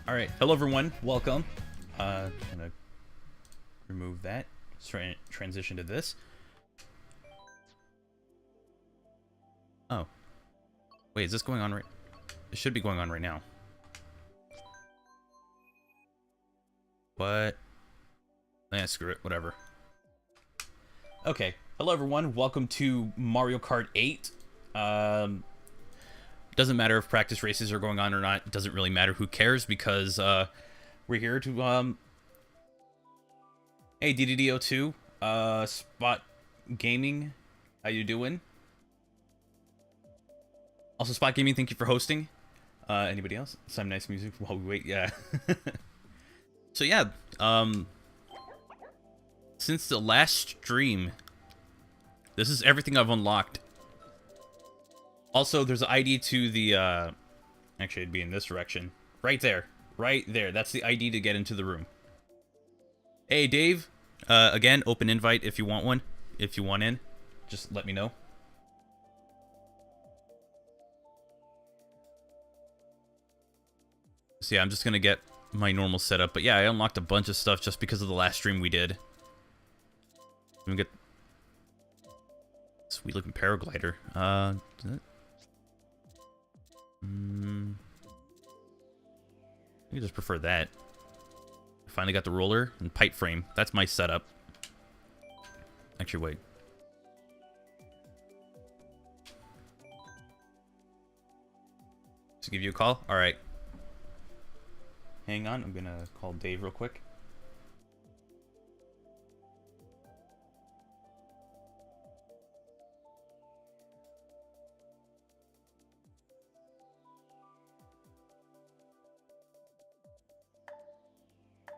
All right, hello everyone, welcome. I'm gonna remove that. Transition to this. Oh, wait, is this going on right? It should be going on right now. What? Screw it, whatever. Okay, hello everyone, welcome to Mario Kart 8. Doesn't matter if practice races are going on or not. It doesn't really matter. Who cares? Because we're here to hey DDDO2, Spot Gaming, how you doing? Also, Spot Gaming, thank you for hosting. Anybody else? Some nice music while we wait. Yeah. So yeah, since the last stream, this is everything I've unlocked. Also, there's an ID to the, actually it'd be in this direction. Right there. Right there. That's the ID to get into the room. Hey, Dave. Again, open invite if you want one. If you want in, just let me know. So yeah, I'm just gonna get my normal setup. But yeah, I unlocked a bunch of stuff just because of the last stream we did. Let me get sweet looking paraglider. I just prefer that. Finally got the roller and pipe frame. That's my setup. Actually, wait. Just give you a call? Alright. Hang on, I'm gonna call Dave real quick.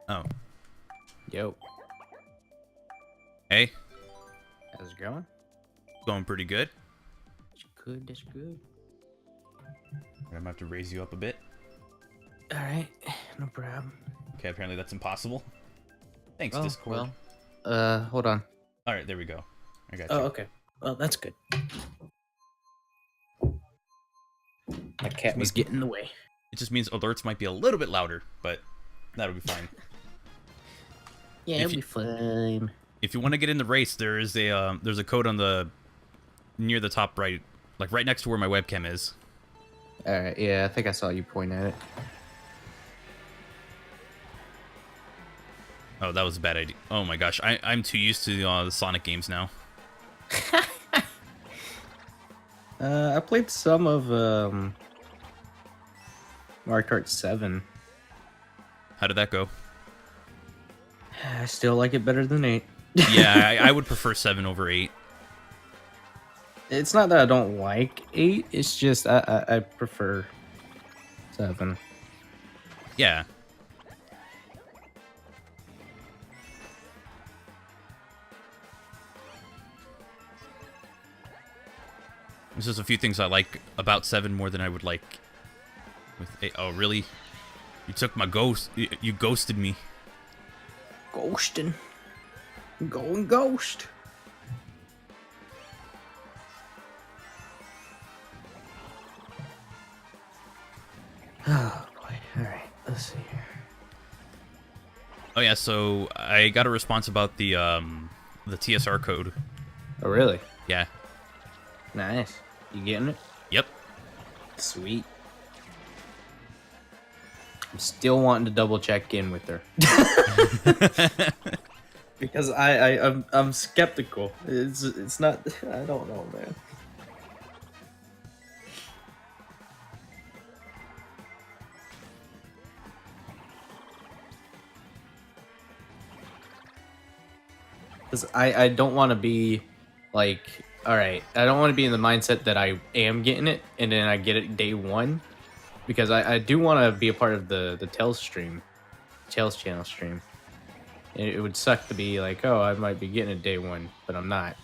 Oh. Yo. Hey. How's it going? Going pretty good. That's good, that's good. I'm gonna have to raise you up a bit. Alright, no problem. Okay, apparently that's impossible. Thanks, Oh, Discord. Well, hold on. Alright, there we go. I got you. Oh, okay. Well, that's good. My cat was getting in the way. It just means alerts might be a little bit louder, but that'll be fine. Yeah, it'll be fine. If you want to get in the race, there's a code on the near the top right, like right next to where my webcam is. Alright, yeah, I think I saw you point at it. Oh, that was a bad idea. Oh my gosh, I'm too used to the Sonic games now. I played some of Mario Kart 7. How did that go? I still like it better than 8. Yeah, I would prefer 7 over 8. It's not that I don't like 8, it's just I prefer 7. Yeah. There's just a few things I like about 7 more than I would like with 8. Oh, really? You took my ghost. You ghosted me. Ghosting. Going ghost. Oh boy. Alright, let's see here. Oh yeah, so I got a response about the TSR code. Oh really? Yeah. Nice. You getting it? Yep. Sweet. I'm still wanting to double check in with her. Because I'm skeptical. It's not. I don't know, man. Because I don't want to be like, all right, I don't want to be in the mindset that I am getting it and then I get it day one, because I do want to be a part of the Tails channel stream. It would suck to be like, oh, I might be getting it day one, but I'm not.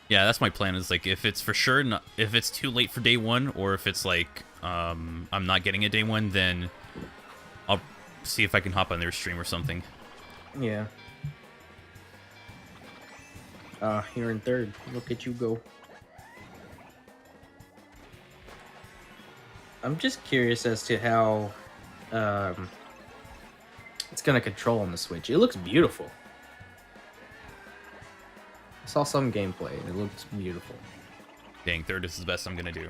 Yeah, that's my plan. Is like if it's for sure, not, if it's too late for day one, or if it's like I'm not getting it day one, then I'll see if I can hop on their stream or something. Yeah. You're in third. Look at you go. I'm just curious as to how um, it's gonna control on the Switch. It looks beautiful. I saw some gameplay and it looks beautiful. Dang, third is the best I'm gonna do.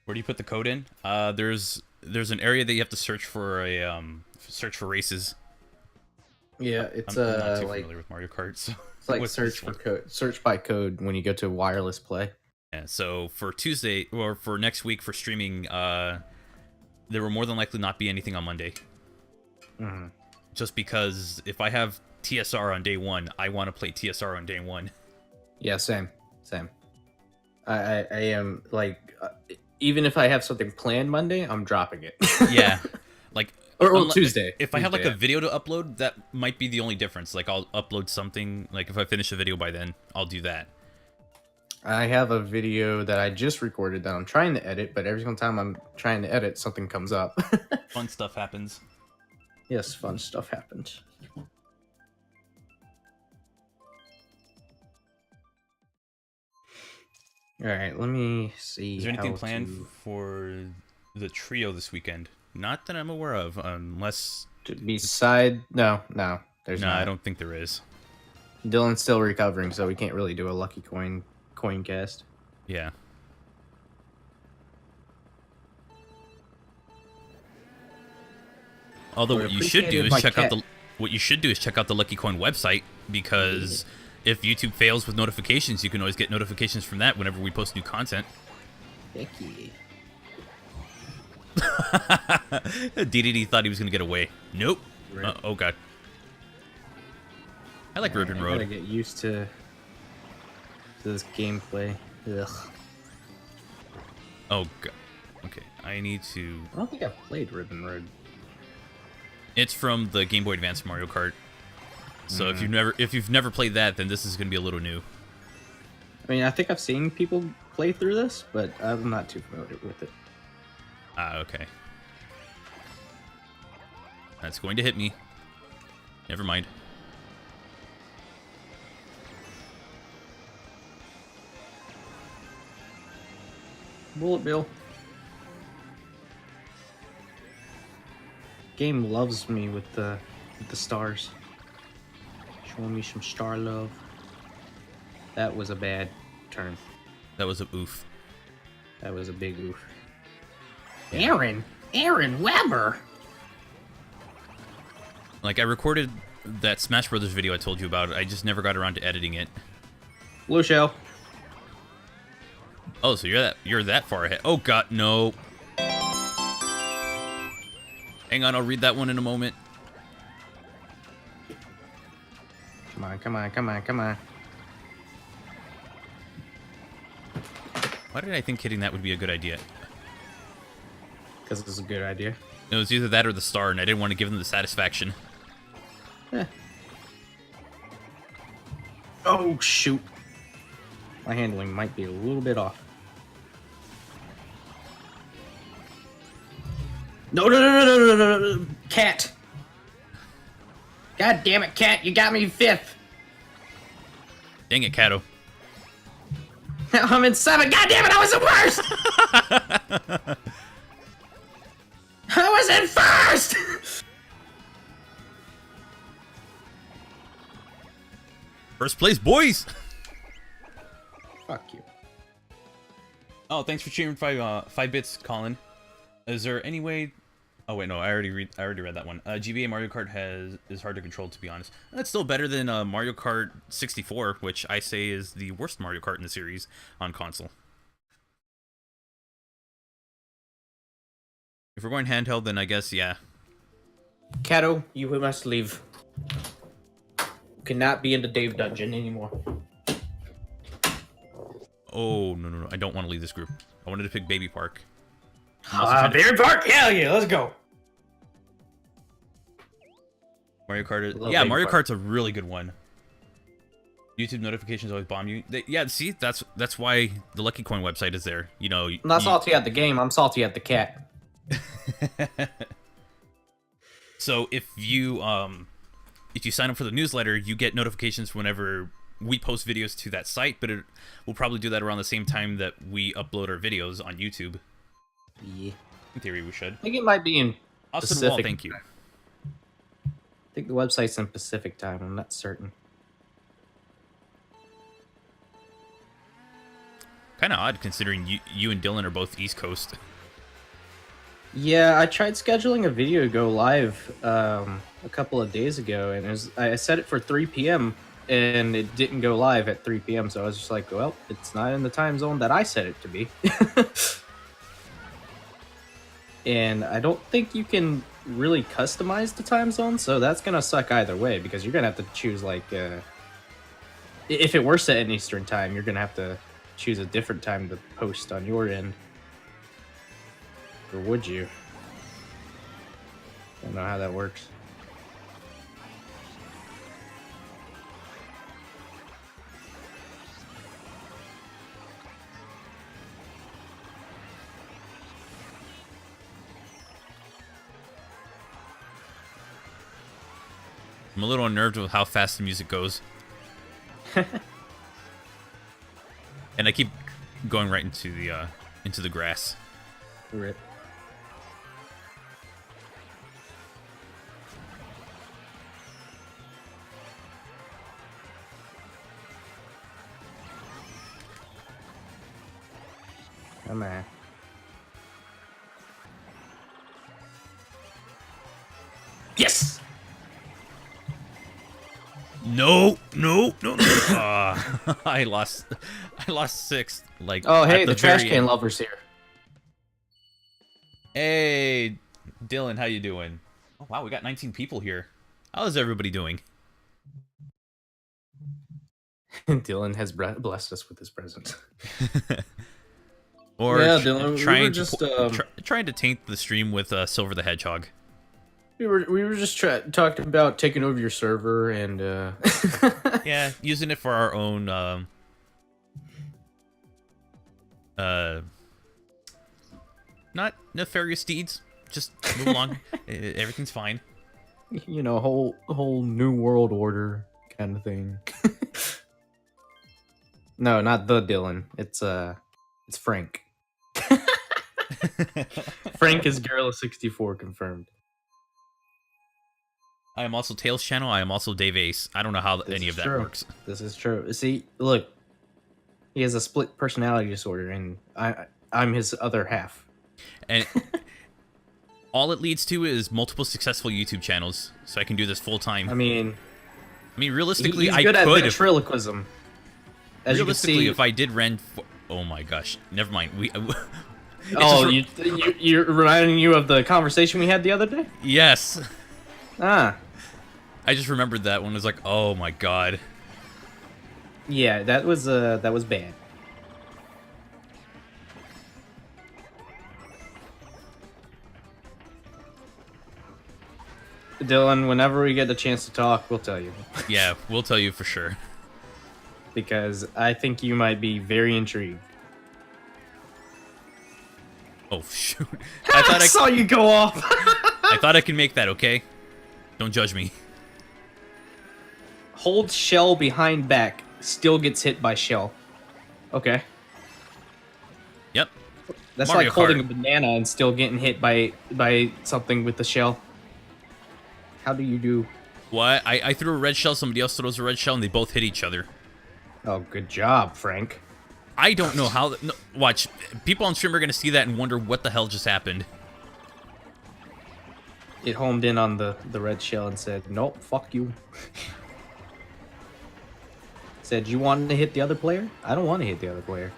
Where do you put the code in? There's an area that you have to search for a search for races. Yeah, it's I'm not too like familiar with Mario Kart, so it's like what's search this for one? code, search by code when you go to wireless play. Yeah, so for Tuesday or for next week for streaming, there will more than likely not be anything on Monday. Mm-hmm. Just because if I have TSR on day one, I want to play TSR on day one. Yeah, same. I am like, even if I have something planned Monday, I'm dropping it. Yeah, like or Tuesday. If I have like Tuesday, a video to upload, that might be the only difference. Like I'll upload something. Like if I finish a video by then, I'll do that. I have a video that I just recorded that I'm trying to edit, but every single time I'm trying to edit, something comes up. Fun stuff happens. Yes, fun stuff happens. All right, let me see. Is there anything planned for the trio this weekend? Not that I'm aware of, unless... Beside... No, there's no, not. I don't think there is. Dylan's still recovering, so we can't really do a lucky coin cast. Yeah. Although what you should do is check out the... What you should do is check out the Lucky Coin website, because if YouTube fails with notifications, you can always get notifications from that whenever we post new content. Heck yeah. DDD thought he was going to get away. Nope. Right. Oh, God. I like Ribbon Road. I gotta get used to this gameplay. Ugh. Oh, God. Okay, I need to... I don't think I've played Ribbon Road. It's from the Game Boy Advance Mario Kart. So if you've never played that, then this is going to be a little new. I mean, I think I've seen people play through this, but I'm not too familiar with it. Ah, okay. That's going to hit me. Never mind. Bullet Bill. Game loves me with the stars. Showing me some star love. That was a bad turn. That was a oof. That was a big oof. Aaron Weber. Like, I recorded that Smash Brothers video I told you about. I just never got around to editing it. Blue shell. Oh, so you're that far ahead. Oh, God, no. Hang on, I'll read that one in a moment. Come on, come on, come on, come on. Why did I think hitting that would be a good idea? Because it's a good idea. It was either that or the star, and I didn't want to give them the satisfaction. Eh. Oh, shoot. My handling might be a little bit off. No, no, no, no, no, no, no, no, Cat. God damn it, Cat, you got me fifth. Dang it, Kato. Now I'm in seventh. God damn it, I was the worst. I was in first. First place, boys! Fuck you. Oh, thanks for cheering 5 bits, Colin. Is there any way... Oh, wait, no, I already read that one. GBA Mario Kart is hard to control, to be honest. That's still better than Mario Kart 64, which I say is the worst Mario Kart in the series on console. If we're going handheld, then I guess, yeah. Kato, you must leave. You cannot be in the Dave dungeon anymore. Oh, no, no, no. I don't want to leave this group. I wanted to pick Baby Park. Beer Park? Hell yeah, let's go. Mario Kart. Yeah, Mario Kart's a really good one. YouTube notifications always bomb you. Yeah, see, that's why the Lucky Coin website is there. You know, I'm not salty at the game. I'm salty at the cat. So if you sign up for the newsletter, you get notifications whenever we post videos to that site, but we'll probably do that around the same time that we upload our videos on YouTube. Yeah. In theory, we should. I think it might be in Austin Pacific. Wall, thank you. I think the website's in Pacific time. I'm not certain. Kind of odd considering you and Dylan are both East Coast. Yeah, I tried scheduling a video to go live a couple of days ago, and I set it for 3 p.m. and it didn't go live at 3 p.m. So I was just like, well, it's not in the time zone that I set it to be. And I don't think you can really customize the time zone, so that's gonna suck either way because you're gonna have to choose like if it were set in Eastern time, you're gonna have to choose a different time to post on your end. Or would you? Don't know how that works. I'm a little unnerved with how fast the music goes. And I keep going right into the grass. Rip. Come on. Yes! No. I lost sixth. Like, Oh, hey, at the trash very can end. lover's here. Hey, Dylan, how you doing? Oh, wow, we got 19 people here. How's everybody doing? Dylan has blessed us with his presence. Or Yeah, Dylan, we trying were to just, trying to taint the stream with Silver the Hedgehog. We were just talking about taking over your server and Yeah, using it for our own not nefarious deeds. Just move along. Everything's fine. you know, whole new world order kind of thing. No, not the Dylan. It's Frank. Frank is Gorilla64 confirmed. I am also Tails channel. I am also DaveAce. I don't know how any of that works. This is true. See, look, he has a split personality disorder, and I'm his other half. And all it leads to is multiple successful YouTube channels, so I can do this full time. I mean, realistically, he's I good could. At ventriloquism. As Realistically, you can see, if I did rent, oh my gosh, never mind. you're reminding you of the conversation we had the other day? Yes. Ah. I just remembered that one. It was like, oh my god. Yeah, that was bad. Dylan, whenever we get the chance to talk, we'll tell you. Yeah, we'll tell you for sure. Because I think you might be very intrigued. Oh shoot! I saw you go off. I thought I could make that. Okay, don't judge me. Hold shell behind back. Still gets hit by shell. Okay. Yep. That's Mario like holding Kart. a banana and still getting hit by something with the shell. How do you do? What? I threw a red shell. Somebody else throws a red shell, and they both hit each other. Oh, good job, Frank. I don't know how. No, watch. People on stream are gonna see that and wonder what the hell just happened. It homed in on the red shell and said, "Nope, fuck you." Said, "You wanted to hit the other player? I don't want to hit the other player."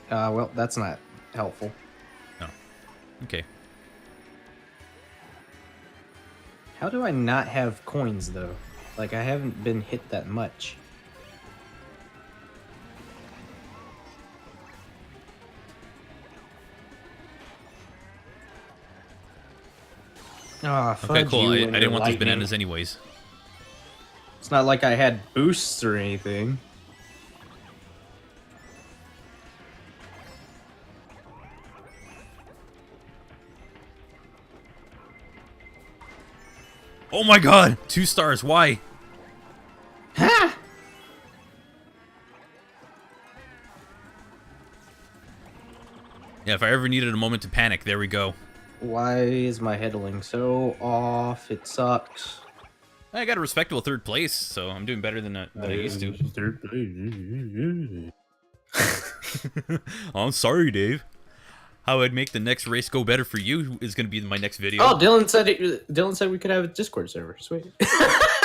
Well, that's not helpful. No. Okay. How do I not have coins, though? Like, I haven't been hit that much. Ah, Okay, fudge cool. I you and didn't your want those lightning. bananas anyways. It's not like I had boosts or anything. Oh my god! 2 stars, why? Ha! Yeah, if I ever needed a moment to panic, there we go. Why is my headling so off? It sucks. I got a respectable 3rd place, so I'm doing better than I used to. Third place. Oh, I'm sorry, Dave. How I'd make the next race go better for you is going to be my next video. Oh, Dylan said we could have a Discord server. Sweet. I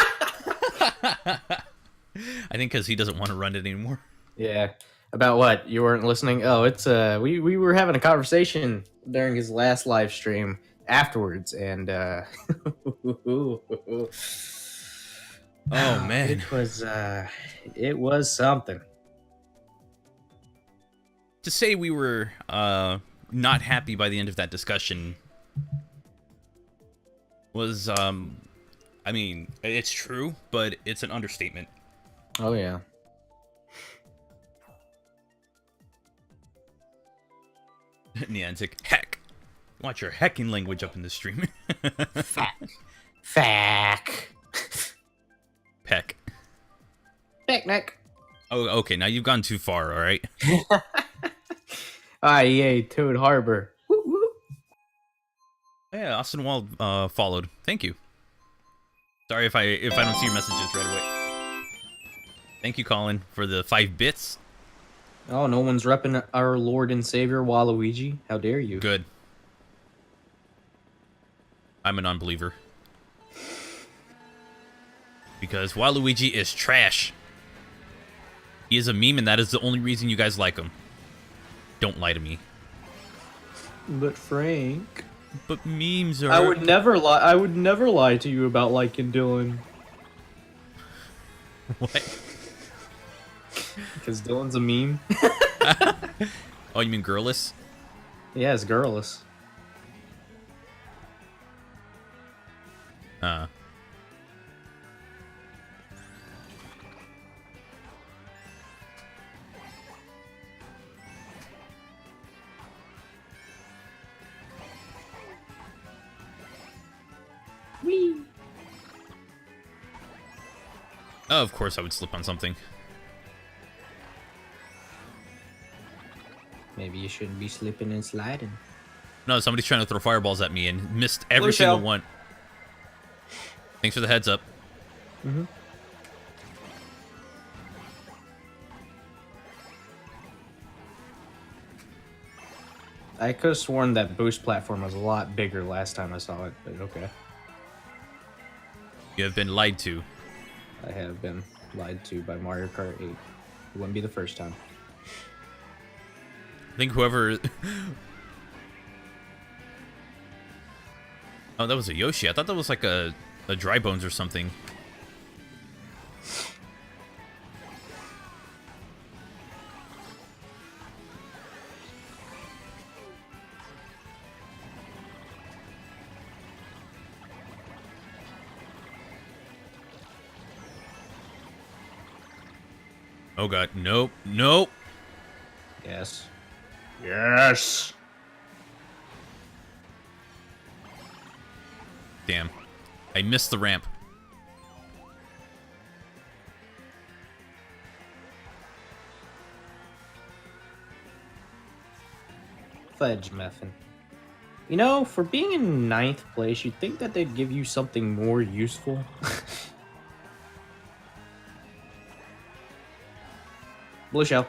think because he doesn't want to run it anymore. Yeah. About what? You weren't listening? Oh, it's we were having a conversation during his last live stream afterwards, and Oh man, it was something. to say we were not happy by the end of that discussion was I mean, it's true, but it's an understatement. Oh yeah. Niantic, heck. Watch your hecking language up in the stream. Fack. Peck. Picnic. Oh, okay, now you've gone too far, alright? Yay, Toad Harbor. Woo woo. Yeah, Austin Wald followed. Thank you. Sorry if I don't see your messages right away. Thank you, Colin, for the 5 bits. Oh, no one's repping our Lord and Savior Waluigi. How dare you? Good. I'm a non-believer. Because Waluigi is trash. He is a meme, and that is the only reason you guys like him. Don't lie to me. But Frank, But memes are... I would never lie. I would never lie to you about liking Dylan. What? Because Dylan's a meme. Oh, you mean girlless? Yeah, it's girlless. Whee! Oh, of course I would slip on something. Maybe you shouldn't be slipping and sliding. No, somebody's trying to throw fireballs at me and missed every Blue single shell. one. Thanks for the heads up. Mm-hmm. I could have sworn that boost platform was a lot bigger last time I saw it, but okay. You have been lied to. I have been lied to by Mario Kart 8. It wouldn't be the first time. I think whoever... Oh, that was a Yoshi. I thought that was like a Dry Bones or something. Oh god, nope, nope. Yes. Yes! Damn. I missed the ramp. Fudge muffin. You know, for being in 9th place, you'd think that they'd give you something more useful. Blue shell.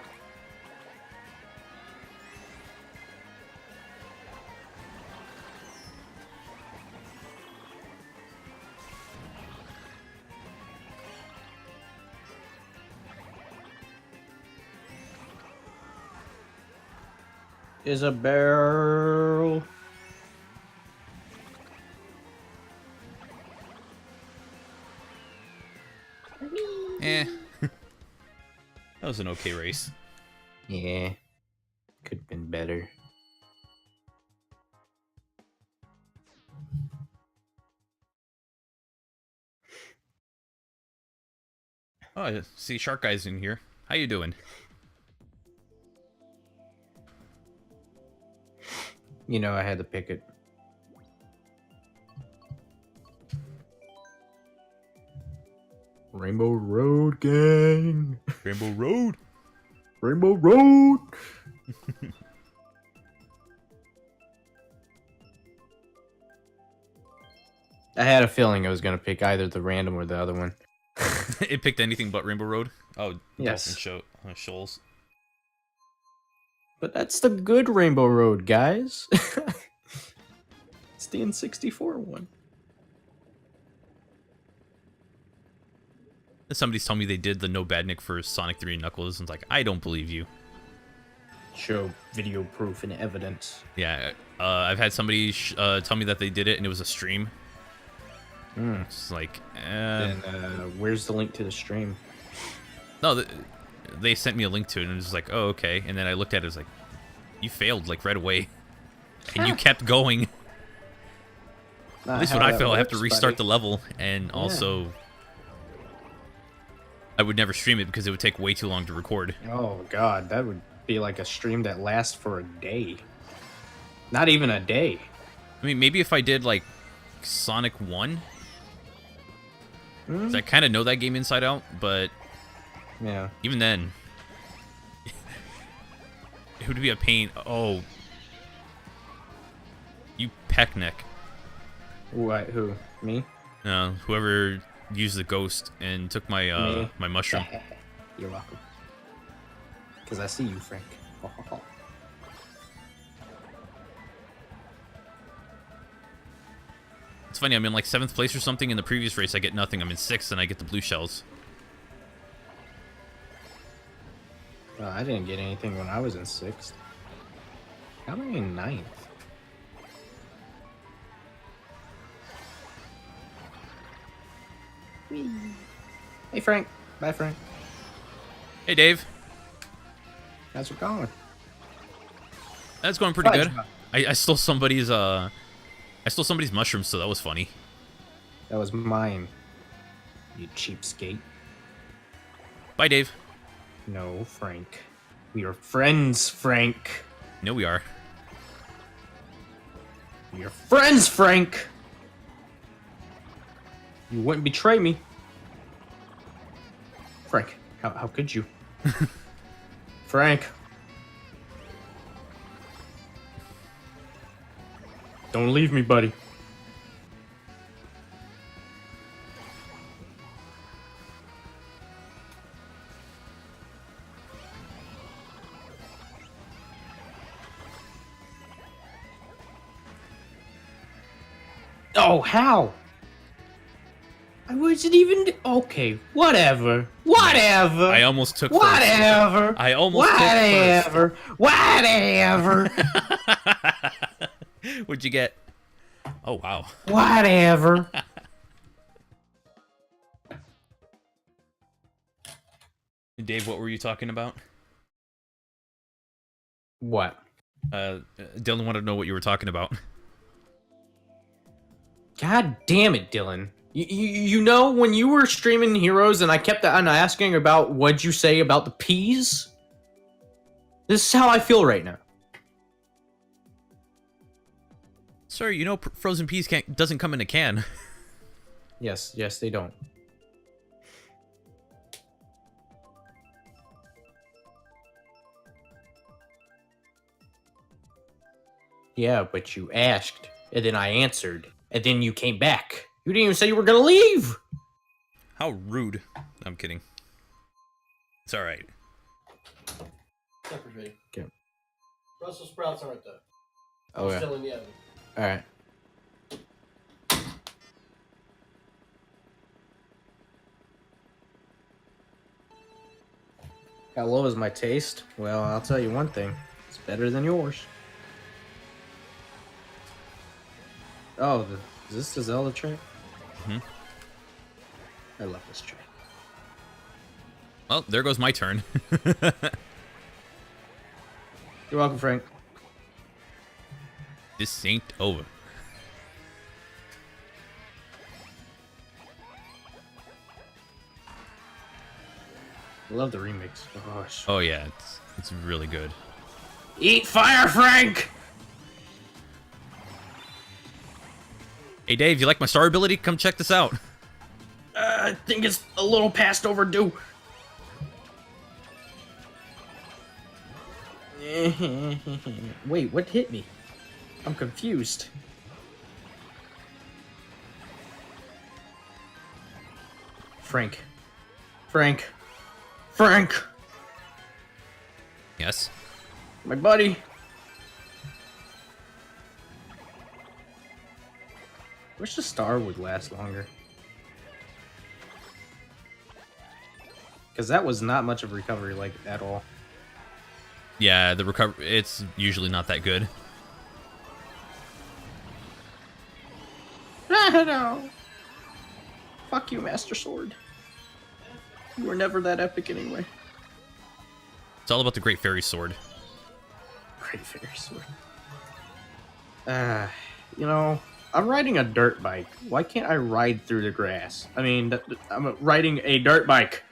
Is a barrel. Eh. That was an okay race. Yeah. Could have been better. Oh, I see Shark Guy's in here. How you doing? You know, I had to pick it. Rainbow Road gang. Rainbow Road. Rainbow Road. I had a feeling I was gonna pick either the random or the other one. It picked anything but Rainbow Road. Oh, Yes. Dolphin Shoals. But that's the good Rainbow Road, guys. It's the N64 one. Somebody's telling me they did the No Badnik for Sonic 3 and Knuckles, and it's like, I don't believe you. Show video proof and evidence. Yeah, I've had somebody tell me that they did it and it was a stream. It's like, And where's the link to the stream? no, they sent me a link to it and it was like, oh, okay. And then I looked at it, it was like, you failed like right away, and you kept going. At least when I fail, I have to restart the level, and also I would never stream it because it would take way too long to record. Oh god, that would be like a stream that lasts for a day. Not even a day. I mean, maybe if I did like Sonic 1, 'cause I kind of know that game inside out, but Yeah. even then, it would be a pain. Oh, you peck neck. What? Who? Me? Whoever used the ghost and took my Me? my mushroom. You're welcome. Because I see you, Frank. It's funny, I'm in like 7th place or something. In the previous race, I get nothing. I'm in 6th, and I get the blue shells. I didn't get anything when I was in 6th. How am I in 9th? Hey, Frank. Bye, Frank. Hey, Dave. How's it going? That's going pretty Fudge. good. I stole somebody's mushrooms, so that was funny. That was mine. You cheapskate. Bye, Dave. No, Frank. We are friends, Frank. No, we are. We are friends, Frank. You wouldn't betray me. Frank, how could you? Frank. Don't leave me, buddy. Oh, how? I wasn't even... Okay, whatever. Whatever. I almost took first. Whatever. I almost took first. Whatever. Whatever. What'd you get? Oh, wow. Whatever. Dave, what were you talking about? What? Dylan wanted to know what you were talking about. God damn it, Dylan. You know, when you were streaming Heroes and I kept on asking about what'd you say about the peas? This is how I feel right now. Sir, you know frozen peas doesn't come in a can. Yes, they don't. Yeah, but you asked, and then I answered, and then you came back. You didn't even say you were gonna leave! How rude. I'm kidding. It's alright. Separate. Okay. Brussels sprouts aren't though. Oh, yeah. Still in the oven. Alright. How low is my taste? Well, I'll tell you one thing. It's better than yours. Oh, is this the Zelda track? Mm-hmm. I love this track. Well, there goes my turn. You're welcome, Frank. This ain't over. I love the remix. Gosh. Oh yeah, it's really good. Eat fire, Frank! Hey Dave, you like my star ability? Come check this out. I think it's a little past overdue. Wait, what hit me? I'm confused. Frank. Yes. My buddy. Wish the star would last longer. Because that was not much of recovery, like, at all. Yeah, the recovery, it's usually not that good. No. Fuck you, Master Sword. You were never that epic anyway. It's all about the Great Fairy Sword. Great Fairy Sword. You know, I'm riding a dirt bike. Why can't I ride through the grass? I mean, I'm riding a dirt bike.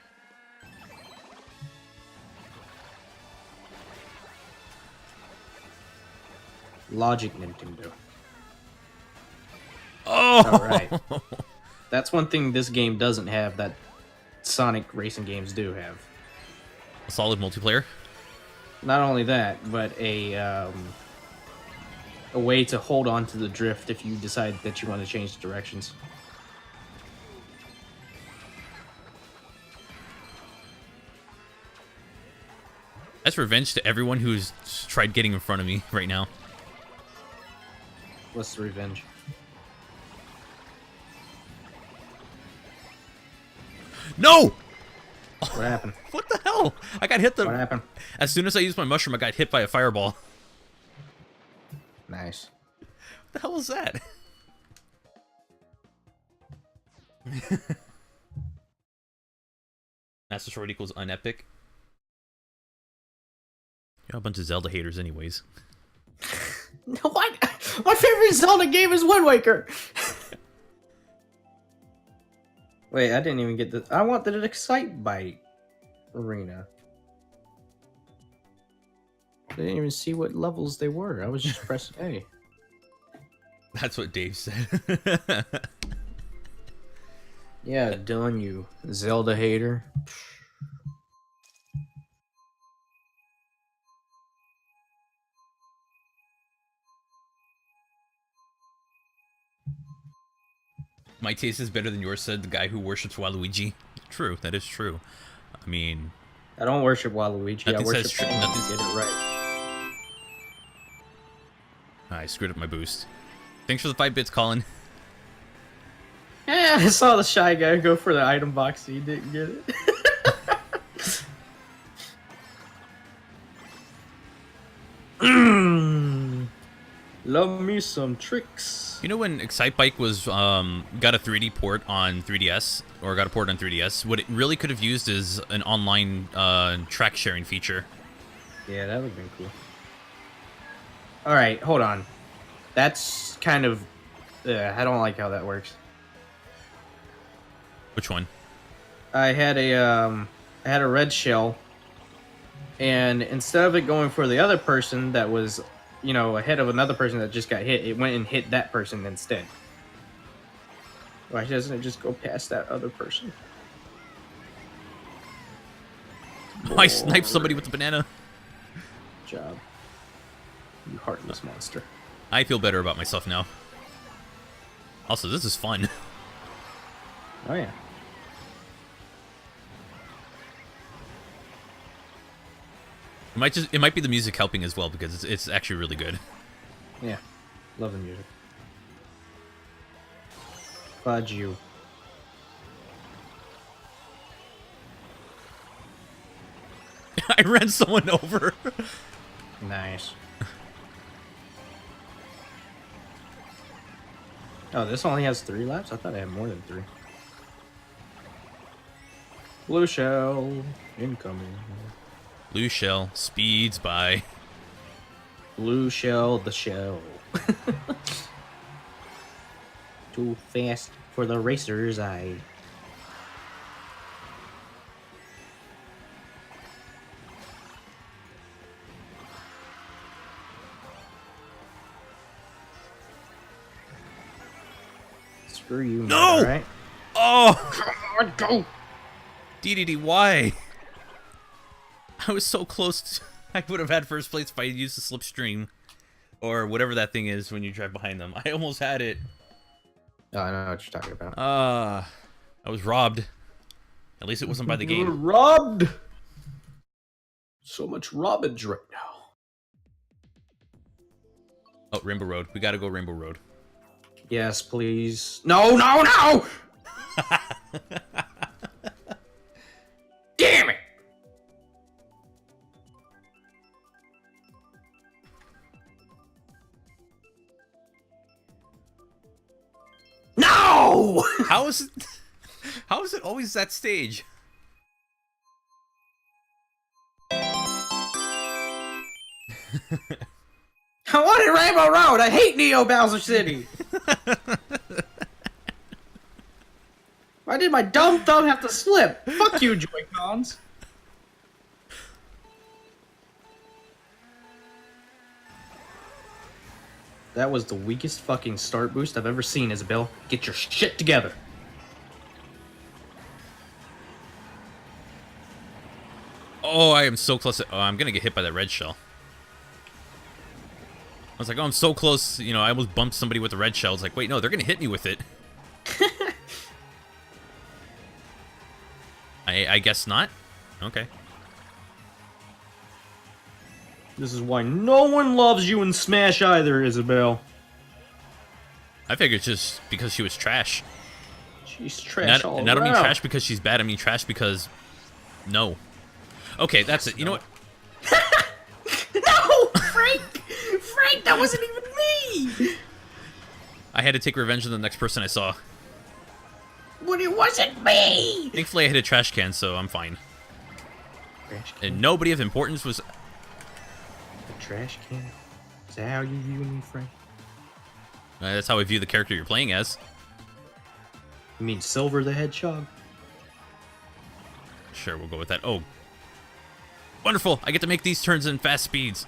Logic, Nintendo. Oh! Alright. That's one thing this game doesn't have that Sonic racing games do have. A solid multiplayer? Not only that, but a way to hold on to the drift if you decide that you want to change directions. That's revenge to everyone who's tried getting in front of me right now. What's the revenge? No! What happened? What the hell? I got hit What happened? As soon as I used my mushroom, I got hit by a fireball. Nice. What the hell was that? Master Sword equals unepic. You're a bunch of Zelda haters anyways. What? My favorite Zelda game is Wind Waker! Wait, I didn't even get the... I want the Excite Bite arena. I didn't even see what levels they were. I was just pressing A. That's what Dave said. Yeah, Dylan, you Zelda hater. My taste is better than yours, said the guy who worships Waluigi. True, that is true. I mean... I don't worship Waluigi, I Nothing worship says true- him nothing- to get it right. I screwed up my boost. Thanks for the 5 bits, Colin. Yeah, I saw the shy guy go for the item box, he didn't get it. Love me some tricks. You know when Excitebike was got a 3D port on 3DS, or got a port on 3DS, what it really could have used is an online track sharing feature. Yeah, that would have been cool. Alright, hold on. That's kind of... I don't like how that works. Which one? I had a red shell, and instead of it going for the other person that was, you know, ahead of another person that just got hit, it went and hit that person instead. Why doesn't it just go past that other person? I sniped somebody with the banana. Good job. You heartless monster. I feel better about myself now. Also, this is fun. Oh yeah. It might be the music helping as well, because it's actually really good. Yeah. Love the music. Fudge you. I ran someone over. Nice. Oh, this only has 3 laps? I thought I had more than 3. Blue shell incoming. Blue shell speeds by. Blue shell the shell. Too fast for the racer's eye. Screw you, No! right? Oh! God, go! DDD, why? I was so close. I would have had first place if I used the slipstream. Or whatever that thing is when you drive behind them. I almost had it. Oh, I know what you're talking about. I was robbed. At least it wasn't by the You were game. robbed! So much robbage right now. Oh, Rainbow Road. We gotta go Rainbow Road. Yes, please. No, no, no! Damn it! No! How is it? How is it always that stage? I wanted Rainbow Road. I hate Neo Bowser City. Why did my dumb thumb have to slip? Fuck you, Joy-Cons. That was the weakest fucking start boost I've ever seen, Isabel. Get your shit together. Oh, I am so close. Oh, I'm gonna get hit by that red shell. I was like, oh, I'm so close. You know, I almost bumped somebody with the red shell. I was like, wait, no, they're gonna hit me with it. I guess not. Okay. This is why no one loves you in Smash either, Isabel. I figured it's just because she was trash. She's trash all Not only around. trash because she's bad, I mean trash because... No. Okay, that's it. You know what? No! Frank! Frank, that wasn't even me! I had to take revenge on the next person I saw. But it wasn't me! Thankfully, I hit a trash can, so I'm fine. Trash can? And nobody of importance was... The trash can? Is that how you view me, Frank? that's how I view the character you're playing as. You mean Silver the Hedgehog? Sure, we'll go with that. Oh. Wonderful! I get to make these turns in fast speeds.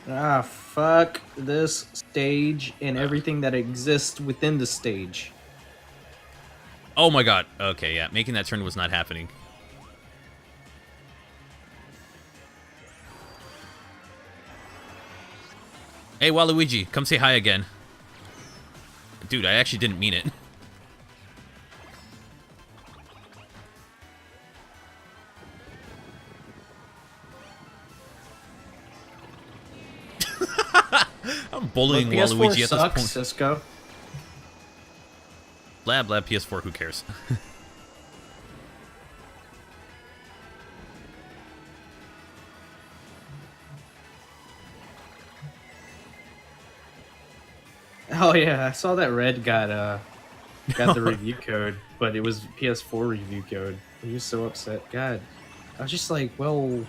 Ah, fuck this stage and everything that exists within the stage. Oh my god. Okay, yeah. Making that turn was not happening. Hey, Waluigi, come say hi again. Dude, I actually didn't mean it. I'm bullying PS4 Waluigi at sucks, this point. Cisco. Lab PS4, who cares? Oh yeah, I saw that Red got the review code, but it was PS4 review code. He was so upset. God, I was just like, well,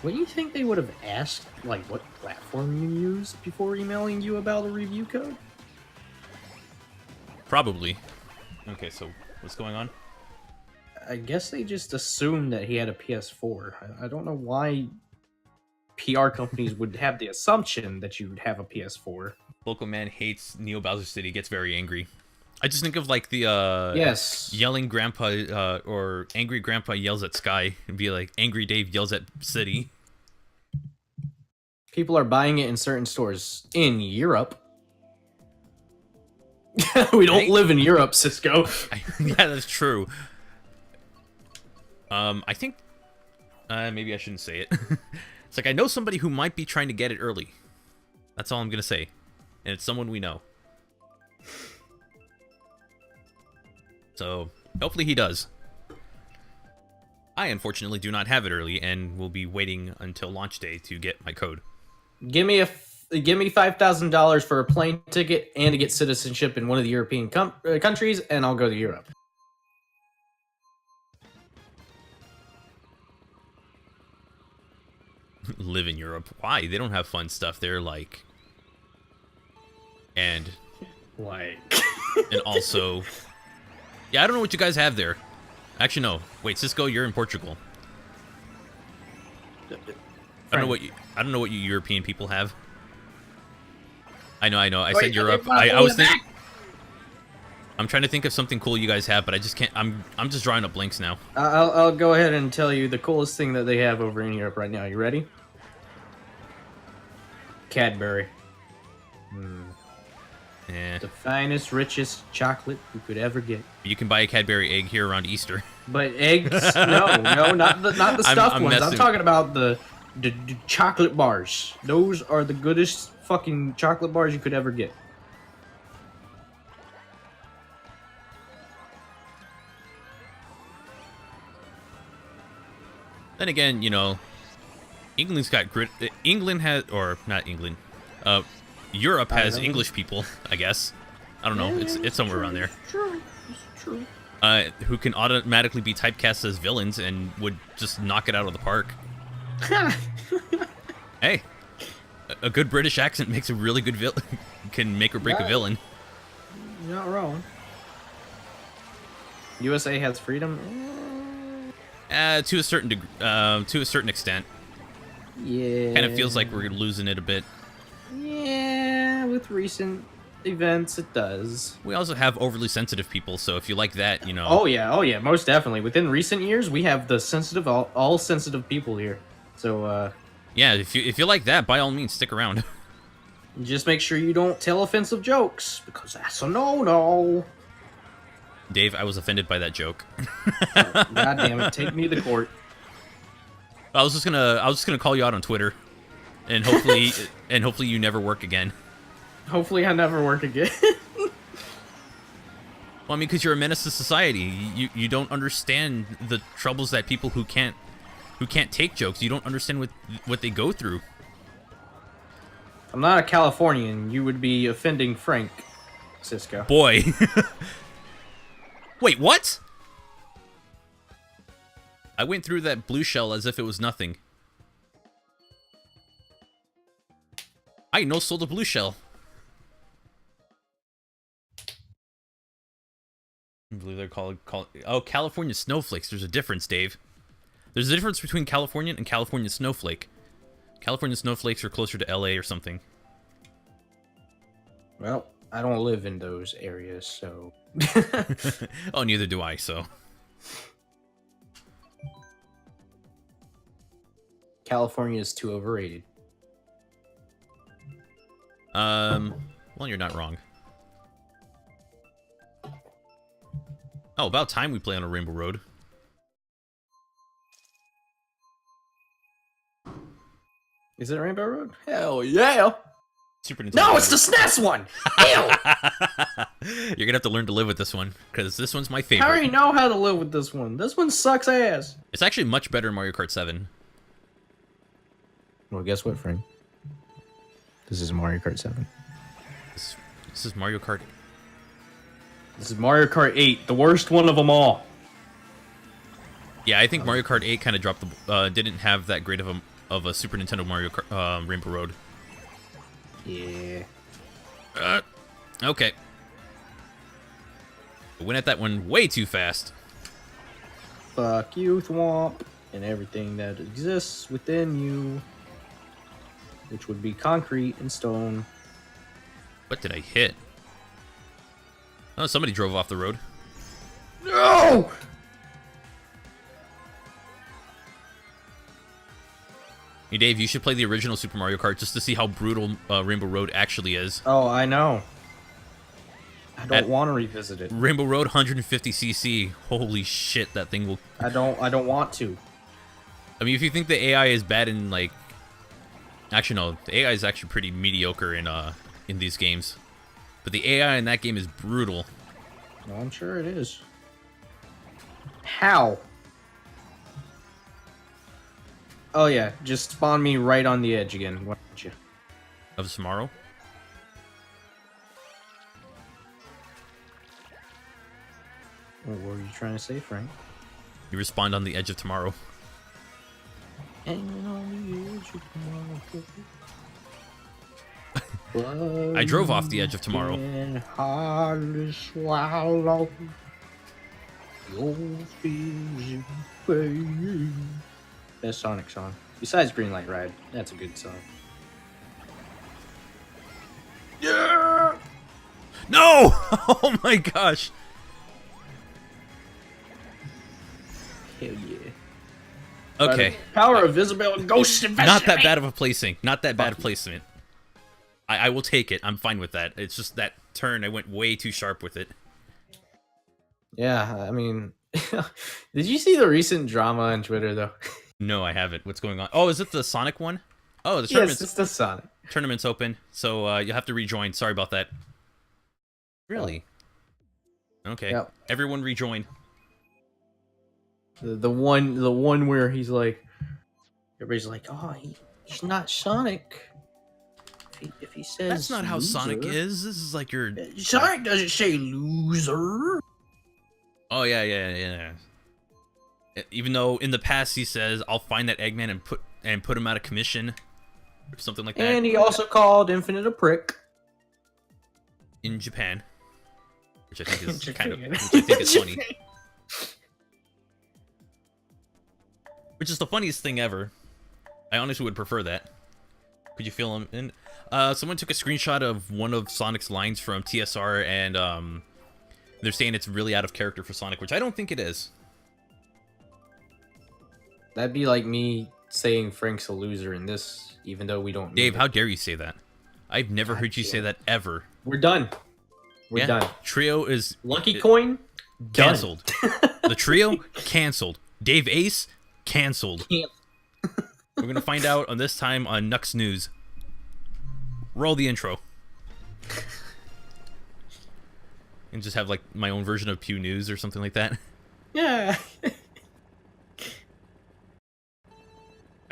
what do you think they would have asked, like what platform you used before emailing you about a review code? Probably. Okay, so what's going on? I guess they just assumed that he had a PS4. I don't know why PR companies would have the assumption that you would have a PS4. Local man hates Neo Bowser City, gets very angry. I just think of like the Yes. yelling grandpa or angry grandpa yells at Sky and be like angry Dave yells at City. People are buying it in certain stores in Europe. We don't live in Europe, Cisco. Yeah, that's true. I think maybe I shouldn't say it. It's like I know somebody who might be trying to get it early. That's all I'm gonna say, and it's someone we know. So hopefully he does. I unfortunately do not have it early, and will be waiting until launch day to get my code. Give me $5,000 for a plane ticket and to get citizenship in one of the European countries, and I'll go to Europe. Live in Europe. Why? They don't have fun stuff there, like... And also... Yeah, I don't know what you guys have there. Actually, no. Wait, Cisco, you're in Portugal. I don't know what you European people have. I know. I said Europe. I was thinking... I'm trying to think of something cool you guys have, but I just can't. I'm just drawing up blanks now. I'll go ahead and tell you the coolest thing that they have over in Europe right now. You ready? Cadbury. Yeah. The finest, richest chocolate you could ever get. You can buy a Cadbury egg here around Easter. But eggs? No, not the stuffed I'm ones. I'm messing. talking about the chocolate bars. Those are the goodest fucking chocolate bars you could ever get. Then again, you know, England's got grit. England has, or not England. Europe has English people, I guess. I don't know. It's somewhere around there. True. It's true. Who can automatically be typecast as villains and would just knock it out of the park. Hey, a good British accent makes a really good villain. Can make or break a villain. You're not wrong. USA has freedom. To a certain extent. Yeah. Kind of feels like we're losing it a bit. Yeah, with recent events, it does. We also have overly sensitive people, so if you like that, you know. Oh yeah, most definitely. Within recent years, we have the sensitive, all sensitive people here. So, yeah, if you like that, by all means, stick around. just make sure you don't tell offensive jokes, because that's a no-no. Dave, I was offended by that joke. God damn it, take me to court. I was just gonna call you out on Twitter, and hopefully you never work again. Hopefully I never work again. Well, I mean, because you're a menace to society. You don't understand the troubles that people who can't take jokes. You don't understand what they go through. I'm not a Californian. You would be offending Frank, Cisco. Boy. Wait, what? I went through that blue shell as if it was nothing. I no-sold a blue shell. I believe they're called oh, California snowflakes. There's a difference, Dave. There's a difference between Californian and California snowflake. California snowflakes are closer to LA or something. Well, I don't live in those areas, so... Oh, neither do I, so... California is too overrated. Well, you're not wrong. Oh, about time we play on a Rainbow Road. Is it Rainbow Road? Hell yeah! Super Nintendo. No, it's the SNES one! Ew! You're gonna have to learn to live with this one, because this one's my favorite. I already know how to live with this one. This one sucks ass. It's actually much better than Mario Kart 7. Well, guess what, Frank? This is Mario Kart 7. This is Mario Kart. This is Mario Kart 8, the worst one of them all. Yeah, I think Mario Kart 8 kind of dropped the... didn't have that great of a Super Nintendo Mario Kart, Rainbow Road. Yeah. Okay. I went at that one way too fast. Fuck you, Thwomp, and everything that exists within you, which would be concrete and stone. What did I hit? Oh, somebody drove off the road. No! Hey, Dave, you should play the original Super Mario Kart just to see how brutal Rainbow Road actually is. Oh, I know. I don't want to revisit it. Rainbow Road 150cc. Holy shit, that thing will... I don't want to. I mean, if you think the AI is bad in, like... Actually, no. The AI is actually pretty mediocre in these games. But the AI in that game is brutal. Well, I'm sure it is. How? Oh, yeah. Just spawn me right on the edge again. Why don't you? Of tomorrow? What were you trying to say, Frank? You respawned on the edge of tomorrow. Hanging on the edge of tomorrow. I drove off the edge of tomorrow. And hardly swallow your fears away. Best Sonic song. Besides Green Light Ride. That's a good song. Yeah! No! Oh my gosh. Hell yeah. Okay. Power of Isabel and Ghost Investigate. Not that bad of a placing. Not that bad of placement. I will take it. I'm fine with that. It's just that turn, I went way too sharp with it. Yeah, I mean, did you see the recent drama on Twitter though? No, I haven't. What's going on? Oh, is it the Sonic one? Oh, the Yes, tournament's, it's the Sonic. tournament's open, so you'll have to rejoin. Sorry about that. Really? Okay. Yep. Everyone rejoin. The one where he's like, everybody's like, oh, he's not Sonic. If he says That's not how loser, Sonic is. This is like your... Sonic doesn't say loser. Oh, yeah. Even though in the past he says, I'll find that Eggman and put him out of commission. Or something like that. And he also called Infinite a prick. In Japan. Which I think is which I think is funny. Which is the funniest thing ever. I honestly would prefer that. Could you feel him in? Someone took a screenshot of one of Sonic's lines from TSR, and they're saying it's really out of character for Sonic, which I don't think it is. That'd be like me saying Frank's a loser in this, even though we don't. Dave, how dare you say that? I've never heard you say that ever. We're done. We're done. Trio is Lucky Coin canceled. The trio canceled. DaveAce canceled. We're gonna find out on this time on Nux News. Roll the intro. And just have like my own version of Pew News or something like that. Yeah.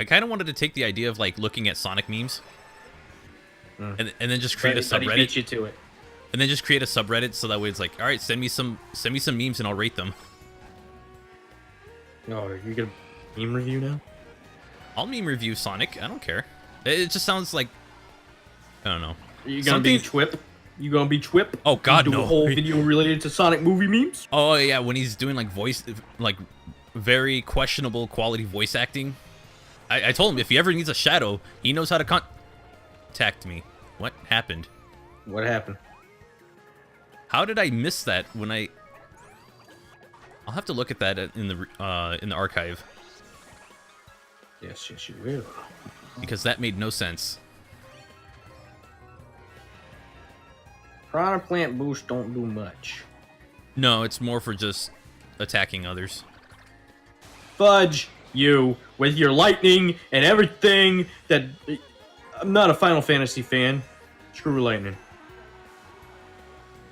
I kind of wanted to take the idea of like looking at Sonic memes, and then just create a But he beat subreddit. you to it. And then just create a subreddit so that way it's like, all right, send me some memes and I'll rate them. Oh, are you gonna meme review now? I'll meme review Sonic. I don't care. It just sounds like, I don't know. Are you gonna be Chwip? You gonna be Chwip? Oh God, do no. a whole video related to Sonic movie memes? Oh yeah, when he's doing like voice, like very questionable quality voice acting. I told him if he ever needs a shadow, he knows how to contact me. What happened? What happened? How did I miss that when I... I'll have to look at that in the archive. Yes, you will. Because that made no sense. Piranha Plant Boost don't do much. No, it's more for just attacking others. Fudge you with your lightning and everything that... I'm not a Final Fantasy fan. Screw lightning.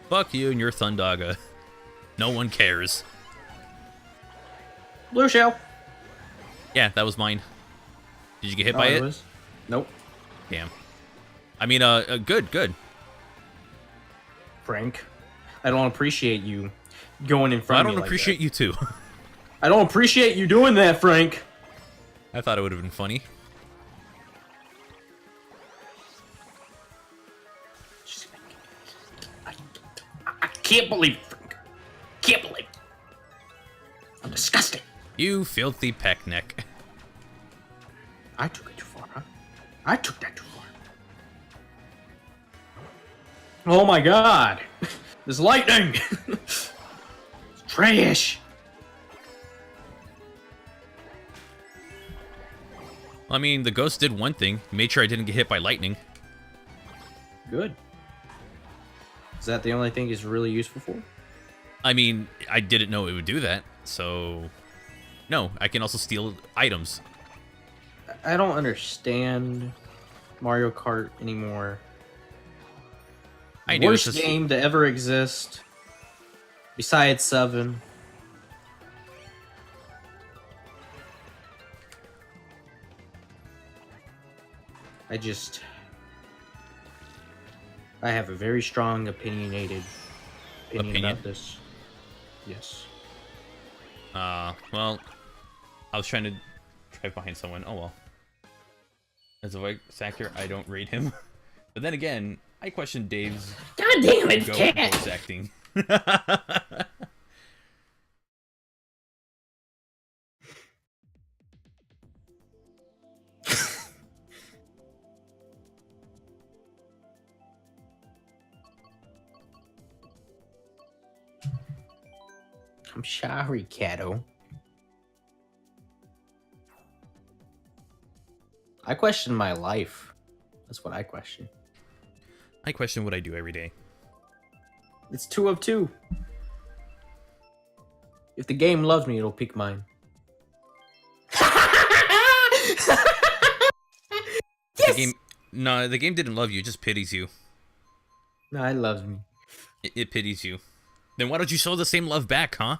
Fuck you and your Thundaga. No one cares. Blue Shell. Yeah, that was mine. Did you get hit by it? Was? Nope. Damn. I mean, good. Frank, I don't appreciate you going in front I of me don't like appreciate that. you too. I don't appreciate you doing that, Frank. I thought it would have been funny. I can't believe it, Frank. Can't believe it. I'm disgusting. You filthy peck neck. I took it too far, huh? I took that too far. Oh my god. This lightning. It's trash. I mean, the ghost did one thing. Made sure I didn't get hit by lightning. Good. Is that the only thing it's really useful for? I mean, I didn't know it would do that, so... No, I can also steal items. I don't understand Mario Kart anymore. I do, it's Worst just... game to ever exist. Besides 7. I have a very strong opinion about this. Yes. Well, I was trying to drive behind someone. Oh well. As a voice actor, I don't rate him. But then again, I question Dave's God damn it, goat cat. voice acting. I'm sorry, Cato. I question my life. That's what I question. I question what I do every day. It's 2 of 2. If the game loves me, it'll pick mine. Yes! The game didn't love you. It just pities you. No, it loves me. It pities you. Then why don't you show the same love back, huh?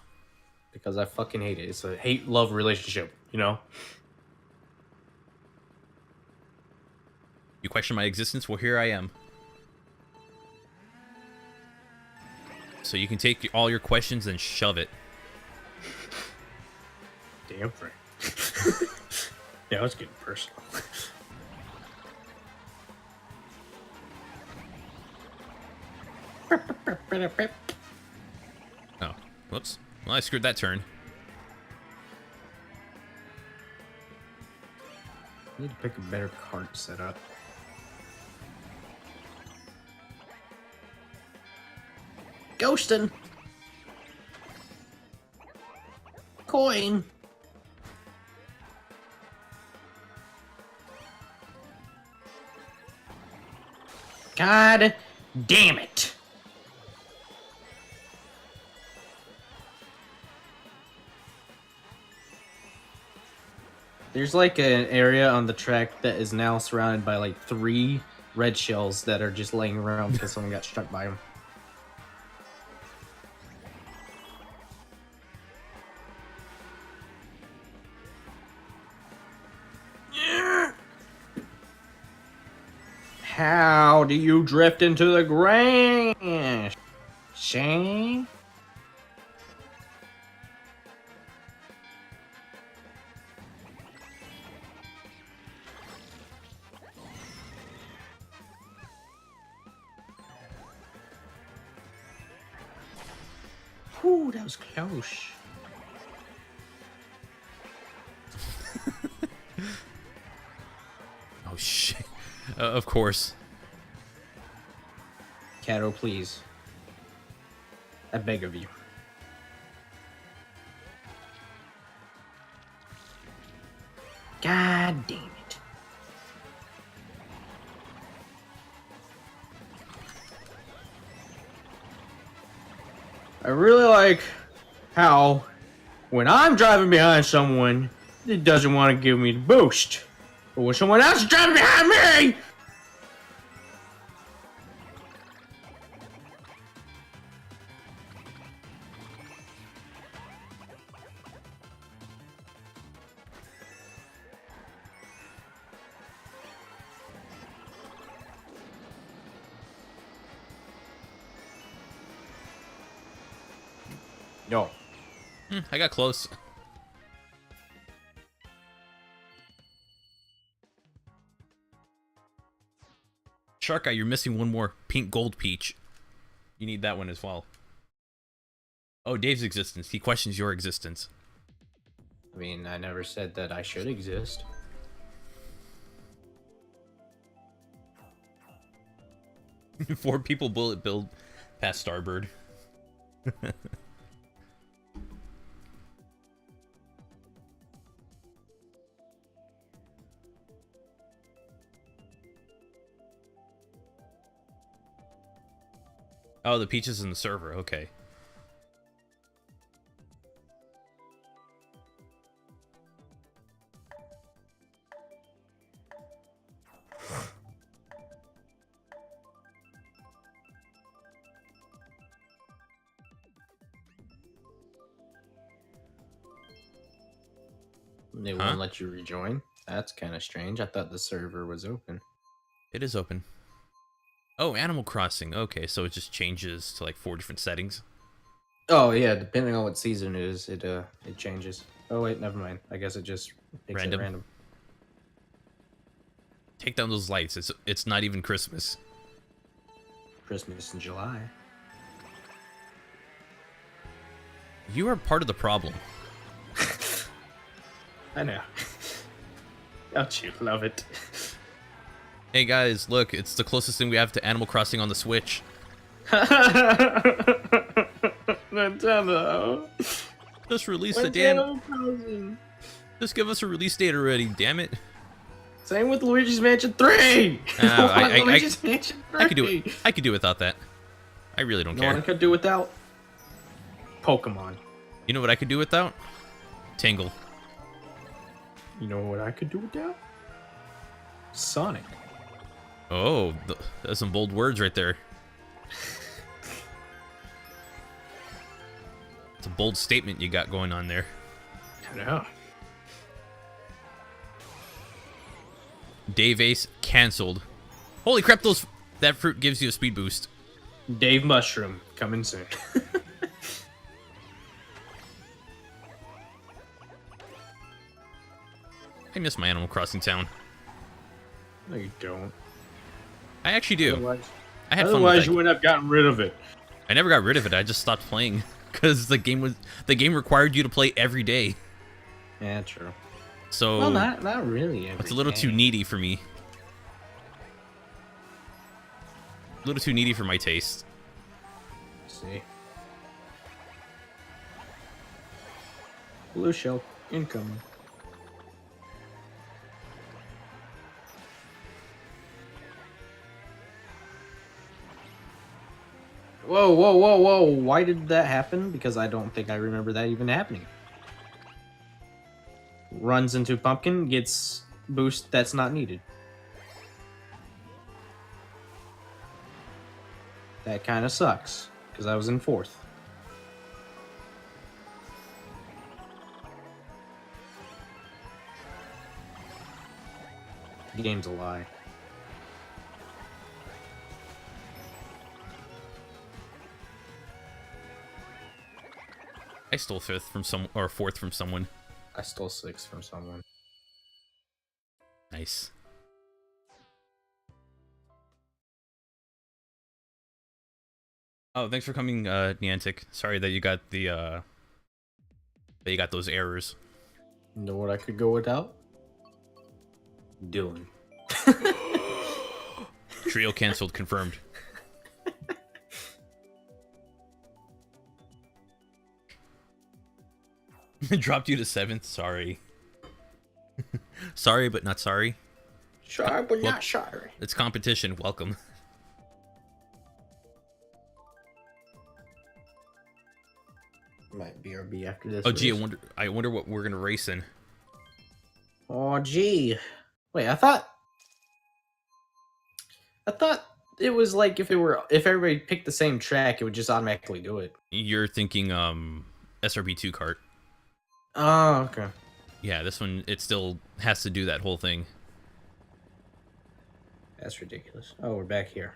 Because I fucking hate it. It's a hate-love relationship, you know? You question my existence? Well, here I am. So you can take all your questions and shove it. Damn right. Yeah, it's getting personal. Oh, whoops. Well, I screwed that turn. I need to pick a better cart setup. Ghostin'! Coin! God damn it! There's like an area on the track that is now surrounded by like 3 red shells that are just laying around because someone got struck by them. How do you drift into the grass, Shane? Ooh, that was close. Oh, shit. Of course. Cato, please. I beg of you. God damn it. I really like how when I'm driving behind someone, it doesn't want to give me the boost. But when someone else is driving behind me, no. I got close. Shark Guy, you're missing one more pink gold peach. You need that one as well. Oh, Dave's existence. He questions your existence. I mean, I never said that I should exist. Four people bullet build past Starbird. Oh, the peach is in the server. Okay. They won't let you rejoin? That's kind of strange. I thought the server was open. It is open. Oh, Animal Crossing. Okay, so it just changes to like 4 different settings. Oh yeah, depending on what season it is, it changes. Oh wait, never mind. I guess it just picks it random. Take down those lights. It's not even Christmas. Christmas in July. You are part of the problem. I know. Don't you love it? Hey guys, look, it's the closest thing we have to Animal Crossing on the Switch. Nintendo. Just release the When's damn. Animal Crossing? Just give us a release date already, damn it. Same with Luigi's Mansion 3. Luigi's Mansion 3. I could do it. I could do without that. I really don't No care. one could do without Pokemon. You know what I could do without? Tangle. You know what I could do without? Sonic. Oh, that's some bold words right there. It's a bold statement you got going on there. I know. DaveAce canceled. Holy crap! That fruit gives you a speed boost. Dave Mushroom coming soon. I miss my Animal Crossing town. No, you don't. I actually do. Otherwise, I had fun with otherwise that. you wouldn't have gotten rid of it. I never got rid of it. I just stopped playing because the game required you to play every day. Yeah, true. So Well, not really. it's a little too needy for me. A little too needy for my taste. Let's see. Blue shell incoming. Whoa, whoa, whoa, whoa. Why did that happen? Because I don't think I remember that even happening. Runs into pumpkin, gets boost that's not needed. That kind of sucks, because I was in 4th. The game's a lie. I stole 5th from or 4th from someone. I stole 6 from someone. Nice. Oh, thanks for coming, Niantic. Sorry that you got those errors. You know what I could go without? Dylan. Trio canceled, confirmed. Dropped you to 7th. Sorry. Sorry, but not sorry. Sorry, but Well, not sorry. It's competition. Welcome. Might BRB after this. Oh, gee, race. I wonder what we're gonna race in. Oh, gee. Wait, I thought it was like if everybody picked the same track, it would just automatically do it. You're thinking SRB2 Kart. Oh, okay. Yeah, this one it still has to do that whole thing. That's ridiculous. Oh, we're back here.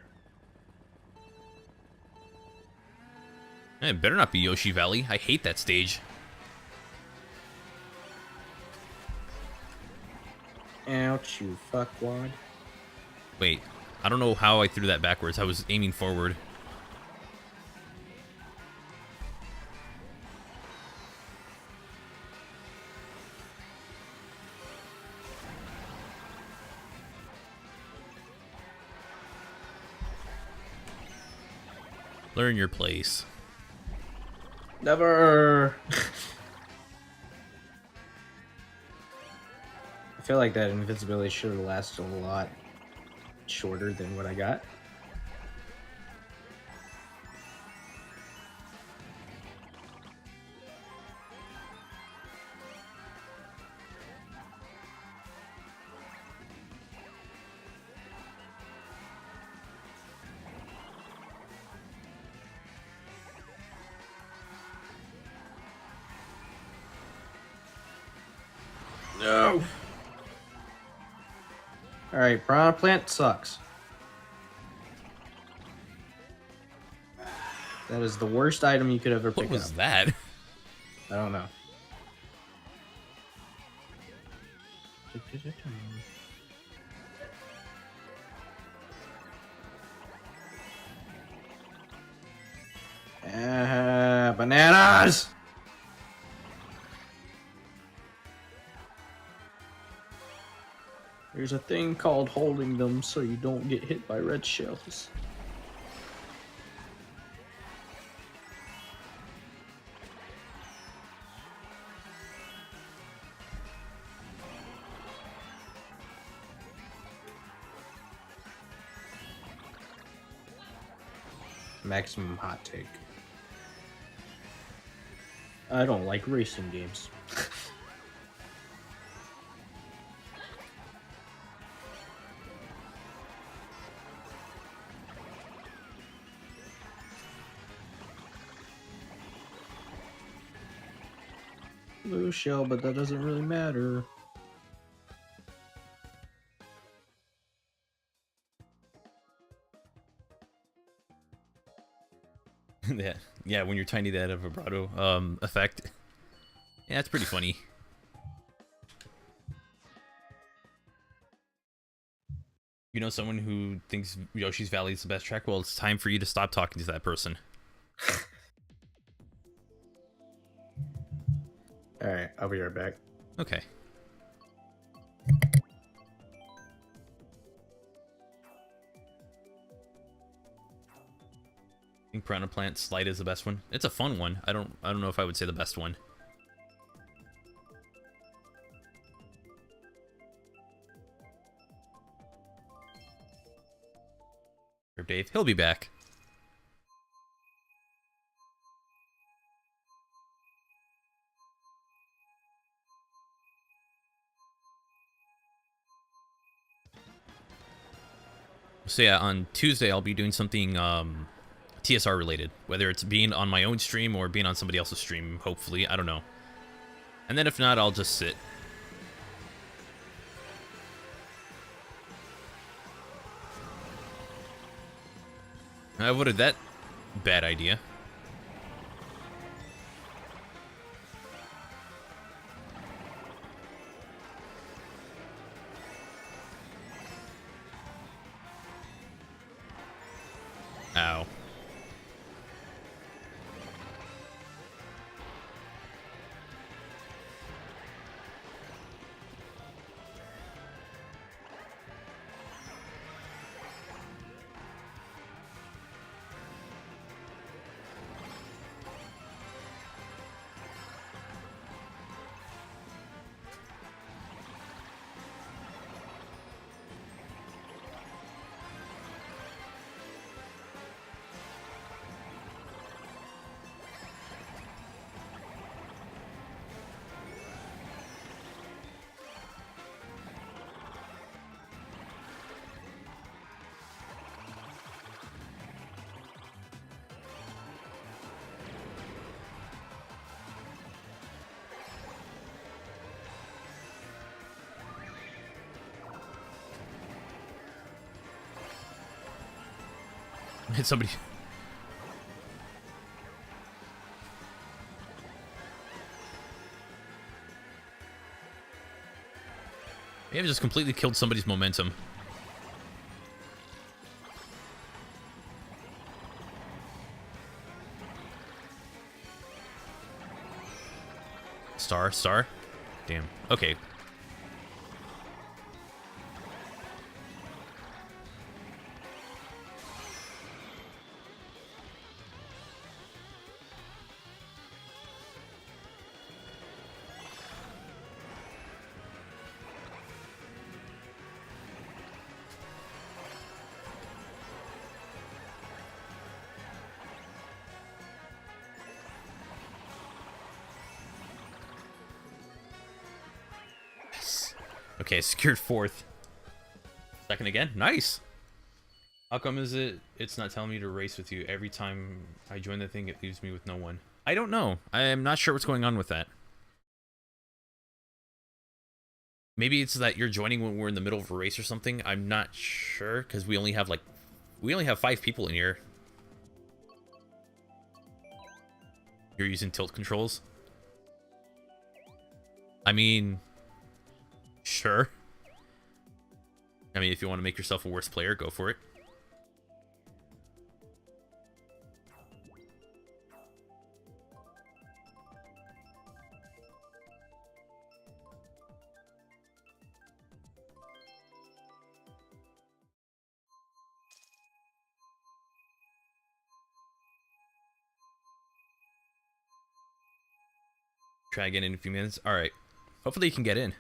It better not be Yoshi Valley. I hate that stage. Ouch, you fuckwad. Wait, I don't know how I threw that backwards. I was aiming forward. Learn your place. Never. I feel like that invincibility should have lasted a lot shorter than what I got. No. All right, piranha plant sucks. That is the worst item you could ever What pick was up. that? I don't know. Bananas! There's a thing called holding them so you don't get hit by red shells. Maximum hot take. I don't like racing games. Blue shell, but that doesn't really matter. Yeah, when you're tiny, that vibrato effect. Yeah, it's pretty funny. You know, someone who thinks Yoshi's Valley is the best track? Well, it's time for you to stop talking to that person. Alright, I'll be right back. Okay. I think Piranha Plant Slide is the best one. It's a fun one. I don't know if I would say the best one. Or Dave, he'll be back. So yeah, on Tuesday I'll be doing something TSR related, whether it's being on my own stream or being on somebody else's stream, hopefully, I don't know. And then if not, I'll just sit. I avoided that bad idea. Ow. Hit somebody. May have just completely killed somebody's momentum. Star. Damn. Okay. Okay, secured fourth. Second again. Nice. How come it's not telling me to race with you? Every time I join the thing, it leaves me with no one. I don't know. I am not sure what's going on with that. Maybe it's that you're joining when we're in the middle of a race or something. I'm not sure, because we only have 5 people in here. You're using tilt controls? I mean, sure. I mean, if you want to make yourself a worse player, go for it. Try again in a few minutes. All right. Hopefully you can get in.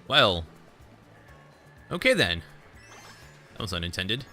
Well. Okay then. That was unintended.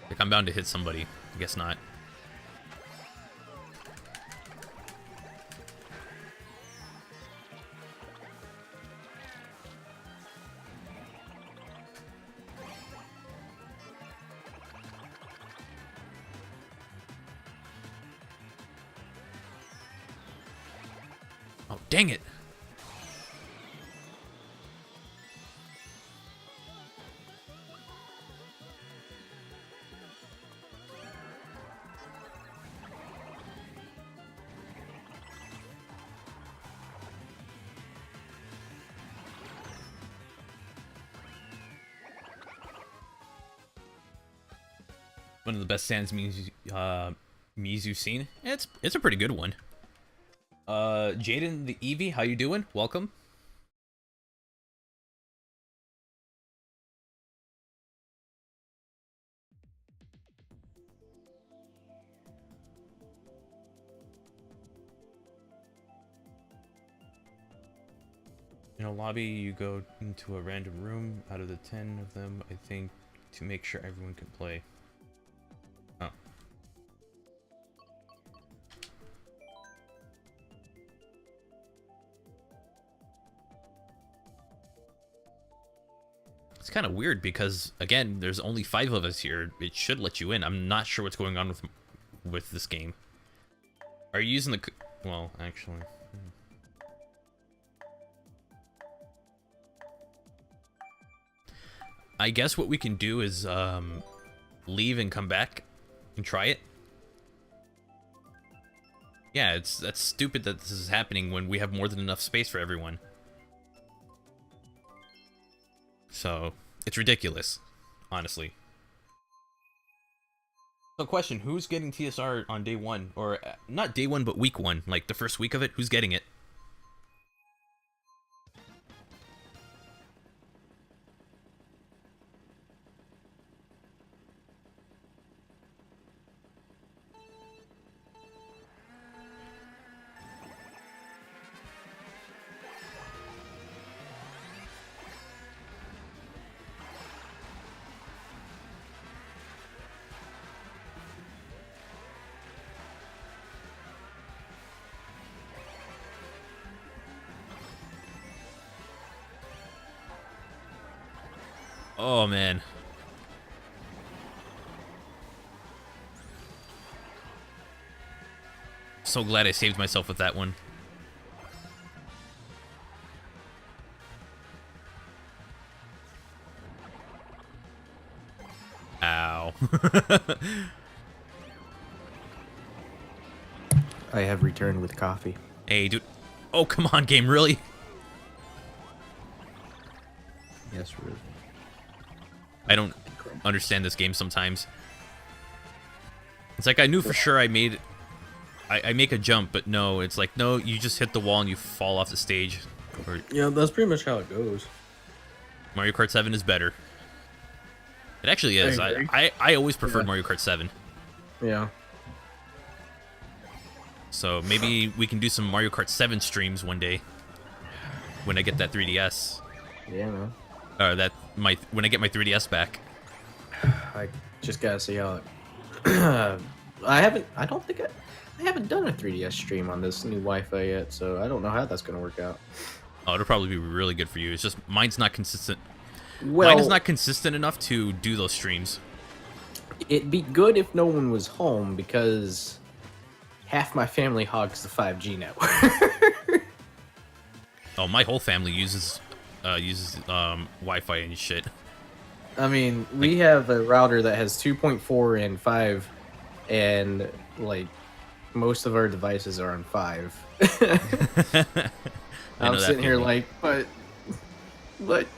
Like, I'm bound to hit somebody. I guess not. Oh, dang it. One of the best Sans memes you've seen. It's a pretty good one. Jaden the Eevee, how you doing? Welcome. In a lobby, you go into a random room. Out of the 10 of them, I think, to make sure everyone can play. Oh. It's kind of weird because, again, there's only 5 of us here. It should let you in. I'm not sure what's going on with this game. Are you using the... Well, actually... I guess what we can do is leave and come back and try it. Yeah, that's stupid that this is happening when we have more than enough space for everyone. So, it's ridiculous, honestly. So question, who's getting TSR on day 1? Or, not day 1, but week 1. Like, the first week of it, who's getting it? Oh, man. So glad I saved myself with that one. Ow. I have returned with coffee. Hey, dude. Oh, come on, game, really? Yes, really. I don't understand this game sometimes. It's like I knew for sure I make a jump, but no, it's like, no, you just hit the wall and you fall off the stage. Or Yeah, that's pretty much how it goes. Mario Kart 7 is better. It actually is. I always preferred Mario Kart 7. Yeah. So maybe we can do some Mario Kart 7 streams one day when I get that 3DS. Yeah, man. Or when I get my 3DS back. I just gotta see how it I haven't. I don't think I haven't done a 3DS stream on this new Wi-Fi yet, so I don't know how that's gonna work out. Oh, it'll probably be really good for you. It's just mine's not consistent. Well, Mine is not consistent enough to do those streams. it'd be good if no one was home because half my family hogs the 5G network. Oh, my whole family uses Wi-Fi and shit. I mean, we have a router that has 2.4 and 5, and like most of our devices are on 5. I'm sitting here like, but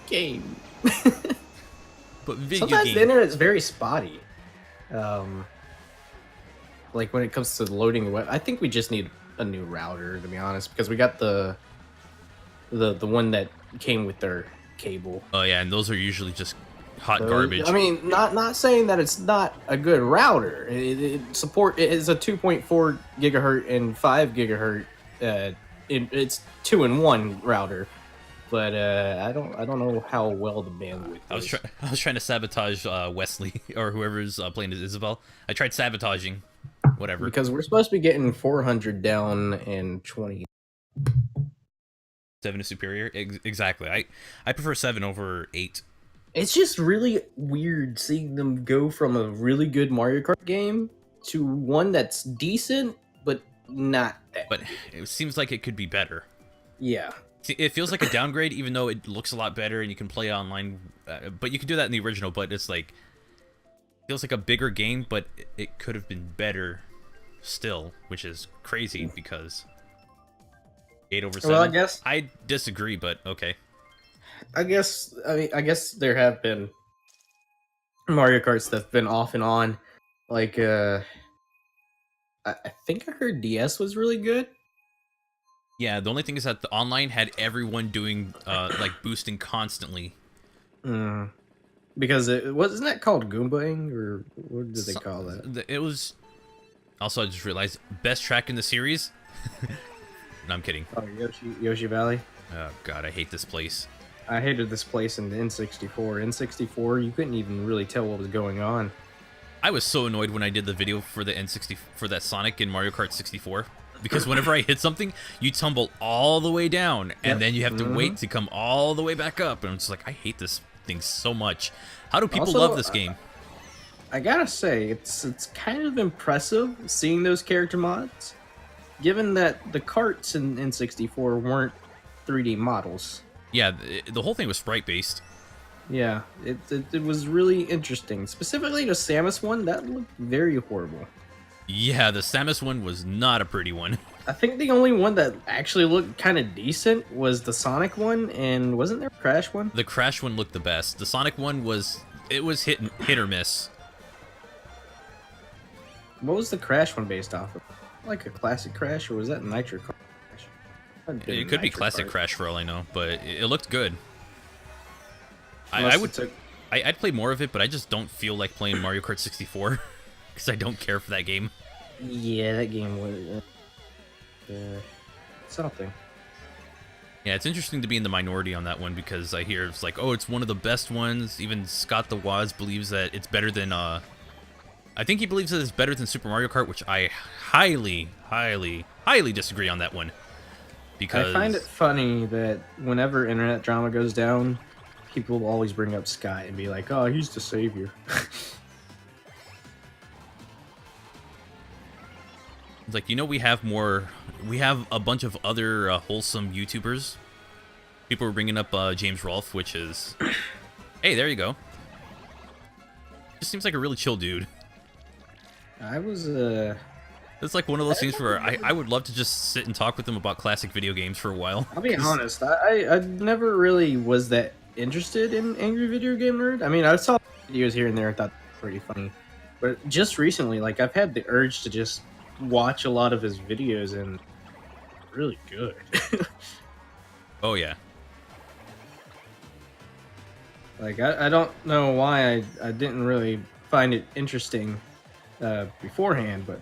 game. But video Sometimes game. the internet's very spotty. Like when it comes to loading the web, I think we just need a new router, to be honest, because we got the one that came with their cable. Oh yeah, and those are usually just hot garbage. I mean, not saying that it's not a good router. It is a 2.4 gigahertz and 5 gigahertz. It's 2-in-1 router, but I don't know how well the bandwidth is. I was trying to sabotage Wesley or whoever's playing as Isabel. I tried sabotaging, whatever. Because we're supposed to be getting 400 down and 20. 7 is superior. Exactly. I prefer 7 over 8. It's just really weird seeing them go from a really good Mario Kart game to one that's decent, but not that. But it seems like it could be better. Yeah. See, it feels like a downgrade, even though it looks a lot better and you can play online. But you can do that in the original. But it's like feels like a bigger game, but it could have been better still, which is crazy because 8 over 7. Well, I disagree, but okay. I guess there have been Mario Karts that've been off and on. Like I think I heard DS was really good. Yeah, the only thing is that the online had everyone doing like boosting constantly. Because it wasn't that called Goombaing, or what did they call that? It was. Also, I just realized best track in the series. No, I'm kidding. Oh, Yoshi Valley. Oh god, I hate this place. I hated this place in the N64. N64, you couldn't even really tell what was going on. I was so annoyed when I did the video for the N60 for that Sonic in Mario Kart 64 because whenever I hit something, you tumble all the way down and then you have to wait to come all the way back up, and I'm just like, I hate this thing so much. How do people Also, love this game? I gotta say, it's kind of impressive seeing those character mods, given that the carts in N64 weren't 3D models. Yeah, the whole thing was sprite based. Yeah, it was really interesting. Specifically the Samus one, that looked very horrible. Yeah, the Samus one was not a pretty one. I think the only one that actually looked kind of decent was the Sonic one, and wasn't there a Crash one? The Crash one looked the best. The Sonic one was hit or miss. What was the Crash one based off of? Like a classic Crash, or was that Nitro Crash? It could be classic Crash for all I know, but it looked good. I'd play more of it, but I just don't feel like playing Mario Kart 64 because I don't care for that game. Yeah, that game was something. Yeah, it's interesting to be in the minority on that one because I hear it's like, oh, it's one of the best ones. Even Scott the Woz believes that it's better than I think he believes that it's better than Super Mario Kart, which I highly, highly, highly disagree on that one. Because I find it funny that whenever internet drama goes down, people will always bring up Scott and be like, oh, he's the savior. It's like, we have a bunch of other wholesome YouTubers. People were bringing up James Rolfe, which is, hey, there you go. Just seems like a really chill dude. It's like one of those things where I would love to just sit and talk with him about classic video games for a while. I'll be honest, I never really was that interested in Angry Video Game Nerd. I mean, I saw videos here and there, I thought pretty funny. But just recently, like, I've had the urge to just watch a lot of his videos, and really good. Oh, yeah. Like, I don't know why I didn't really find it interesting beforehand, but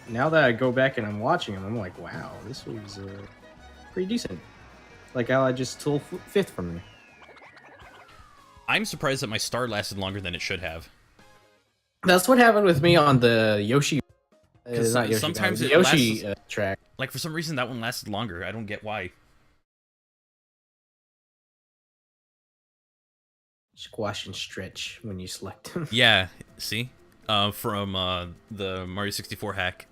now that I go back and I'm watching him, I'm like, wow, this was pretty decent. Like how I just stole 5th from me. I'm surprised that my star lasted longer than it should have. That's what happened with me on the Yoshi. 'Cause Not Yoshi. sometimes the it Yoshi lasts- track. Like, for some reason, that one lasted longer. I don't get why. Squash and stretch when you select him. Yeah, see? From the Mario 64 hack.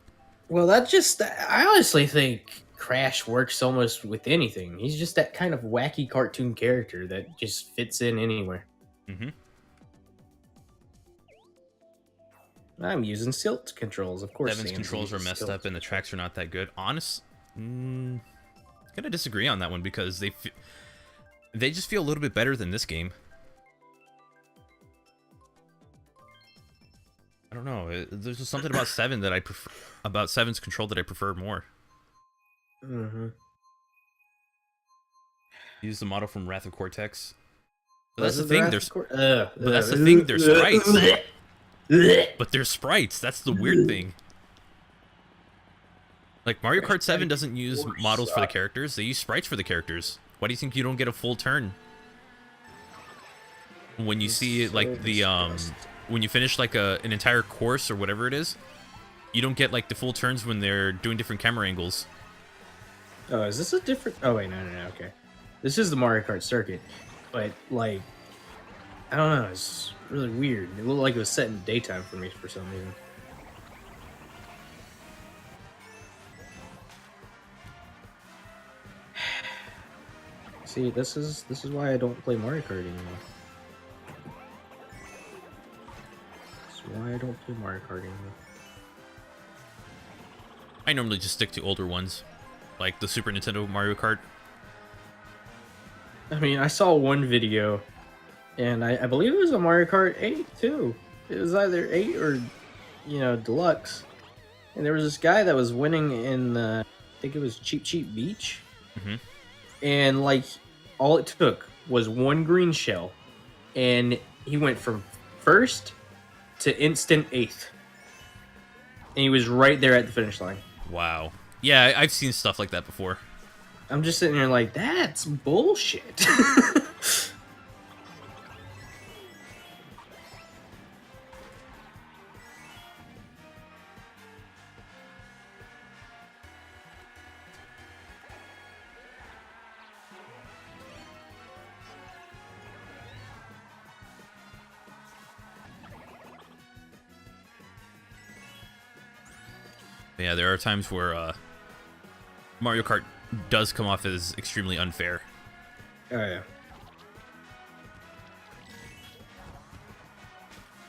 Well, I honestly think Crash works almost with anything. He's just that kind of wacky cartoon character that just fits in anywhere. Mm-hmm. I'm using silt controls, of course. Seven's Sam's controls are using messed silt. up and the tracks are not that good. Gonna disagree on that one because they just feel a little bit better than this game. I don't know. There's just something about 7 that I prefer, about 7's control that I prefer more. Mm-hmm. Use the model from Wrath of Cortex. But Was that's the it thing. Wrath There's, of Cor- but that's the thing. There's sprites. But they're sprites. That's the weird thing. Like Mario Kart 7 doesn't use models for the characters. They use sprites for the characters. Why do you think you don't get a full turn when you see like the when you finish like an entire course or whatever it is? You don't get like the full turns when they're doing different camera angles. Oh, is this a different? Oh wait, no, okay. This is the Mario Kart circuit, but like, I don't know. It's really weird. It looked like it was set in daytime for me for some reason. See, this is why I don't play Mario Kart anymore. This is why I don't play Mario Kart anymore. I normally just stick to older ones, like the Super Nintendo Mario Kart. I mean, I saw one video, and I believe it was a Mario Kart 8 too. It was either 8 or, Deluxe. And there was this guy that was winning in, I think it was Cheap Cheap Beach. Mm-hmm. And, like, all it took was one green shell, and he went from first to instant 8th. And he was right there at the finish line. Wow. Yeah, I've seen stuff like that before. I'm just sitting there like, that's bullshit. Yeah, there are times where Mario Kart does come off as extremely unfair. Oh, yeah.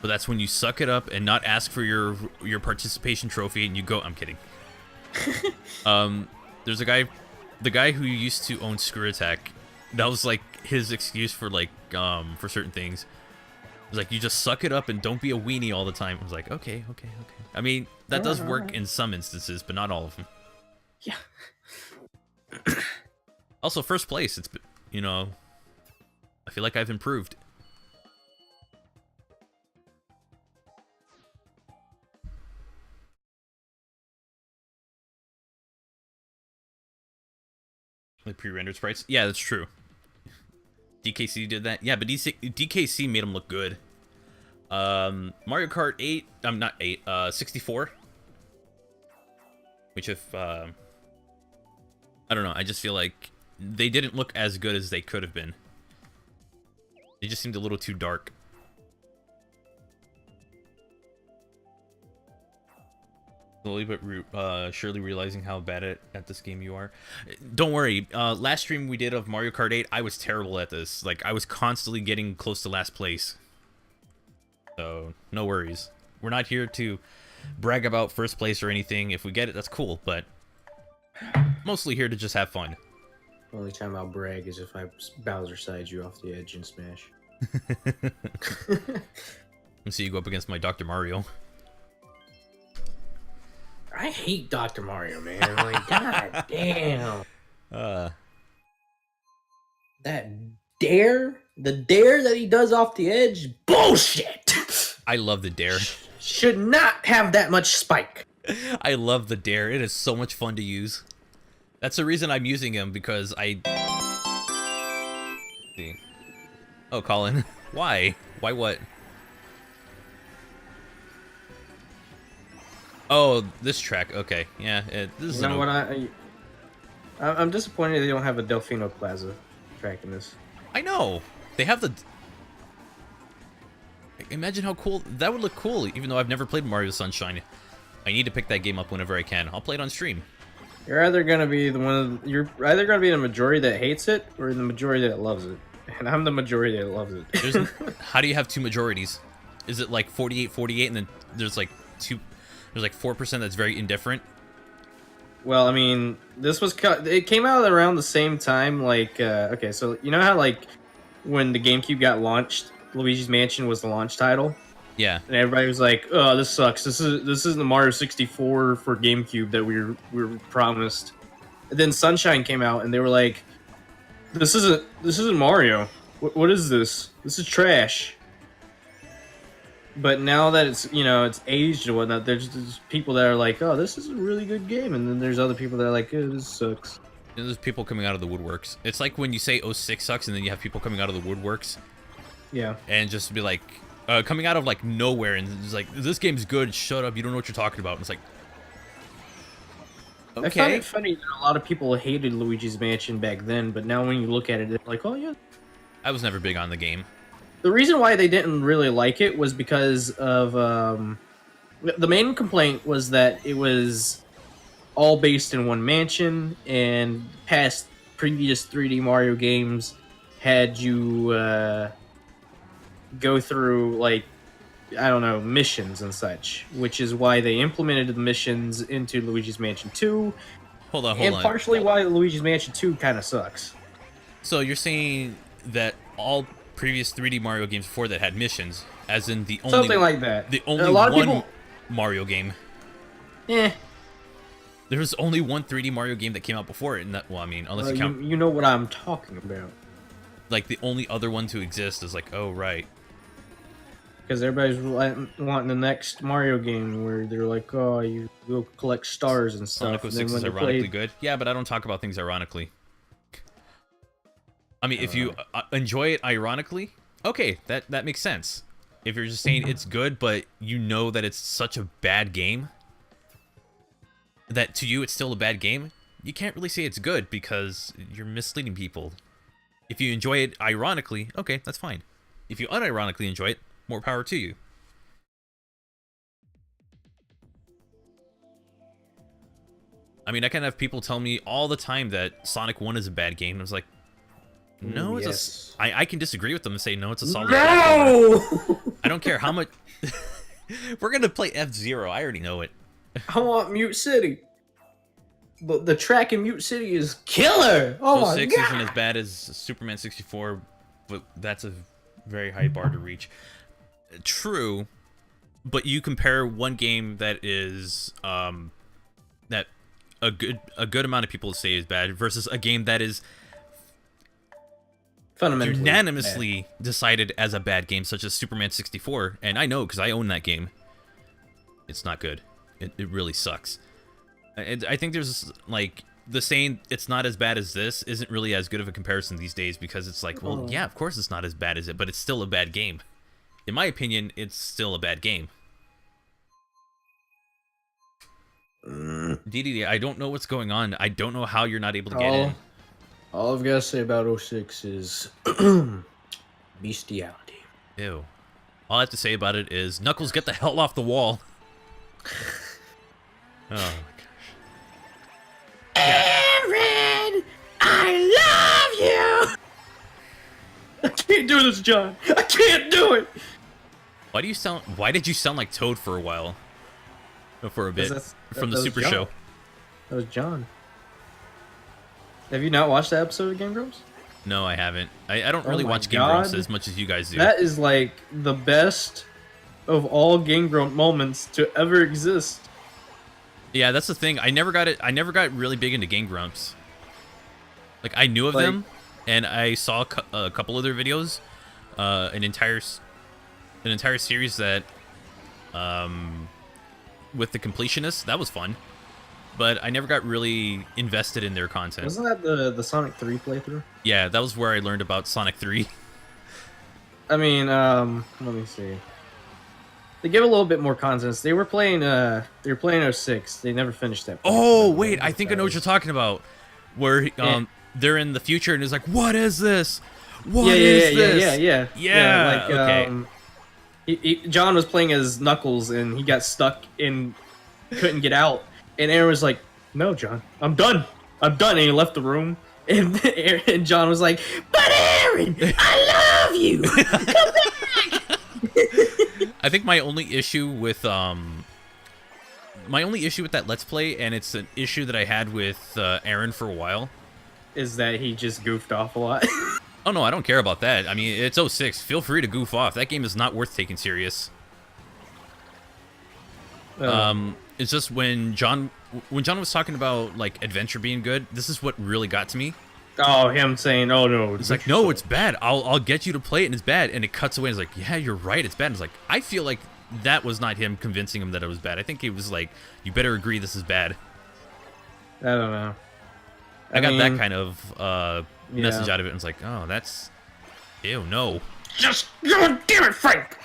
But that's when you suck it up and not ask for your participation trophy and you go, I'm kidding. There's the guy who used to own Screw Attack, that was like his excuse for like for certain things. It was like, you just suck it up and don't be a weenie all the time. I was like, okay. I mean, that does work in some instances, but not all of them. Yeah. Also, first place, it's, I feel like I've improved. The pre-rendered sprites? Yeah, that's true. DKC did that? Yeah, but DKC made them look good. Mario Kart 8, not 8, 64. Which if, I don't know, I just feel like they didn't look as good as they could have been. They just seemed a little too dark. Slowly but surely realizing how bad at this game you are. Don't worry, last stream we did of Mario Kart 8, I was terrible at this. Like, I was constantly getting close to last place. So, no worries. We're not here to brag about first place or anything. If we get it, that's cool, but mostly here to just have fun. Only time I'll brag is if I Bowser sides you off the edge and smash. And so you go up against my Dr. Mario. I hate Dr. Mario, man. Like, god damn. That dare, the dare that he does off the edge, bullshit. I love the dare. Should not have that much spike. I love the dare. It is so much fun to use. That's the reason I'm using him, because I... See. Oh, Colin. Why? Why what? Oh, this track. Okay, yeah. This is You know what? I'm disappointed they don't have a Delfino Plaza track in this. I know. They have the... Imagine how cool... That would look cool, even though I've never played Mario Sunshine. I need to pick that game up whenever I can. I'll play it on stream. You're either gonna be you're either gonna be the majority that hates it or the majority that loves it. And I'm the majority that loves it. How do you have two majorities? Is it like 48-48 and then there's like 4% that's very indifferent? Well, I mean, it came out around the same time. Like, okay, so you know how like when the GameCube got launched, Luigi's Mansion was the launch title. Yeah. And everybody was like, "Oh, this sucks. This isn't the Mario 64 for GameCube that we were promised." And then Sunshine came out, and they were like, "This isn't Mario. What is this? This is trash." But now that it's aged and whatnot, there's people that are like, "Oh, this is a really good game," and then there's other people that are like, "Oh, this sucks." And there's people coming out of the woodworks. It's like when you say 06 sucks, and then you have people coming out of the woodworks. Yeah. And just be like, coming out of like nowhere, and it's like, this game's good. Shut up! You don't know what you're talking about. And it's like, okay. I find it funny that a lot of people hated Luigi's Mansion back then, but now when you look at it, they're like, "Oh yeah." I was never big on the game. The reason why they didn't really like it was because of the main complaint was that it was all based in one mansion, and past previous 3D Mario games had you go through like, I don't know, missions and such, which is why they implemented the missions into Luigi's Mansion 2. Hold on. And partially why Luigi's Mansion 2 kind of sucks. So you're saying that all previous 3D Mario games before that had missions, as in the only Something like that. The only a lot of one people... Mario game. Eh. There was only one 3D Mario game that came out before it, and that, well, I mean, unless you count... You know what I'm talking about. Like, the only other one to exist is like, oh, right. Because everybody's wanting the next Mario game where they're like, oh, you go collect stars and stuff. Sonic 06 is ironically good. Yeah, but I don't talk about things ironically. I mean, if you enjoy it ironically, okay, that makes sense. If you're just saying it's good, but you know that it's such a bad game, that to you it's still a bad game, you can't really say it's good because you're misleading people. If you enjoy it ironically, okay, that's fine. If you unironically enjoy it, more power to you. I mean, I can have people tell me all the time that Sonic 1 is a bad game. I was like, no, it's I can disagree with them and say, no, it's a solid platformer. I don't care how much... We're going to play F-Zero. I already know it. I want Mute City. But the track in Mute City is killer. Oh my 06 god. isn't as bad as Superman 64, but that's a very high bar to reach. True, but you compare one game that is that a good amount of people say is bad versus a game that is fundamentally unanimously decided as a bad game, such as Superman 64, and I know because I own that game. It's not good. It really sucks. I think there's like the saying it's not as bad as this isn't really as good of a comparison these days because it's like, well, yeah, of course it's not as bad as it, but it's still a bad game. In my opinion, it's still a bad game. DDD, I don't know what's going on. I don't know how you're not able to get in. All I've got to say about 06 is bestiality. Ew. All I have to say about it is, Knuckles, get the hell off the wall. Oh my gosh. Aaron, I love you. I can't do this, John. I can't do it. Why did you sound like Toad for a while? For a bit. From the Super John. Show. That was John. Have you not watched that episode of Game Grumps? No, I haven't. I don't really watch Game God. Grumps as much as you guys do. That is like the best of all Game Grump moments to ever exist. Yeah, that's the thing. I never got really big into Game Grumps. Like, I knew of them, and I saw a couple of their videos, an entire series that, with the completionists, that was fun. But I never got really invested in their content. Wasn't that the Sonic 3 playthrough? Yeah, that was where I learned about Sonic 3. I mean, let me see. They give a little bit more context. They were playing 06. They never finished that. Oh wait, I think I know what you're talking about. Where they're in the future and it's like, what is this? What is this? Yeah. Like Okay. John was playing as Knuckles and he got stuck and couldn't get out. And Aaron was like, "No, John, I'm done. I'm done." And he left the room. And John was like, "But Aaron, I love you. Come back." I think my only issue with that Let's Play, and it's an issue that I had with Aaron for a while, is that he just goofed off a lot. Oh no, I don't care about that. I mean, it's 06. Feel free to goof off. That game is not worth taking serious. It's just when John was talking about like adventure being good, this is what really got to me. Oh, him saying, "Oh no," it's like, "No, it's bad. I'll get you to play it, and it's bad." And it cuts away. And it's like, "Yeah, you're right. It's bad." And it's like, I feel like that was not him convincing him that it was bad. I think he was like, "You better agree this is bad." I don't know. I got that kind of message out of it, and it's like, "Oh, that's, ew, no." Just God damn it, Frank!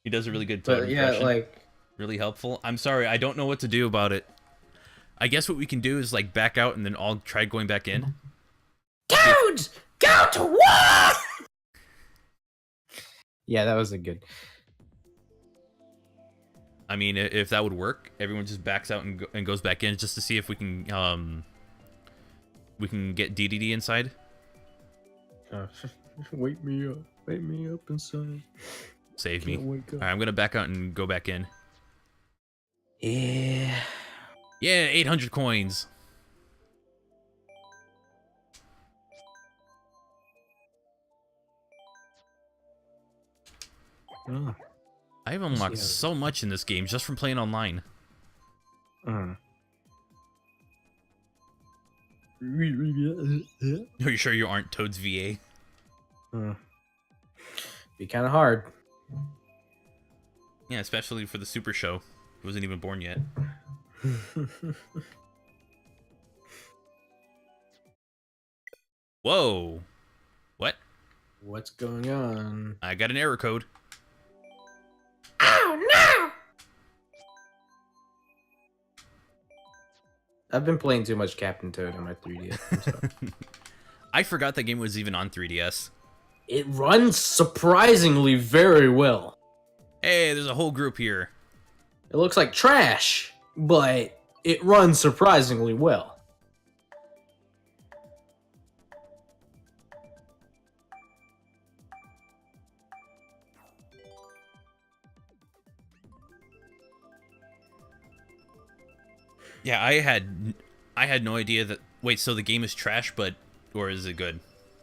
He does a really good tone impression. like really helpful. I'm sorry, I don't know what to do about it. I guess what we can do is like back out and then all try going back in. Dudes, go to war! Yeah, that was a good. I mean, if that would work, everyone just backs out and goes back in just to see if we can get DDD inside. Wake me up inside. Save me. All right, I'm gonna back out and go back in. Yeah. Yeah, 800 coins. Oh. I've unlocked so much in this game just from playing online. Uh-huh. Are you sure you aren't Toad's VA? Be kind of hard. Yeah, especially for the Super Show. It wasn't even born yet. Whoa. What? What's going on? I got an error code. Oh no! I've been playing too much Captain Toad on my 3DS. I'm sorry. I forgot that game was even on 3DS. It runs surprisingly very well. Hey, there's a whole group here. It looks like trash, but it runs surprisingly well. Yeah, I had no idea that. Wait, so the game is trash, or is it good?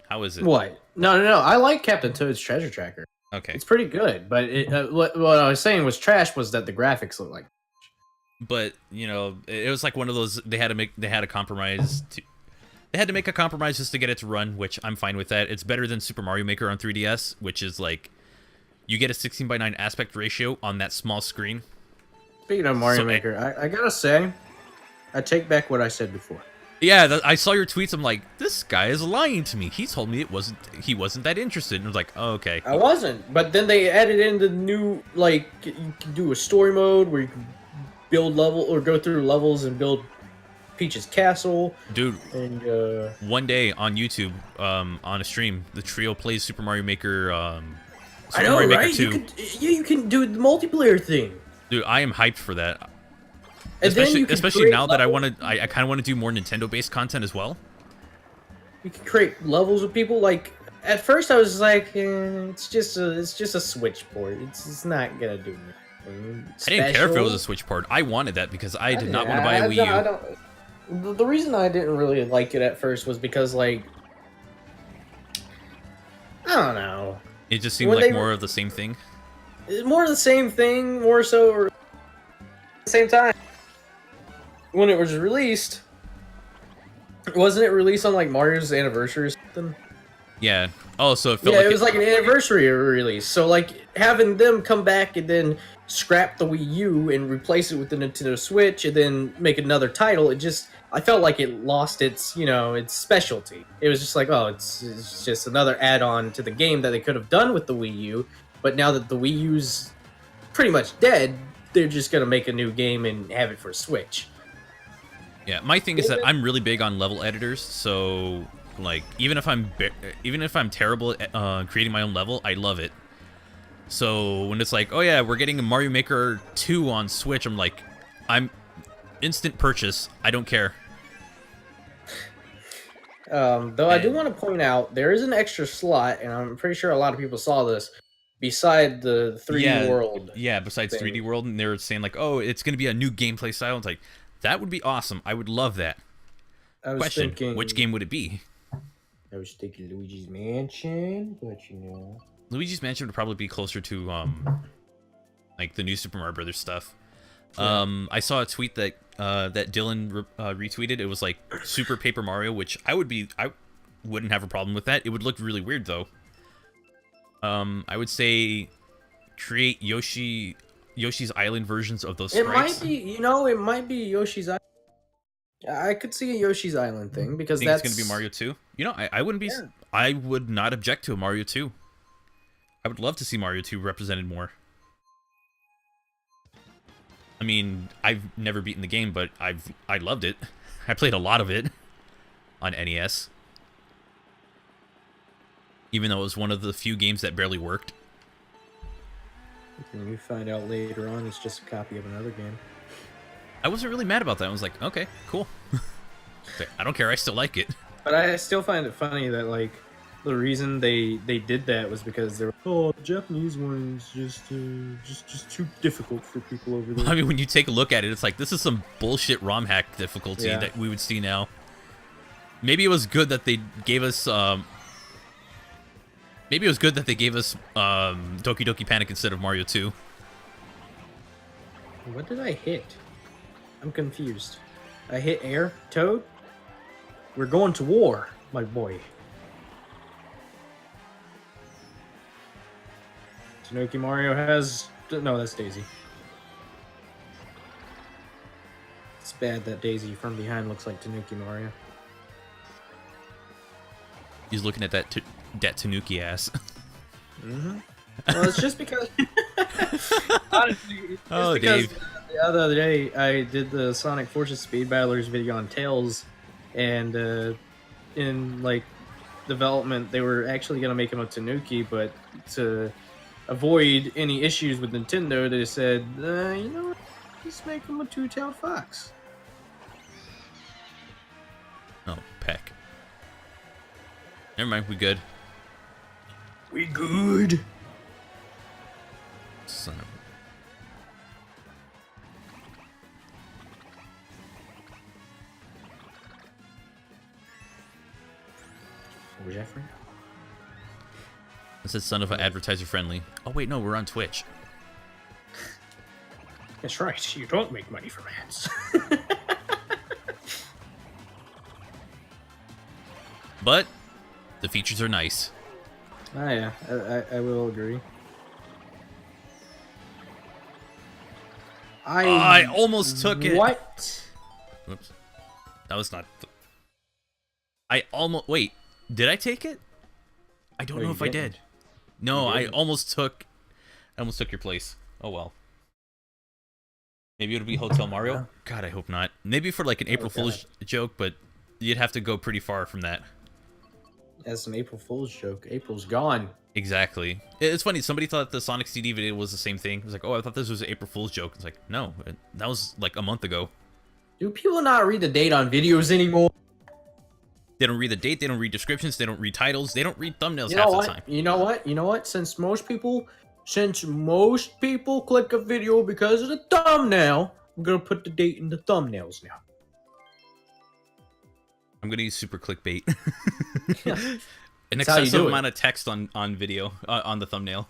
How is it? What? No. I like Captain Toad's Treasure Tracker. Okay. It's pretty good, but what I was saying was trash was that the graphics look like. But you know, it was like one of those they had to make a compromise. They had to make a compromise just to get it to run, which I'm fine with that. It's better than Super Mario Maker on 3DS, which is like you get a 16:9 aspect ratio on that small screen. Speaking of Mario Maker, I gotta say, I take back what I said before. Yeah, I saw your tweets. I'm like, this guy is lying to me. He told me he wasn't that interested. And I was like, oh, okay. I wasn't, but then they added in the new, like, you can do a story mode where you can build go through levels and build Peach's castle. Dude, and one day on YouTube, on a stream, the trio plays Super Mario Maker. I know, Mario right? Maker 2. You can do the multiplayer thing. Dude, I am hyped for that. And especially now that I kind of want to do more Nintendo-based content as well. You can create levels with people. Like at first, I was like, it's just a Switch port. It's not gonna do anything special. I didn't care if it was a Switch port. I wanted that because I did not want to buy a Wii U. The reason I didn't really like it at first was because, like, I don't know. It just seemed like more of the same thing. More of the same thing, more so, or at the same time. When it was released, wasn't it released on like Mario's anniversary or something? Yeah. Oh, so it felt it was like an anniversary release. So like having them come back and then scrap the Wii U and replace it with the Nintendo Switch and then make another title, it I felt like it lost its, its specialty. It was just like, oh, it's just another add-on to the game that they could have done with the Wii U. But now that the Wii U's pretty much dead, they're just gonna make a new game and have it for Switch. Yeah, my thing is that I'm really big on level editors, so like even if I'm terrible at creating my own level, I love it. So when it's like, oh yeah, we're getting a Mario Maker 2 on Switch, I'm like, I'm instant purchase. I don't care. Though I do want to point out there is an extra slot, and I'm pretty sure a lot of people saw this beside the 3D World. Yeah, besides thing. 3D World, and they're saying like, oh, it's gonna be a new gameplay style. It's like that would be awesome. I would love that. I was Question: thinking, which game would it be? I was thinking Luigi's Mansion, but Luigi's Mansion would probably be closer to like the new Super Mario Brothers stuff. Yeah. I saw a tweet that that Dylan retweeted. It was like Super Paper Mario, which I wouldn't have a problem with that. It would look really weird though. I would say create Yoshi's Island versions of those sprites. It might be Yoshi's Island. I could see a Yoshi's Island thing because Think that's it's gonna be Mario 2. You know, I wouldn't be. Yeah. I would not object to a Mario 2. I would love to see Mario 2 represented more. I mean, I've never beaten the game, but I loved it. I played a lot of it on NES. Even though it was one of the few games that barely worked. And you find out later on it's just a copy of another game. I wasn't really mad about that. I was like, okay, cool. I don't care. I still like it. But I still find it funny that like the reason they did that was because they were the Japanese one is just too difficult for people over there. I mean, when you take a look at it, it's like this is some bullshit ROM hack difficulty that we would see now. Maybe it was good that they gave us Maybe it was good that they gave us Doki Doki Panic instead of Mario 2. What did I hit? I'm confused. I hit air, Toad. We're going to war, my boy. Tanuki Mario has... No, that's Daisy. It's bad that Daisy from behind looks like Tanuki Mario. He's looking at that Tanuki ass. Mm-hmm. Well, it's just because... Honestly, it's just because Dave. the other day I did the Sonic Forces Speed Battlers video on Tails, and in, like, development, they were actually going to make him a Tanuki, but to avoid any issues with Nintendo, they said, you know what, just make him a two-tailed fox. Oh, Peck. Never mind, we good. We good. Son of a... What was that for? It says son of a advertiser friendly. Oh wait, no, we're on Twitch. That's right, you don't make money from ads. But the features are nice. Oh yeah, I will agree. I almost took it. What? Whoops. That was not... I almost... Wait, did I take it? I don't know if I did. No, I almost took your place. Oh well. Maybe it'll be Hotel Mario? God, I hope not. Maybe for like an April Fool's joke, but you'd have to go pretty far from that. As an April Fool's joke. April's gone. Exactly. It's funny, somebody thought the Sonic CD video was the same thing. It was like, oh, I thought this was an April Fool's joke. It's like, no, that was like a month ago. Do people not read the date on videos anymore? They don't read the date, they don't read descriptions, they don't read titles, they don't read thumbnails half the time. You know what? Since most people click a video because of the thumbnail, I'm gonna put the date in the thumbnails now. I'm gonna use super clickbait. Yeah. An That's how you excessive do it. amount of text on video, on the thumbnail.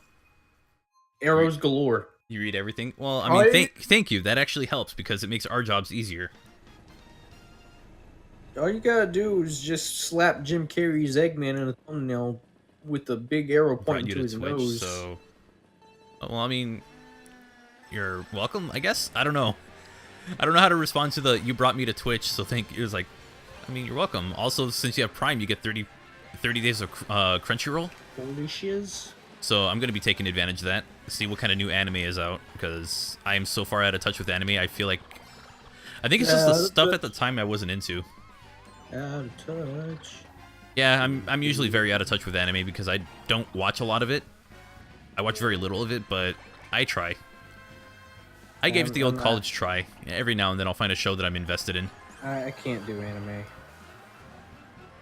Arrows galore. You read everything? Well, I mean, thank you. That actually helps because it makes our jobs easier. All you gotta do is just slap Jim Carrey's Eggman in a thumbnail with a big arrow pointing to his nose. So, well, I mean, you're welcome, I guess. I don't know. I don't know how to respond to the "you brought me to Twitch," so it was like, I mean, you're welcome. Also, since you have Prime, you get 30 days of Crunchyroll. Holy shiz. So I'm gonna be taking advantage of that. See what kind of new anime is out, because I am so far out of touch with anime. I feel like I think it's just the stuff at the time I wasn't into. Out of touch. Yeah, I'm usually very out of touch with anime because I don't watch a lot of it. I watch very little of it, but I try. I gave it the old college try. Every now and then I'll find a show that I'm invested in. I can't do anime.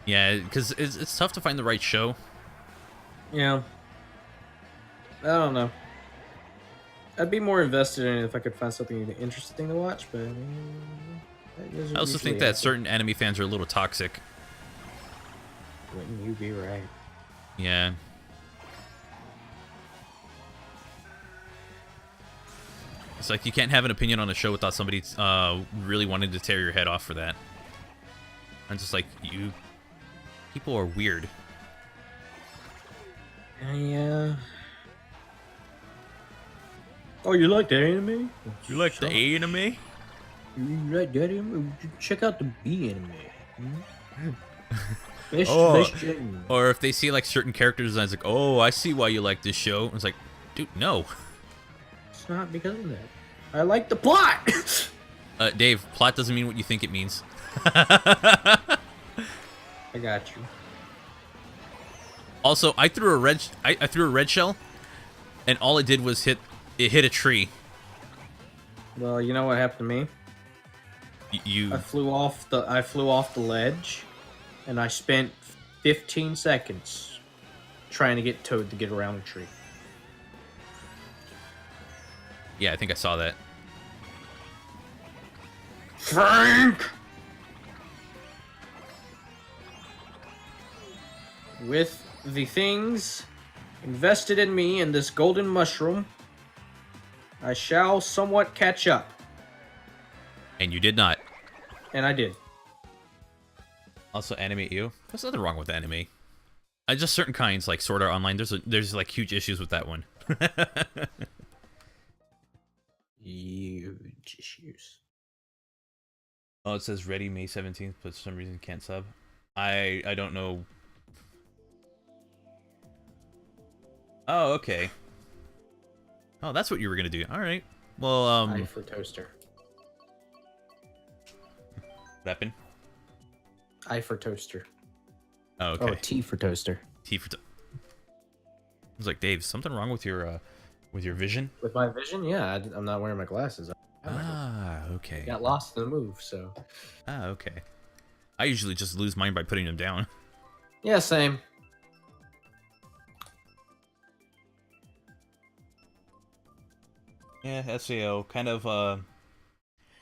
Yeah, because it's tough to find the right show. Yeah. I don't know. I'd be more invested in it if I could find something interesting to watch, but I also think that certain anime fans are a little toxic. Wouldn't you be right? Yeah. It's like you can't have an opinion on a show without somebody really wanting to tear your head off for that. I'm just like, you people are weird. Yeah. Oh, you like the anime? You like the anime? You like that anime? Check out the B anime. Or if they see like certain character designs, like, oh, I see why you like this show. It's like, dude, no. It's not because of that. I like the plot. Dave, plot doesn't mean what you think it means. I got you. Also, I threw a red shell, and all it did was hit a tree. Well, you know what happened to me? I flew off the ledge, and I spent 15 seconds trying to get Toad to get around the tree. Yeah, I think I saw that. Frank! With the things invested in me in this golden mushroom, I shall somewhat catch up. And you did not. And I did. Also, animate you. There's nothing wrong with anime. Just certain kinds, like Sword Art Online. There's like huge issues with that one. Huge issues. Oh, it says ready May 17th, but for some reason can't sub. I don't know. Oh, okay. Oh, that's what you were gonna do. All right. Well, I for toaster. Weapon. I for toaster. Oh, okay. Oh, T for toaster. T for. I was like, Dave, something wrong with your vision? With my vision, yeah, I'm not wearing my glasses. Okay. Got lost in the move, so. Okay. I usually just lose mine by putting them down. Yeah, same. Yeah, SAO kind of.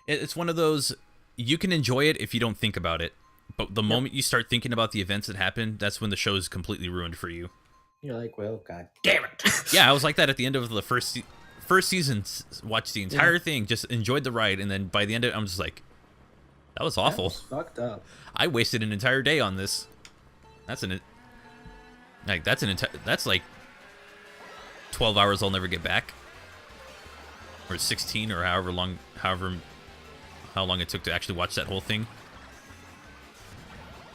It's one of those. You can enjoy it if you don't think about it, but the moment you start thinking about the events that happen, that's when the show is completely ruined for you. You're like, well, god damn it. Yeah, I was like that at the end of the first season. Watched the entire thing, just enjoyed the ride, and then by the end of it, I'm just like, that was awful. That was fucked up. I wasted an entire day on this. That's like 12 hours I'll never get back, or 16, or how long it took to actually watch that whole thing.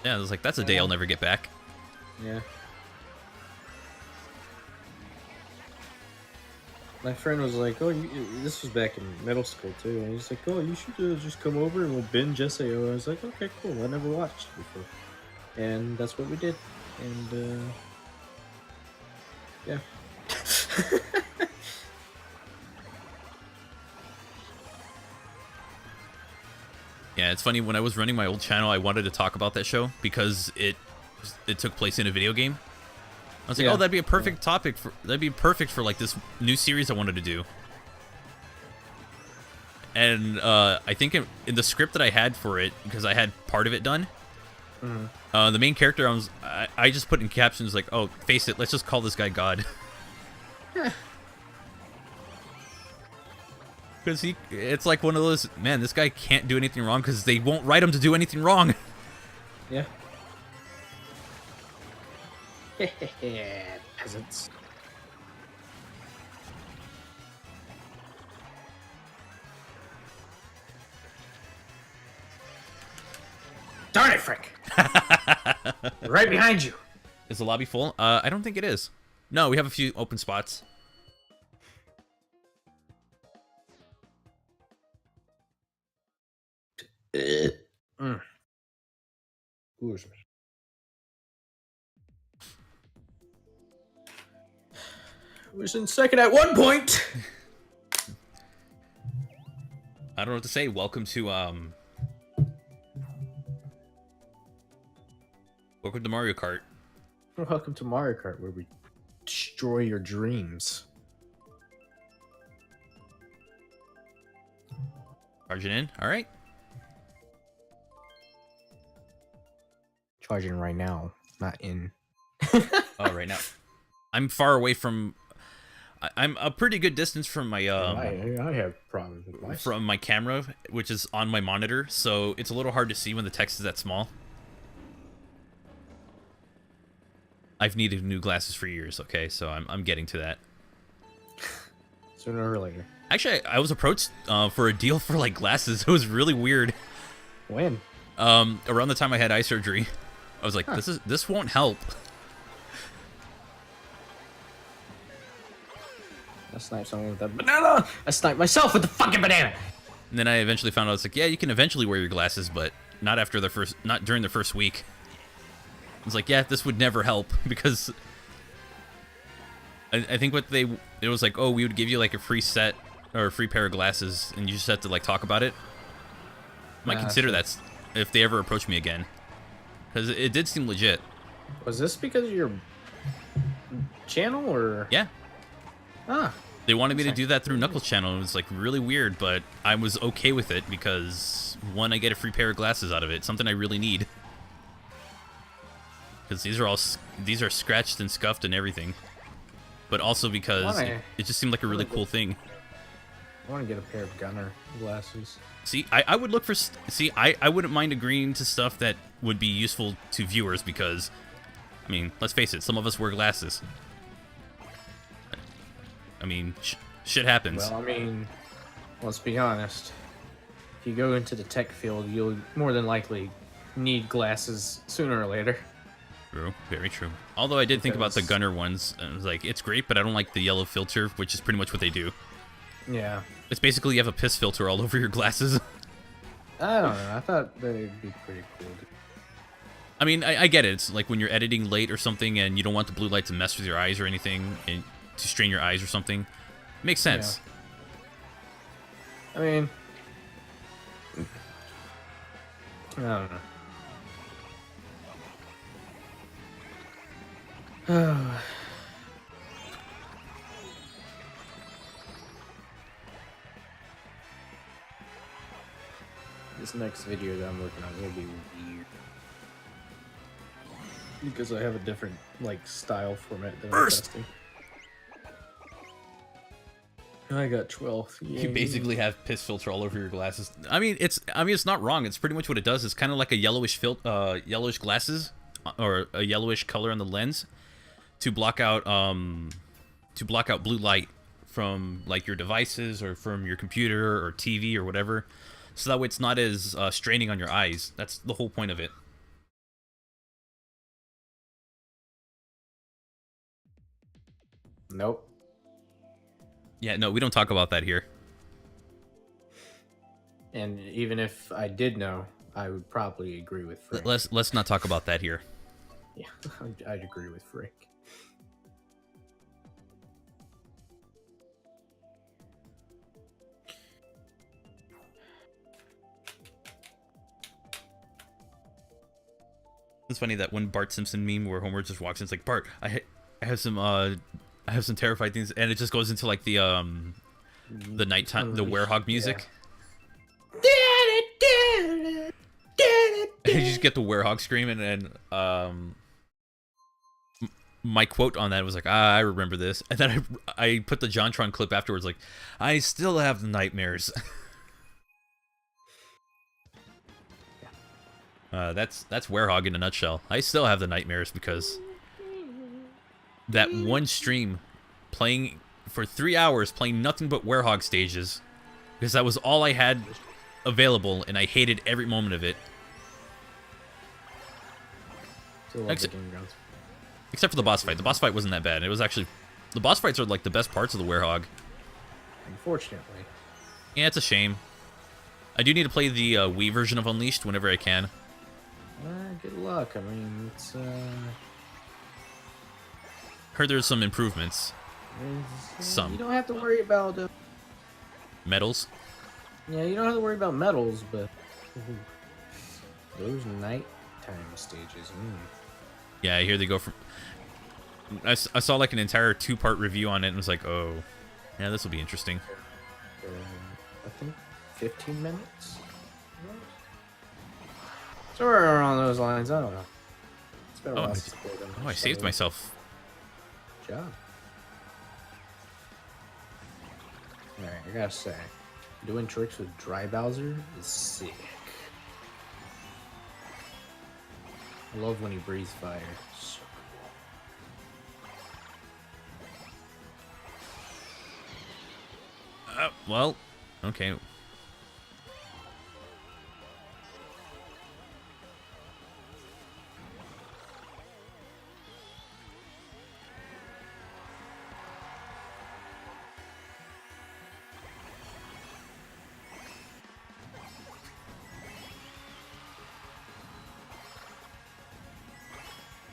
Yeah, I was like, that's a day I'll never get back. Yeah. My friend was like, oh, this was back in middle school, too. And he's like, oh, you should just come over and we'll binge SAO. I was like, okay, cool. I never watched it before. And that's what we did. And, yeah. Yeah, it's funny, when I was running my old channel, I wanted to talk about that show because it took place in a video game. I was like, oh, that'd be a perfect topic that'd be perfect for like this new series I wanted to do. And I think in the script that I had for it, because I had part of it done, the main character, I just put in captions like, oh, face it, let's just call this guy God. Because it's like one of those, man, this guy can't do anything wrong because they won't write him to do anything wrong. Yeah. Peasants. Frank. Right behind you. Is the lobby full? I don't think it is. No, we have a few open spots. Was in second at one point. I don't know what to say. Welcome to Mario Kart. Welcome to Mario Kart, where we destroy your dreams. Charging in. All right. Charging right now, not in. Oh, right now. I'm far away from. I'm a pretty good distance from my I have problems with my from my camera, which is on my monitor, so it's a little hard to see when the text is that small. I've needed new glasses for years, okay, so I'm getting to that. Sooner or later. Actually, I was approached for a deal for like glasses. It was really weird. When? Around the time I had eye surgery, I was like, this won't help. I sniped someone with that banana. I sniped myself with the fucking banana. And then I eventually found out it's like, yeah, you can eventually wear your glasses, but not during the first week. I was like, yeah, this would never help because I think it was like, oh, we would give you like a free set or a free pair of glasses, and you just have to like talk about it. I might consider that if they ever approach me again, because it did seem legit. Was this because of your channel or? Yeah. Ah. They wanted me to do that through Knuckles' channel. It was like really weird, but I was okay with it because one, I get a free pair of glasses out of it, something I really need. Because these are scratched and scuffed and everything, but also because it just seemed like a really cool thing. I want to get a pair of gunner glasses. See, I would look for. See, I wouldn't mind agreeing to stuff that would be useful to viewers because, I mean, let's face it, some of us wear glasses. I mean, shit happens. Well, I mean, let's be honest. If you go into the tech field, you'll more than likely need glasses sooner or later. True, very true. Although I did think about the gunner ones, and I was like, it's great, but I don't like the yellow filter, which is pretty much what they do. Yeah. It's basically you have a piss filter all over your glasses. I don't know. I thought they'd be pretty cool. I mean, I get it. It's like when you're editing late or something, and you don't want the blue light to mess with your eyes or anything, and to strain your eyes or something. Makes sense. Yeah. I mean, I don't know. This next video that I'm working on is gonna be weird because I have a different like style format that I'm testing. I got 12. Yay. You basically have piss filter all over your glasses. I mean, it's not wrong. It's pretty much what it does. It's kind of like a yellowish yellowish glasses or a yellowish color on the lens to block out blue light from like your devices or from your computer or TV or whatever. So that way it's not as straining on your eyes. That's the whole point of it. Nope. Yeah, no, we don't talk about that here. And even if I did know, I would probably agree with Frank. Let's not talk about that here. Yeah, I'd agree with Frank. It's funny that one Bart Simpson meme where Homer just walks in, it's like, Bart, I have some terrified things, and it just goes into like the nighttime, the werehog music. Yeah. You just get the werehog scream, and my quote on that was like, I remember this, and then I put the JonTron clip afterwards, like, I still have the nightmares. That's werehog in a nutshell. I still have the nightmares because that one stream playing for 3 hours, playing nothing but werehog stages, because that was all I had available, and I hated every moment of it. Still love the game grounds. Except for the boss fight. The boss fight wasn't that bad. It was actually... The boss fights are like the best parts of the Werehog. Unfortunately. Yeah, it's a shame. I do need to play the Wii version of Unleashed whenever I can. Good luck. I mean, it's Heard there's some improvements. Some. You don't have to worry about Medals. yeah, you don't have to worry about medals, but those nighttime stages. Yeah, I hear they go from... I saw like an entire 2-part review on it and was like, oh, yeah, this will be interesting. I think 15 minutes. Somewhere around those lines. I don't know. It's been a while since I played them. Oh, I saved myself. Good job. Alright, I gotta say, doing tricks with Dry Bowser is sick. I love when he breathes fire. So Well, okay.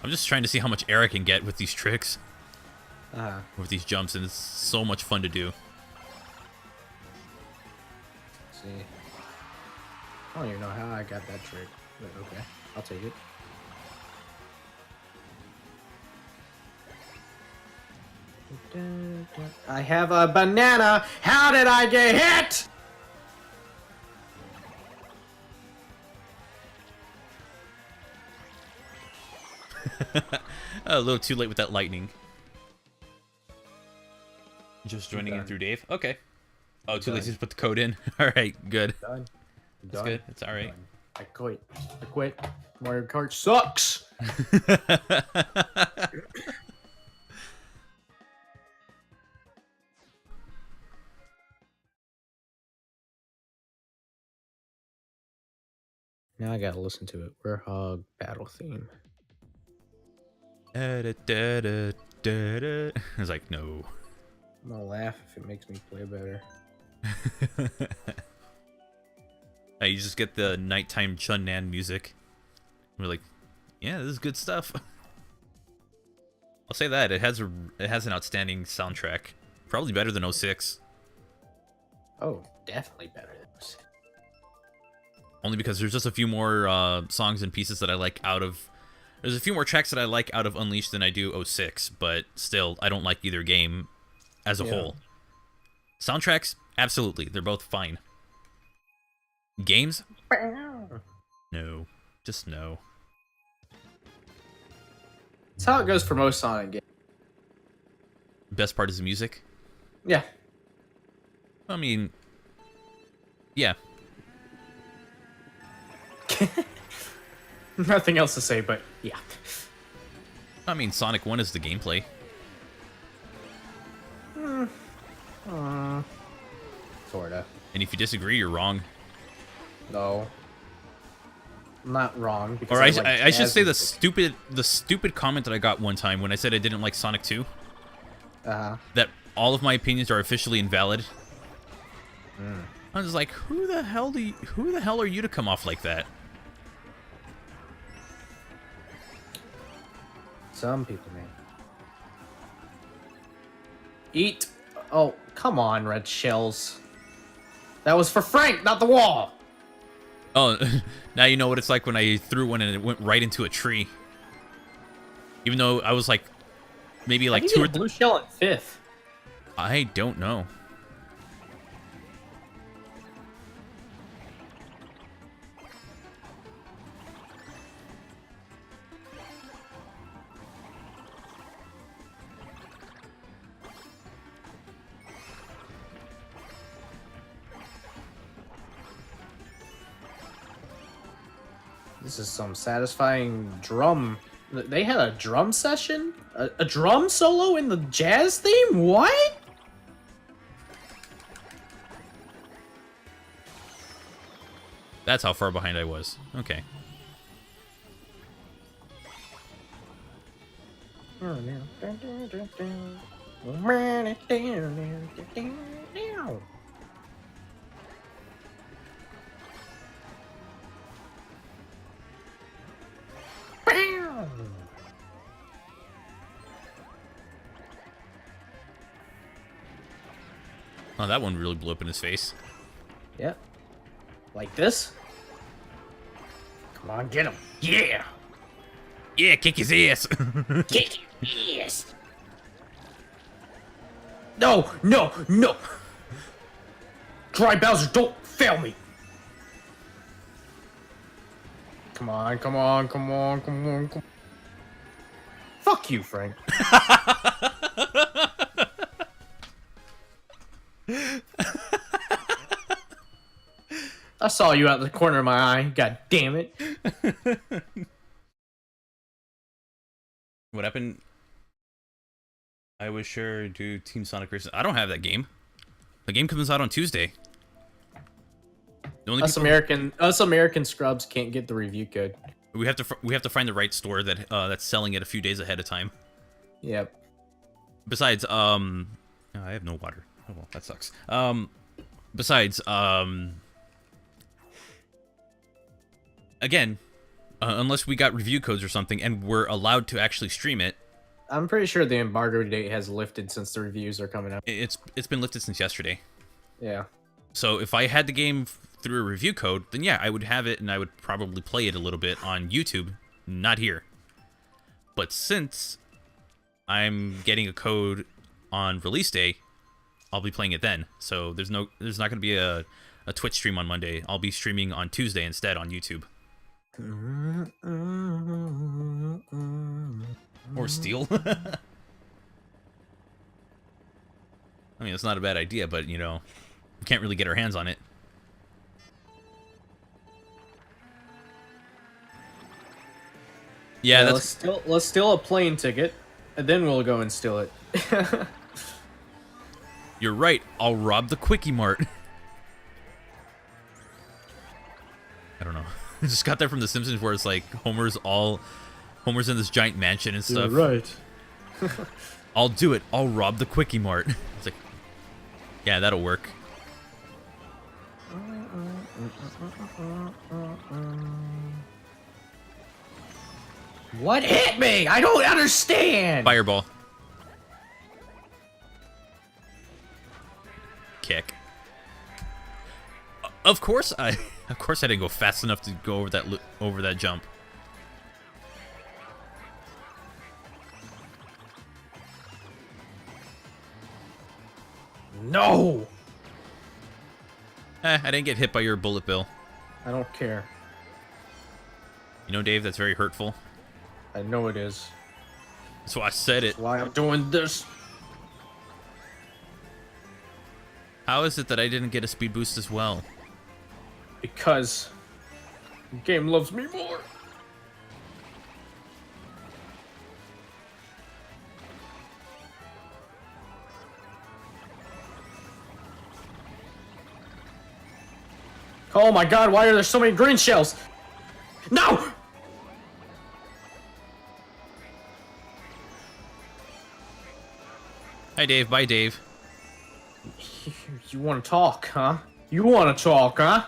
I'm just trying to see how much air I can get with these tricks. With these jumps, and it's so much fun to do. let's see. I don't even know how I got that trick, but okay, I'll take it. I have a banana. How did I get hit? A little too late with that lightning. Just joining in through Dave. Okay. Oh, too lazy to put the code in. All right, good. Done. That's good. It's all right. I quit. I quit. Mario Kart sucks. Now I gotta listen to it. Werehog battle theme. I was like, no. I'm gonna laugh if it makes me play better. Hey, you just get the nighttime Chun-Nan music. We're like, yeah, this is good stuff. I'll say that it has an outstanding soundtrack, probably better than 06. Oh, definitely better than this. Only because there's just a few more songs and pieces that I like out of... There's a few more tracks that I like out of Unleashed than I do 06, but still, I don't like either game as a whole. Soundtracks, absolutely. They're both fine. Games? No. Just no. That's how it goes for most Sonic games. Best part is the music? Yeah. I mean... Yeah. Nothing else to say, but yeah. I mean, Sonic 1 is the gameplay. Sorta. And if you disagree, you're wrong. No. I'm not wrong. Because Or I should say the the stupid comment that I got one time when I said I didn't like Sonic 2. Uh-huh. That all of my opinions are officially invalid. I was like, who the hell are you to come off like that? Some people, man. Eat. Oh, come on, red shells. That was for Frank, not the wall. Oh, now you know what it's like when I threw one and it went right into a tree. Even though I was like, maybe like How do you two or get a blue shell in fifth. I don't know. This is some satisfying drum. They had a drum session? A drum solo in the jazz theme? What? That's how far behind I was. Okay. Oh, that one really blew up in his face. Yep. Like this? Come on, get him. Yeah. Yeah, kick his ass. Kick your ass. No, no, no. Dry Bowser, don't fail me. Come on, come on, come on, come on, come on. Fuck you, Frank. I saw you out the corner of my eye. God damn it. What happened? I was sure do Team Sonic Racing. I don't have that game. The game comes out on Tuesday. The only Us American scrubs can't get the review code. we have to find the right store that that's selling it a few days ahead of time. Yep. Besides, I have no water. Oh well, that sucks. Besides, again, unless we got review codes or something and we're allowed to actually stream it. I'm pretty sure the embargo date has lifted since the reviews are coming up. It's been lifted since yesterday. Yeah. So if I had the game through a review code, then yeah, I would have it and I would probably play it a little bit on YouTube, not here. But since I'm getting a code on release day, I'll be playing it then. So there's not going to be a Twitch stream on Monday. I'll be streaming on Tuesday instead on YouTube. Or Steel. I mean, it's not a bad idea, but, you know, we can't really get our hands on it. Yeah, that's... Let's steal a plane ticket, and then we'll go and steal it. You're right. I'll rob the Quickie Mart. I don't know. I just got that from The Simpsons where it's like Homer's in this giant mansion and stuff. You're right. I'll do it. I'll rob the Quickie Mart. It's like, yeah, that'll work. What hit me? I don't understand. Fireball. Kick. Of course I didn't go fast enough to go over that jump. No. I didn't get hit by your bullet bill. I don't care. You know, Dave, that's very hurtful. I know it is. That's why I said it. That's why I'm doing this. How is it that I didn't get a speed boost as well? Because the game loves me more. Oh my god, why are there so many green shells? No! Hi, Dave. Bye, Dave. You want to talk, huh? You want to talk, huh?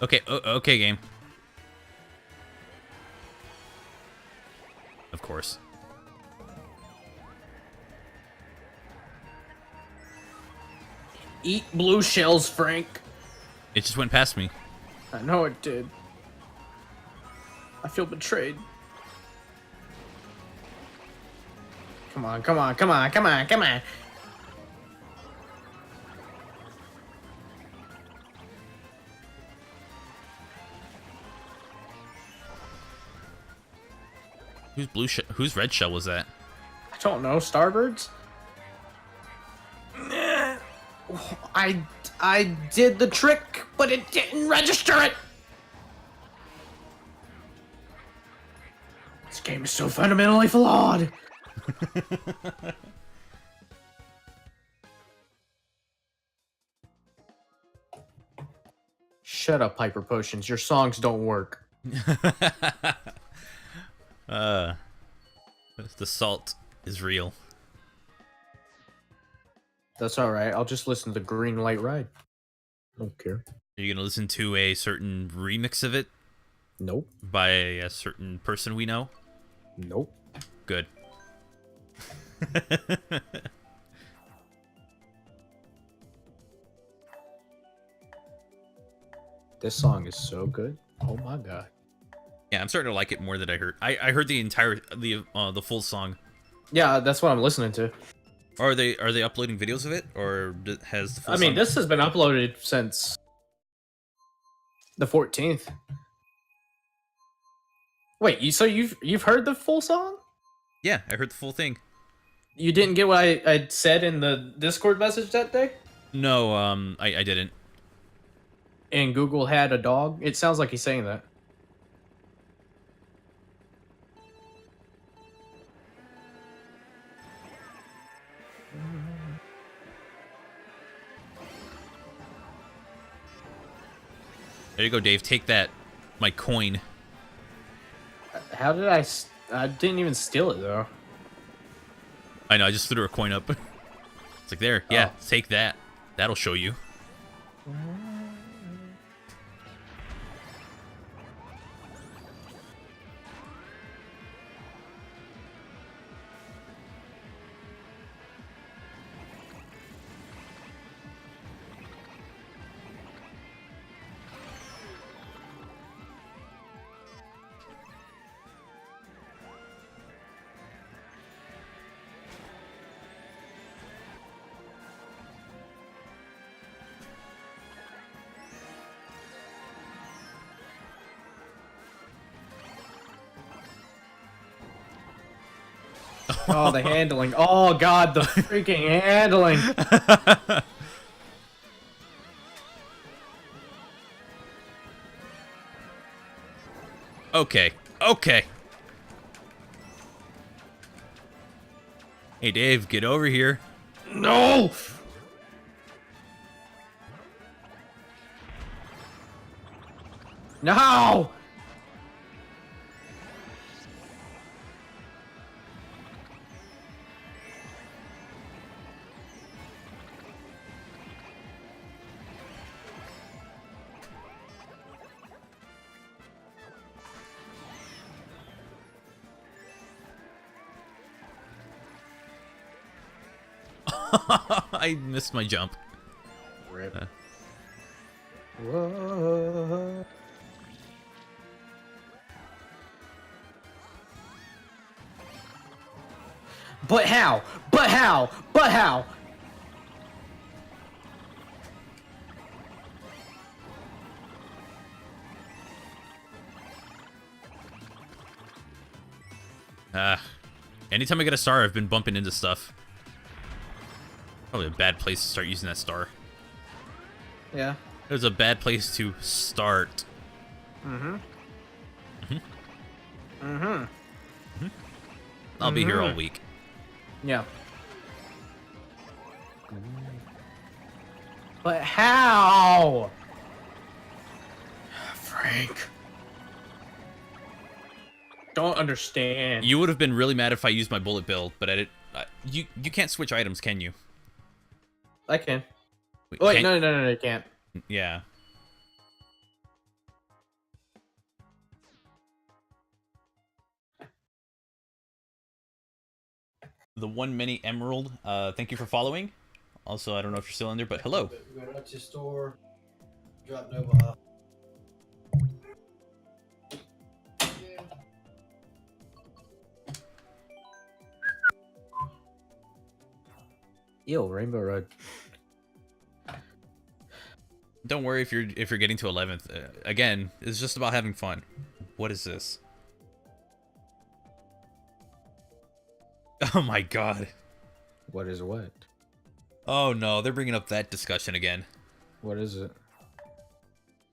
Okay, okay, game. Of course. Eat blue shells, Frank. It just went past me. I know it did. I feel betrayed. Come on, come on, come on, come on, come on. Whose red shell was that? I don't know, Starbirds? I did the trick, but it didn't register it. This game is so fundamentally flawed. Shut up, Hyper Potions. Your songs don't work. The salt is real. That's all right. I'll just listen to the Green Light Ride. Don't care. Are you gonna listen to a certain remix of it Nope. by a certain person we know? Nope. Good. This song is so good. Oh my god. Yeah, I'm starting to like it more than I heard. I heard the entire the full song. Yeah, that's what I'm listening to. Are they uploading videos of it, or has the full I mean, song... this has been uploaded since the 14th. Wait, so you've heard the full song? Yeah, I heard the full thing. You didn't get what I said in the Discord message that day? No, I didn't. And Google had a dog? It sounds like he's saying that. There you go, Dave. Take that, my coin. How did I didn't even steal it, though. I know, I just threw a coin up. It's like, there, yeah, Oh. take that. That'll show you. Oh, the handling. Oh, God, the freaking handling. Okay, okay. Hey, Dave, get over here. No! No! I missed my jump. Rip. Uh. Whoa. But how? But how? But how? Anytime I get a star, I've been bumping into stuff. Probably a bad place to start using that star. Yeah. It was a bad place to start. I'll be here all week. Yeah. But how? Frank. Don't understand. You would have been really mad if I used my bullet bill, but I did. You can't switch items, can you? I can. Wait, Wait, no, you can't. Yeah. The one mini emerald. Thank you for following. Also, I don't know if you're still in there, but hello. We're going out to the store. Drop Nova off. Ew, Rainbow Road. Don't worry if you're getting to 11th. Again, it's just about having fun. What is this? Oh my god. What is what? Oh no, they're bringing up that discussion again. What is it?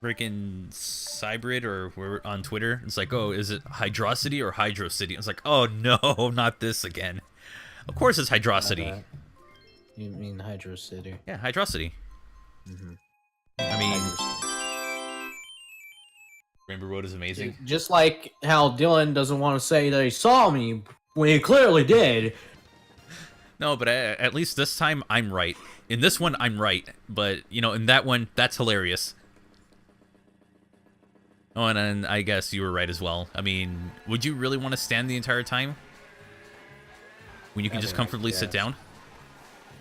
Freaking Cybrid, or we're on Twitter. It's like, oh, is it Hydrocity or Hydrocity? It's like, oh no, not this again. Of course it's Hydrocity. You mean Hydro City? Yeah, Hydrocity. I mean, Rainbow Road is amazing. Just like how Dylan doesn't want to say that he saw me when he clearly did. No, but at least this time I'm right. In this one, I'm right. But, you know, in that one, that's hilarious. Oh, and then I guess you were right as well. I mean, would you really want to stand the entire time? When you can just comfortably sit down?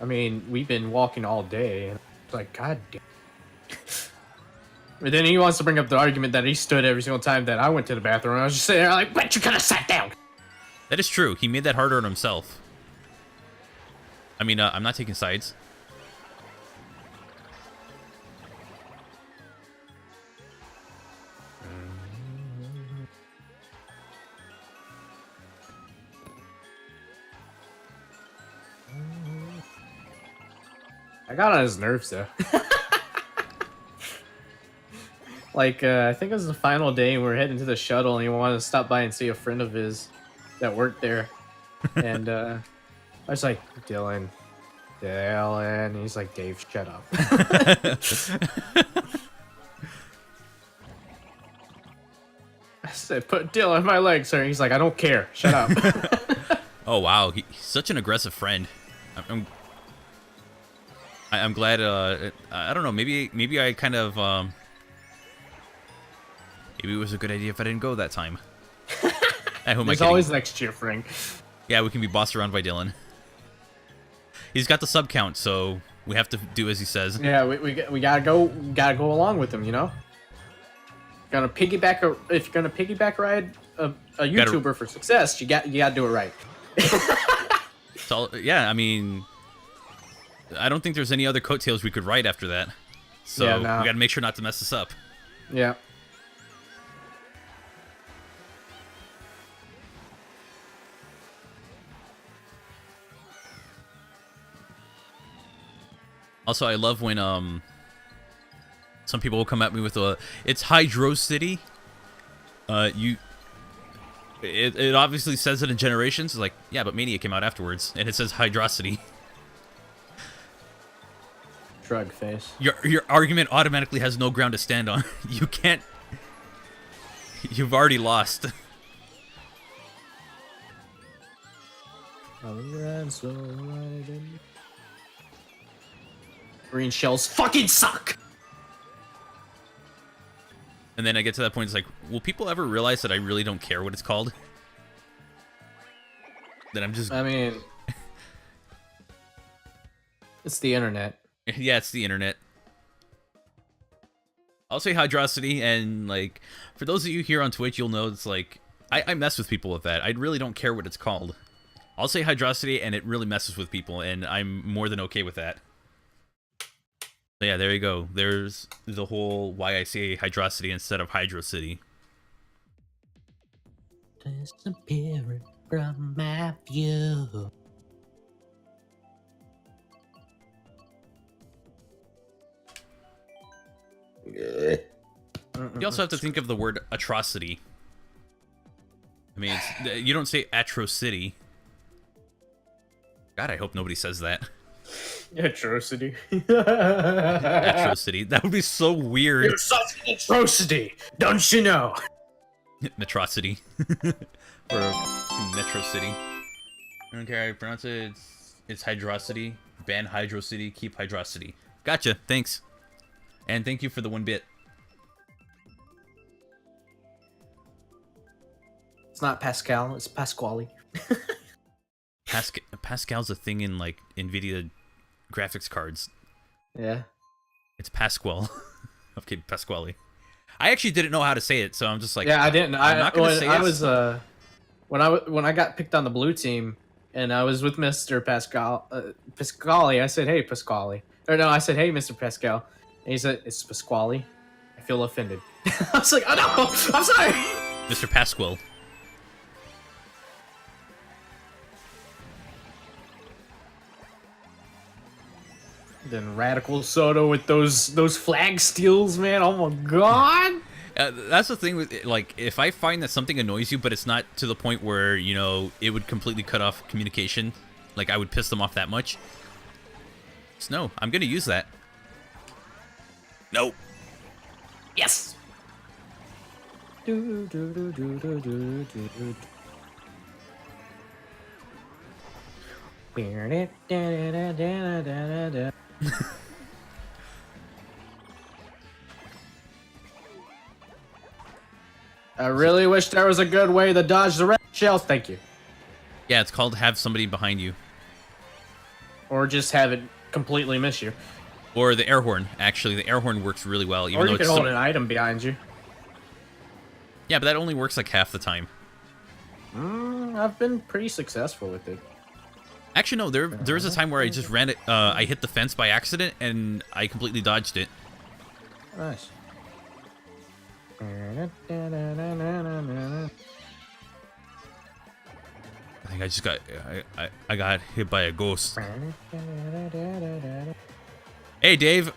I mean, we've been walking all day. And it's like, God damn. But then he wants to bring up the argument that he stood every single time that I went to the bathroom. And I was just sitting there like, but you could have sat down. That is true. He made that harder on himself. I mean, I'm not taking sides. I got on his nerves though. Like, I think it was the final day and we were heading to the shuttle and he wanted to stop by and see a friend of his that worked there. And I was like, Dylan. And he's like, Dave, shut up. I said, put Dylan on my leg, sir. He's like, I don't care. Shut up. Oh, wow. He's such an aggressive friend. I'm glad, I don't know, maybe I kind of, maybe it was a good idea if I didn't go that time. There's always next year, Frank. Yeah, we can be bossed around by Dylan. He's got the sub count, so we have to do as he says. Yeah, we gotta go along with him, you know. If you're gonna piggyback ride a YouTuber for success, you gotta do it right. Yeah, I mean, I don't think there's any other coattails we could ride after that. So yeah, no. We gotta make sure not to mess this up. Yeah. Also, I love when some people will come at me with it's Hydro City. It obviously says it in Generations. It's like, yeah, but Mania came out afterwards, and it says Hydrocity. Shrug face. Your argument automatically has no ground to stand on. You can't. You've already lost. Green shells fucking suck. And then I get to that point, it's like, will people ever realize that I really don't care what it's called? That I'm just... I mean... it's the internet. Yeah, it's the internet. I'll say Hydrocity, and, like, for those of you here on Twitch, you'll know it's like, I mess with people with that. I really don't care what it's called. I'll say Hydrocity, and it really messes with people, and I'm more than okay with that. So yeah, there you go. There's the whole why I say Hydrocity instead of Hydro City. Disappearing from my view. You also have to think of the word atrocity. I mean, you don't say atrocity. God, I hope nobody says that. Atrocity. Atrocity. That would be so weird. You're such an atrocity, don't you know? Metrocity. Or Metro City. Okay, I pronounce it. It's Hydrocity. Ban Hydrocity. Keep Hydrocity. Gotcha. Thanks. And thank you for the 1 bit. It's not Pascal. It's Pasquale. Pascal's a thing in like NVIDIA graphics cards. Yeah. It's Pasquale. Okay, Pasquale. I actually didn't know how to say it, so I'm just like, yeah, I didn't. I'm not gonna say it. I was when I got picked on the blue team and I was with Mr. Pasquale. I said, "Hey, Pasquale," or no, I said, "Hey, Mr. Pascal," and he said, "It's Pasquale." I feel offended. I was like, "Oh no, I'm sorry." Mr. Pasquale. Then Radical Soda with those flag steals, man. Oh my god. That's the thing with like, if I find that something annoys you, but it's not to the point where, you know, it would completely cut off communication, like I would piss them off that much. Just no, I'm gonna use that. Nope. Yes. I really wish there was a good way to dodge the red shells. Thank you. Yeah, it's called have somebody behind you. Or just have it completely miss you. Or the air horn. Actually, the air horn works really well. Even Or though you can it's hold an item behind you. Yeah, but that only works like half the time. I've been pretty successful with it. Actually, no. There was a time where I just ran it. I hit the fence by accident and I completely dodged it. Nice. I think I just got I got hit by a ghost. Hey, Dave.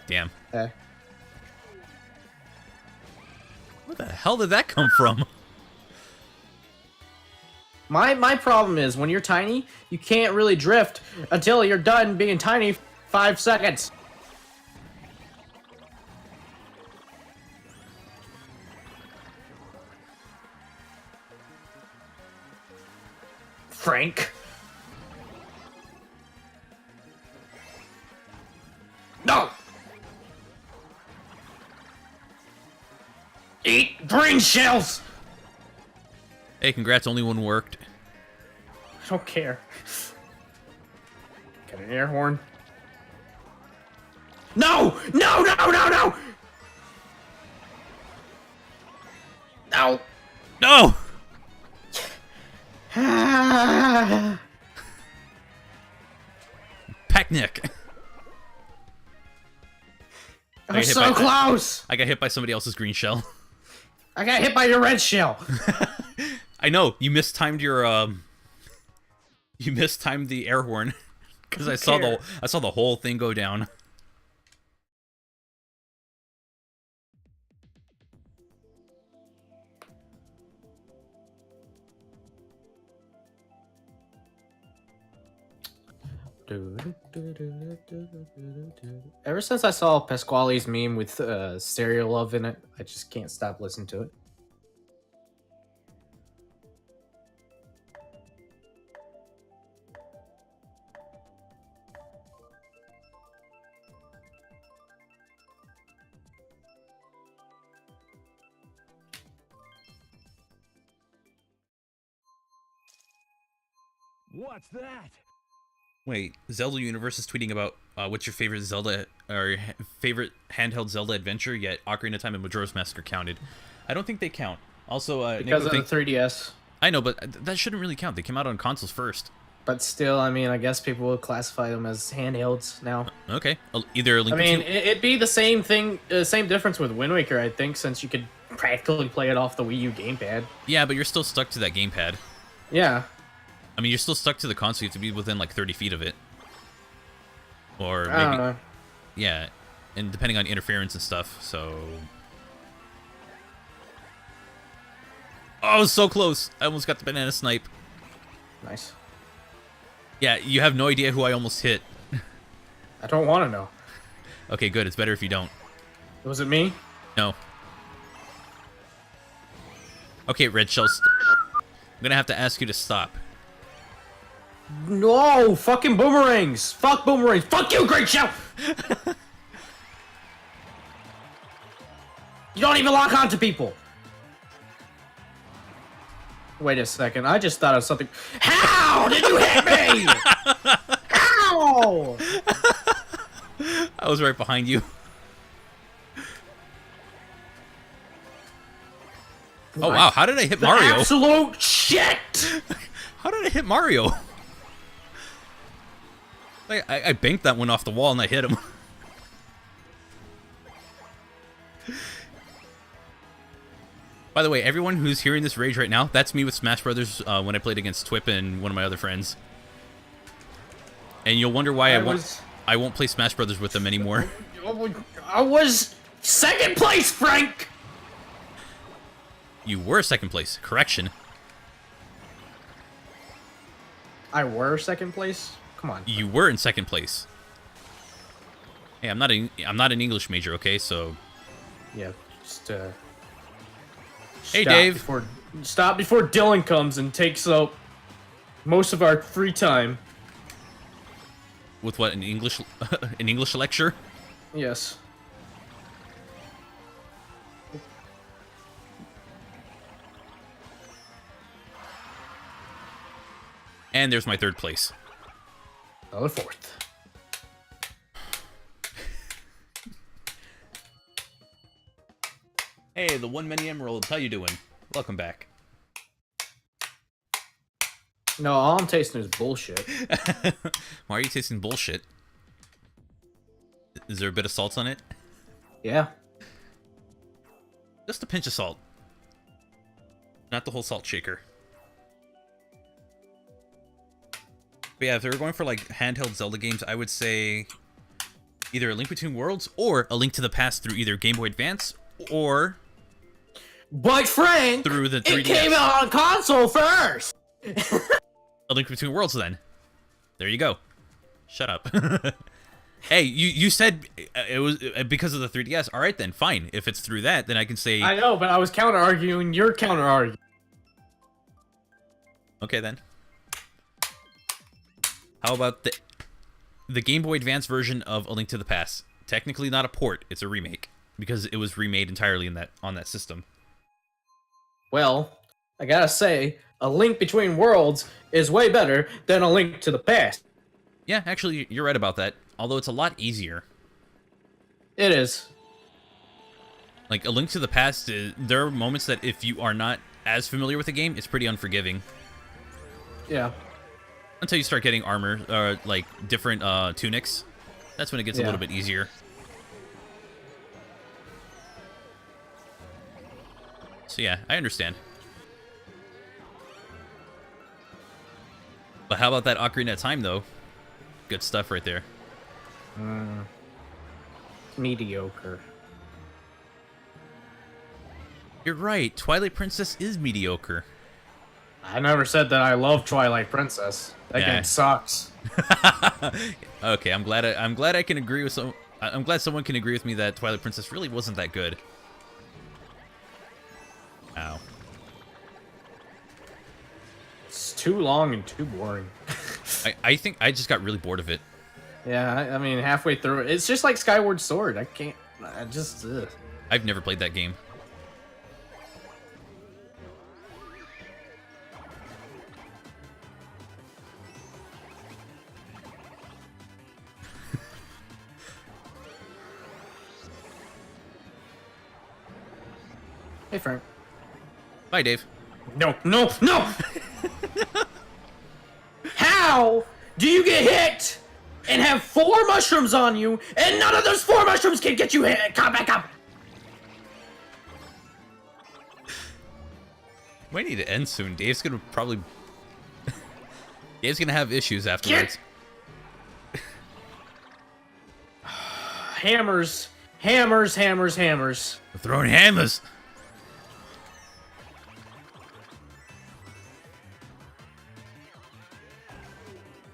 Damn. Hey. Where the hell did that come from? My problem is when you're tiny, you can't really drift until you're done being tiny 5 seconds. Frank. No! Eat green shells! Hey, congrats. Only one worked. I don't care. Got an air horn. No! No, no, no, no! No! No. Pecknick. I'm so close! I got hit by somebody else's green shell. I got hit by your red shell. I know you mistimed your you mistimed the air horn because I saw the whole thing go down. Ever since I saw Pasquale's meme with Stereo Love in it, I just can't stop listening to it. What's that? Wait, Zelda Universe is tweeting about what's your favorite Zelda or favorite handheld Zelda adventure? Yet Ocarina of Time and Majora's Mask are counted. I don't think they count. Also, Because of the 3DS. I know, but that shouldn't really count. They came out on consoles first. But still, I mean, I guess people will classify them as handhelds now. Okay, either Link I mean, Between- it'd be the same thing, same difference with Wind Waker, I think, since you could practically play it off the Wii U gamepad. yeah, but you're still stuck to that gamepad. Yeah. I mean, you're still stuck to the console. You have to be within like 30 feet of it, or maybe, I don't know. yeah, and depending on interference and stuff. So, oh, I was so close. I almost got the banana snipe. Nice. Yeah, you have no idea who I almost hit. I don't want to know. Okay, good. It's better if you don't. Was it me? No. Okay, Red Shell. I'm gonna have to ask you to stop. No! Fucking boomerangs! Fuck boomerangs! Fuck you, Great Shell! You don't even lock onto people! Wait a second, I just thought of something. How did you hit me? How? I was right behind you. Oh wow, how did I hit Mario? Absolute shit! How did I hit Mario? I banked that one off the wall and I hit him. By the way, everyone who's hearing this rage right now, that's me with Smash Brothers when I played against Twip and one of my other friends. And you'll wonder why I won't play Smash Brothers with them anymore. I was second place, Frank! You were second place. Correction. I were second place? Come on. You were in second place. Hey, I'm not an English major, okay? So. Yeah, just Hey, Dave. Stop before Dylan comes and takes up most of our free time. With what, an English an English lecture? Yes. And there's my 3rd place. Another 4th. Hey, the one mini emerald, how you doing? Welcome back. No, all I'm tasting is bullshit. Why are you tasting bullshit? Is there a bit of salt on it? Yeah. Just a pinch of salt. Not the whole salt shaker. But yeah, if they were going for like handheld Zelda games, I would say either A Link Between Worlds or A Link to the Past through either Game Boy Advance or But Frank, through the 3DS. it came out on console first. A Link Between Worlds then. There you go. Shut up. Hey, you said it was because of the 3DS. All right then, fine. If it's through that, then I can say I know, but I was counter-arguing. You're counter-arguing. okay then. How about the Game Boy Advance version of A Link to the Past? Technically not a port, it's a remake because it was remade entirely on that system. Well, I gotta say, A Link Between Worlds is way better than A Link to the Past. Yeah, actually, you're right about that. Although it's a lot easier. It is. Like, A Link to the Past, there are moments that if you are not as familiar with the game, it's pretty unforgiving. Yeah. Until you start getting armor, or, like, different tunics. That's when it gets a little bit easier. So yeah, I understand. But how about that Ocarina of Time, though? Good stuff right there. Mediocre. You're right, Twilight Princess is mediocre. I never said that I love Twilight Princess. That game sucks. Okay, I'm glad I can agree with I'm glad someone can agree with me that Twilight Princess really wasn't that good. Ow. It's too long and too boring. I think I just got really bored of it. Yeah, I mean, halfway through it, it's just like Skyward Sword. I just... Ugh. I've never played that game. Hey, Frank. Bye, Dave. No, no, no! How do you get hit and have 4 mushrooms on you, and none of those 4 mushrooms can get you hit? Come back up! We need to end soon. Dave's gonna probably... Dave's gonna have issues afterwards. Hammers, hammers, hammers, hammers. We're throwing hammers.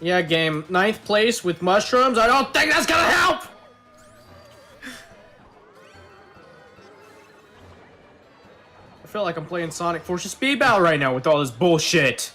Yeah, game. 9th place with mushrooms. I don't think that's gonna help! I feel like I'm playing Sonic Forces Speed Battle right now with all this bullshit.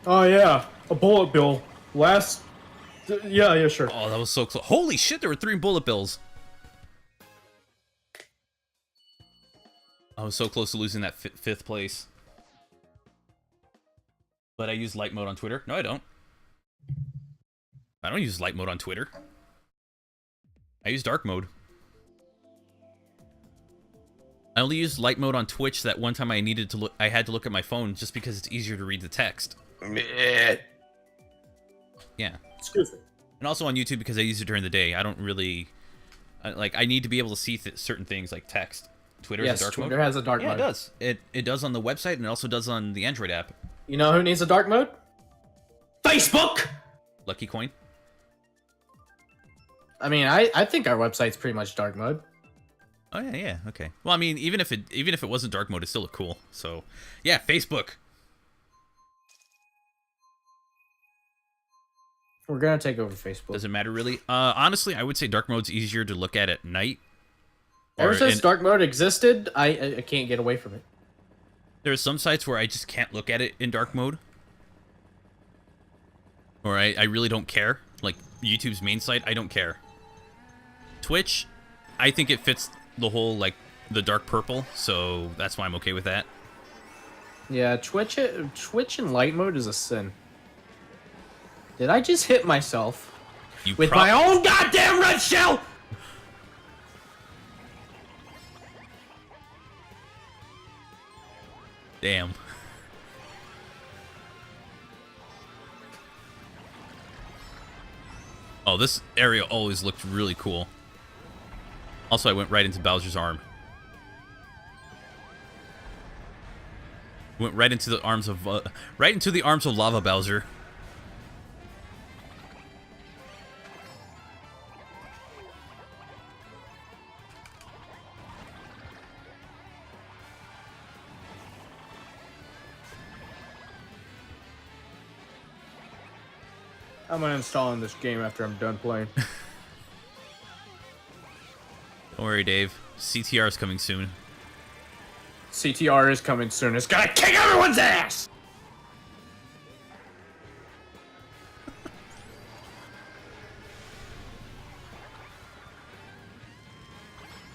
Oh yeah, a bullet bill. Yeah, sure. Oh, that was so close. Holy shit, there were 3 bullet bills. I was so close to losing that 5th place. But I use light mode on Twitter. No, I don't. I don't use light mode on Twitter. I use dark mode. I only used light mode on Twitch that one time I needed to look. I had to look at my phone just because it's easier to read the text. Yeah. Excuse me. And also on YouTube because I use it during the day. I don't really... I need to be able to see certain things like text. Twitter has a dark mode? Twitter has a dark mode. Yeah, it does. It does on the website and it also does on the Android app. You know who needs a dark mode? Facebook! Lucky Coin. I mean, I think our website's pretty much dark mode. Oh yeah, yeah, okay. Well, I mean, even if it wasn't dark mode, it still looked cool. So, yeah, Facebook. We're gonna take over Facebook. Doesn't matter really. Honestly, I would say dark mode's easier to look at night. Ever since dark mode existed, I can't get away from it. There are some sites where I just can't look at it in dark mode. Or I really don't care. Like YouTube's main site, I don't care. Twitch, I think it fits the whole, like, the dark purple, so that's why I'm okay with that. Yeah, Twitch in light mode is a sin. Did I just hit myself with my own goddamn red shell? Damn. Oh, this area always looked really cool. Also, I went right into Bowser's arm. Went right into the arms of Lava Bowser. I'm uninstalling this game after I'm done playing. Don't worry, Dave. CTR is coming soon. CTR is coming soon. It's gonna kick everyone's ass!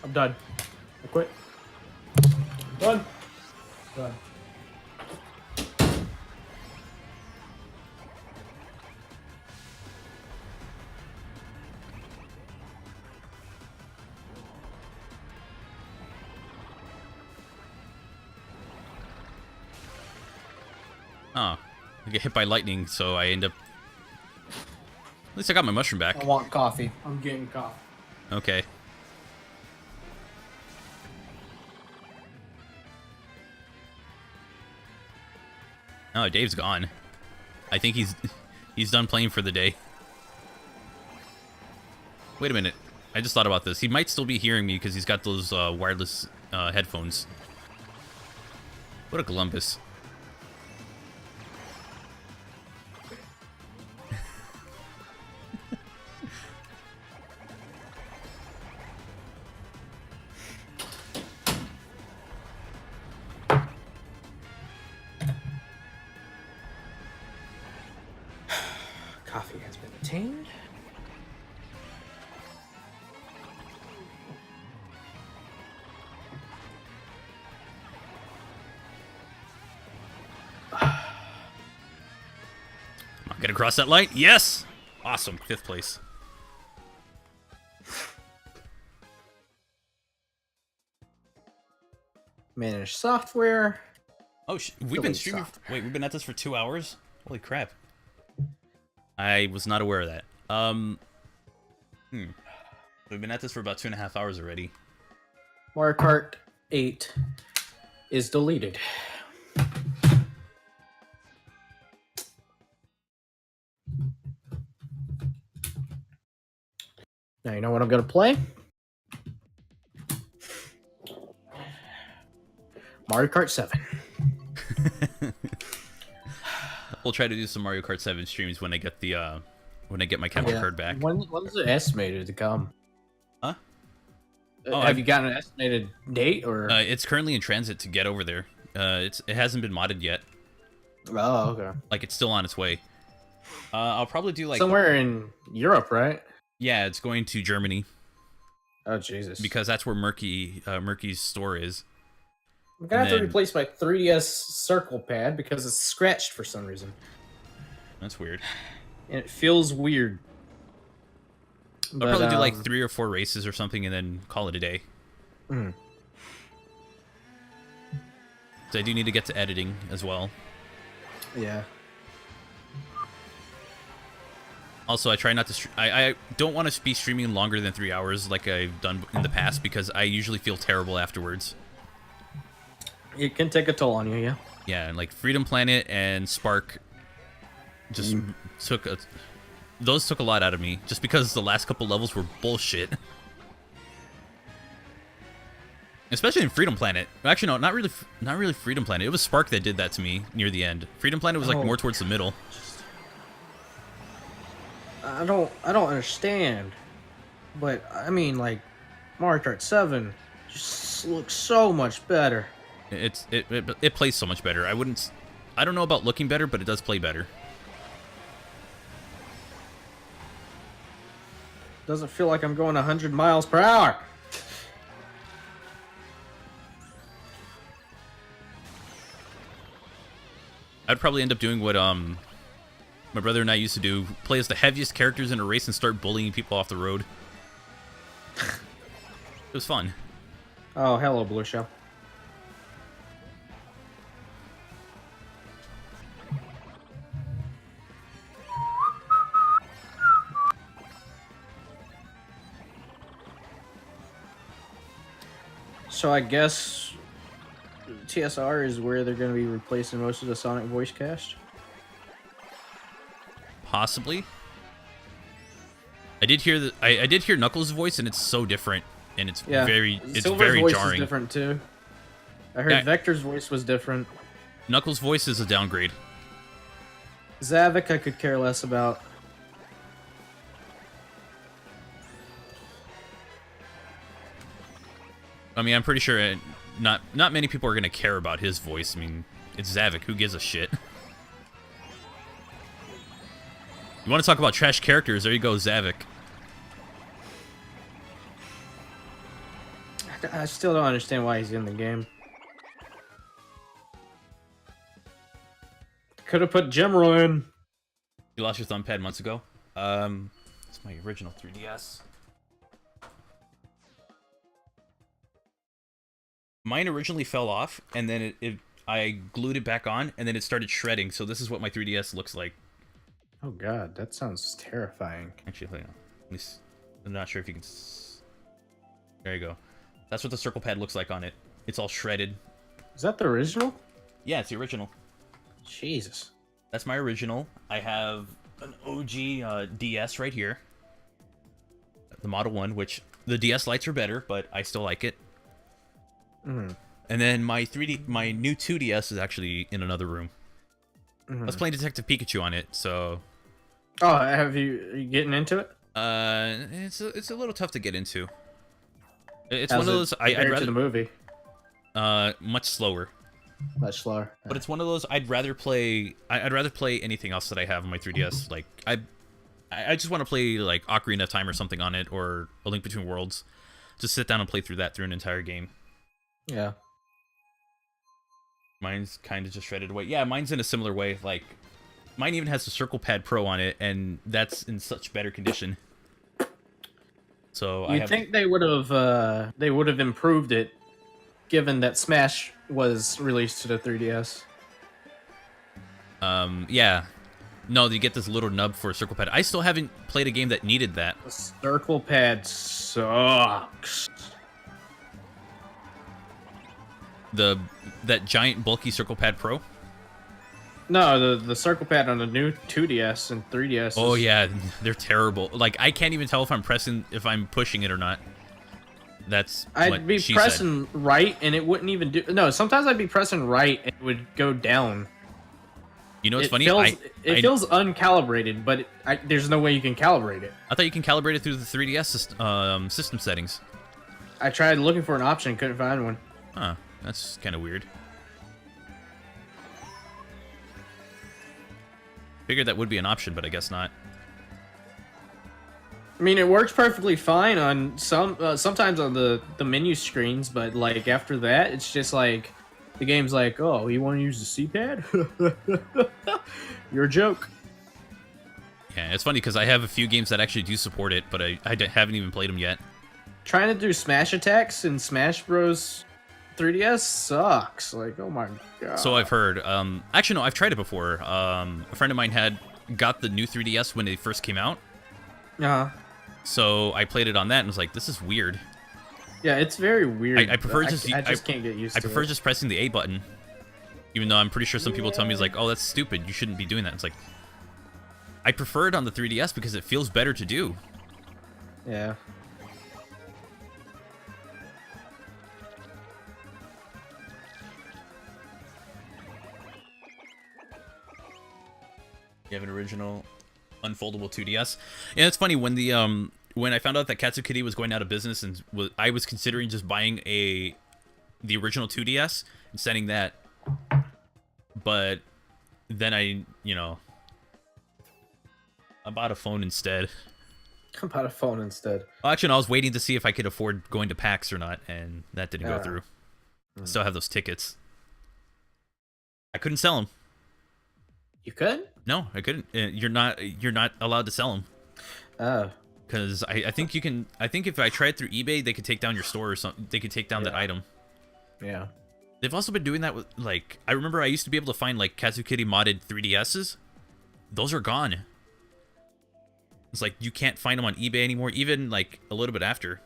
I'm done. I quit. Done. Done. Oh, I get hit by lightning, so I end up... At least I got my mushroom back. I want coffee. I'm getting coffee. Okay. Oh, Dave's gone. I think he's done playing for the day. Wait a minute. I just thought about this. He might still be hearing me because he's got those wireless headphones. What a Columbus. Coffee has been obtained. Get across that light. Yes! Awesome. 5th place. Manage software. Oh, we've been streaming. Wait, we've been at this for 2 hours? Holy crap. I was not aware of that. We've been at this for about 2.5 hours already. Mario Kart 8 is deleted. Now you know what I'm gonna play? Mario Kart 7. We'll try to do some Mario Kart 7 streams when I get the when I get my capture card back. When's it estimated to come? Huh? Have you gotten an estimated date or? It's currently in transit to get over there. It hasn't been modded yet. Oh, okay. Like it's still on its way. I'll probably do like somewhere in Europe, right? Yeah, it's going to Germany. Oh Jesus! Because that's where Murky's store is. I'm gonna have to replace my 3DS circle pad because it's scratched for some reason. That's weird. And it feels weird. I'll probably do like 3 or 4 races or something and then call it a day. So I do need to get to editing as well. Yeah. Also, I try not to... I don't want to be streaming longer than 3 hours like I've done in the past because I usually feel terrible afterwards. It can take a toll on you, yeah. Yeah, and like Freedom Planet and Spark just took a... Those took a lot out of me, just because the last couple levels were bullshit. Especially in Freedom Planet. Actually, no, not really Freedom Planet. It was Spark that did that to me near the end. Freedom Planet was like more towards the middle. I don't understand. But I mean, like, Mario Kart 7 just looks so much better. It plays so much better. I don't know about looking better, but it does play better. Doesn't feel like I'm going 100 miles per hour. I'd probably end up doing what my brother and I used to do: play as the heaviest characters in a race and start bullying people off the road. It was fun. Oh, hello, Blue Shell. So I guess TSR is where they're going to be replacing most of the Sonic voice cast? Possibly. I did hear that. I did hear Knuckles' voice, and it's so different, and it's very Silver's voice jarring. is different too. I heard Vector's voice was different. Knuckles' voice is a downgrade. Zavik I could care less about. I mean, I'm pretty sure not many people are gonna care about his voice. I mean, it's Zavik. Who gives a shit? You want to talk about trash characters? There you go, Zavik. I still don't understand why he's in the game. Could have put Gemro in. You lost your thumb pad months ago. It's my original 3DS. Mine originally fell off, and then I glued it back on, and then it started shredding. So this is what my 3DS looks like. Oh god, that sounds terrifying. Actually, hang on. At least I'm not sure if you can. There you go. That's what the circle pad looks like on it. It's all shredded. Is that the original? Yeah, it's the original. Jesus. That's my original. I have an OG DS right here. The Model 1, which the DS lights are better, but I still like it. Mm. And then my new 2DS is actually in another room. I was playing Detective Pikachu on it, so. Oh, are you getting into it? It's a little tough to get into. It's How's one of those I'd rather to the movie. Much slower. Much slower. But it's one of those I'd rather play anything else that I have on my 3DS. Like I just want to play like Ocarina of Time or something on it, or A Link Between Worlds. Just sit down and play through an entire game. Yeah. Mine's kind of just shredded away. Yeah, mine's in a similar way. Like, mine even has the Circle Pad Pro on it, and that's in such better condition. So I think they would have improved it, given that Smash was released to the 3DS. Yeah. No, you get this little nub for a Circle Pad. I still haven't played a game that needed that. The Circle Pad sucks. That giant bulky Circle Pad Pro? No, the Circle Pad on the new 2DS and 3DS. Oh yeah, they're terrible. Like I can't even tell if I'm pushing it or not. That's I'd be pressing right and it wouldn't even do. No, sometimes I'd be pressing right and it would go down. You know what's funny? It feels uncalibrated, but there's no way you can calibrate it. I thought you can calibrate it through the 3DS system settings. I tried looking for an option, couldn't find one. Huh, that's kind of weird. Figured that would be an option, but I guess not. I mean, it works perfectly fine on sometimes on the menu screens, but like after that, it's just like the game's like, oh, you want to use the C-pad? You're a joke. Yeah, it's funny because I have a few games that actually do support it, but I haven't even played them yet. Trying to do smash attacks in Smash Bros. 3DS sucks. Like, oh my god. So I've heard. Actually, no, I've tried it before. A friend of mine had got the new 3DS when it first came out. Uh-huh. So I played it on that and was like, this is weird. Yeah, it's very weird. I prefer I just can't get used to it. I prefer just pressing the A button. Even though I'm pretty sure some people tell me, it's like, oh, that's stupid. You shouldn't be doing that. It's like, I prefer it on the 3DS because it feels better to do. Yeah. You have an original unfoldable 2DS. Yeah, it's funny when the when I found out that Katsukity was going out of business and I was considering just buying the original 2DS and sending that, but then I bought a phone instead. I bought a phone instead. Well, actually, no, I was waiting to see if I could afford going to PAX or not, and that didn't go through. I still have those tickets. I couldn't sell them. You could? No, I couldn't. You're not allowed to sell them. Oh. Because I think you can. I think if I tried through eBay, they could take down your store or something. They could take down that item. Yeah. They've also been doing that with, like, I remember I used to be able to find, like, Katsukity modded 3DSs. Those are gone. It's like, you can't find them on eBay anymore, even, like, a little bit after.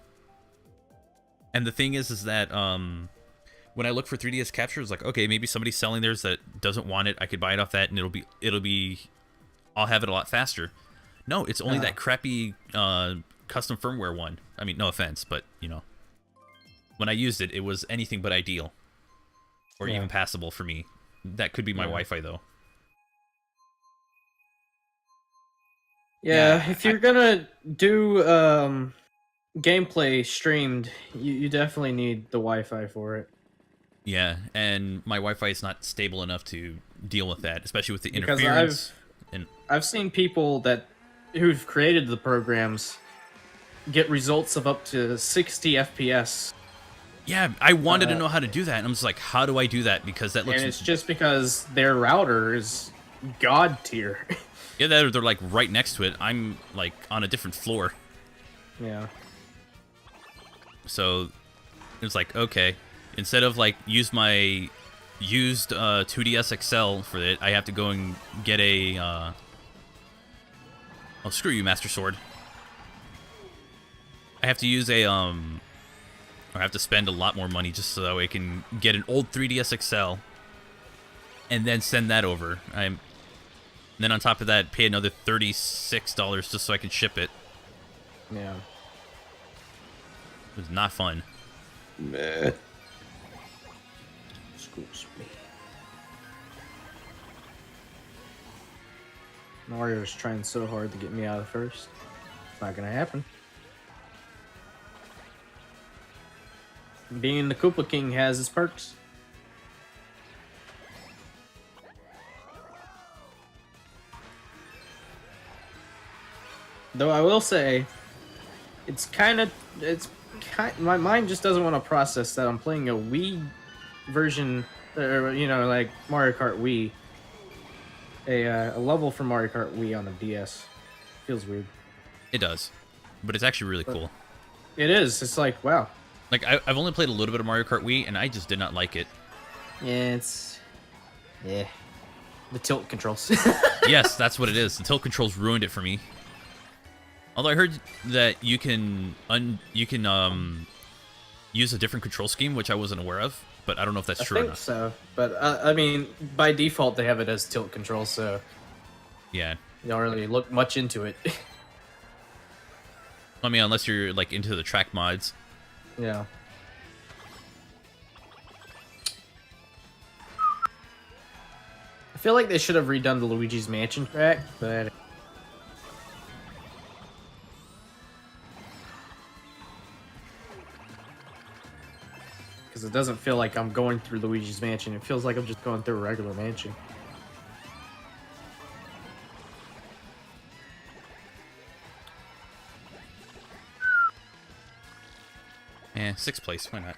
And the thing is that, when I look for 3DS capture, it's like, okay, maybe somebody's selling theirs that doesn't want it. I could buy it off that, and I'll have it a lot faster. No, it's only that crappy, custom firmware one. I mean, no offense, but, when I used it, it was anything but ideal. Or even passable for me. That could be my Wi-Fi, though. Yeah, if you're gonna do gameplay streamed, you definitely need the Wi-Fi for it. Yeah, and my Wi-Fi is not stable enough to deal with that, especially with the interference. I've seen people who've created the programs get results of up to 60 FPS. Yeah, I wanted to know how to do that, and I'm just like, how do I do that? Because that looks... And it's just because their router is god tier. Yeah, they're like right next to it. I'm like on a different floor. Yeah. So it's like, okay, instead of like use my used 2DS XL for it, I have to go and get a... Oh, screw you, Master Sword. I have to use a... Or I have to spend a lot more money just so I can get an old 3DS XL and then send that over. And then on top of that, pay another $36 just so I can ship it. Yeah. It was not fun. Meh. Excuse me. Mario's trying so hard to get me out of first. It's not gonna happen. Being the Koopa King has its perks. Though I will say, my mind just doesn't want to process that I'm playing a Wii version, or like Mario Kart Wii, a level from Mario Kart Wii on the DS. Feels weird. It does, but it's actually really cool. It is. It's like, wow. Like, I've only played a little bit of Mario Kart Wii, and I just did not like it. Yeah, the tilt controls. Yes, that's what it is. The tilt controls ruined it for me. Although I heard that you can use a different control scheme, which I wasn't aware of, but I don't know if that's true or not. So, but I mean, by default they have it as tilt control, so yeah, you don't really look much into it. I mean, unless you're like into the track mods. Yeah. I feel like they should have redone the Luigi's Mansion track, but because it doesn't feel like I'm going through Luigi's Mansion. It feels like I'm just going through a regular mansion. Yeah, 6th place. Why not?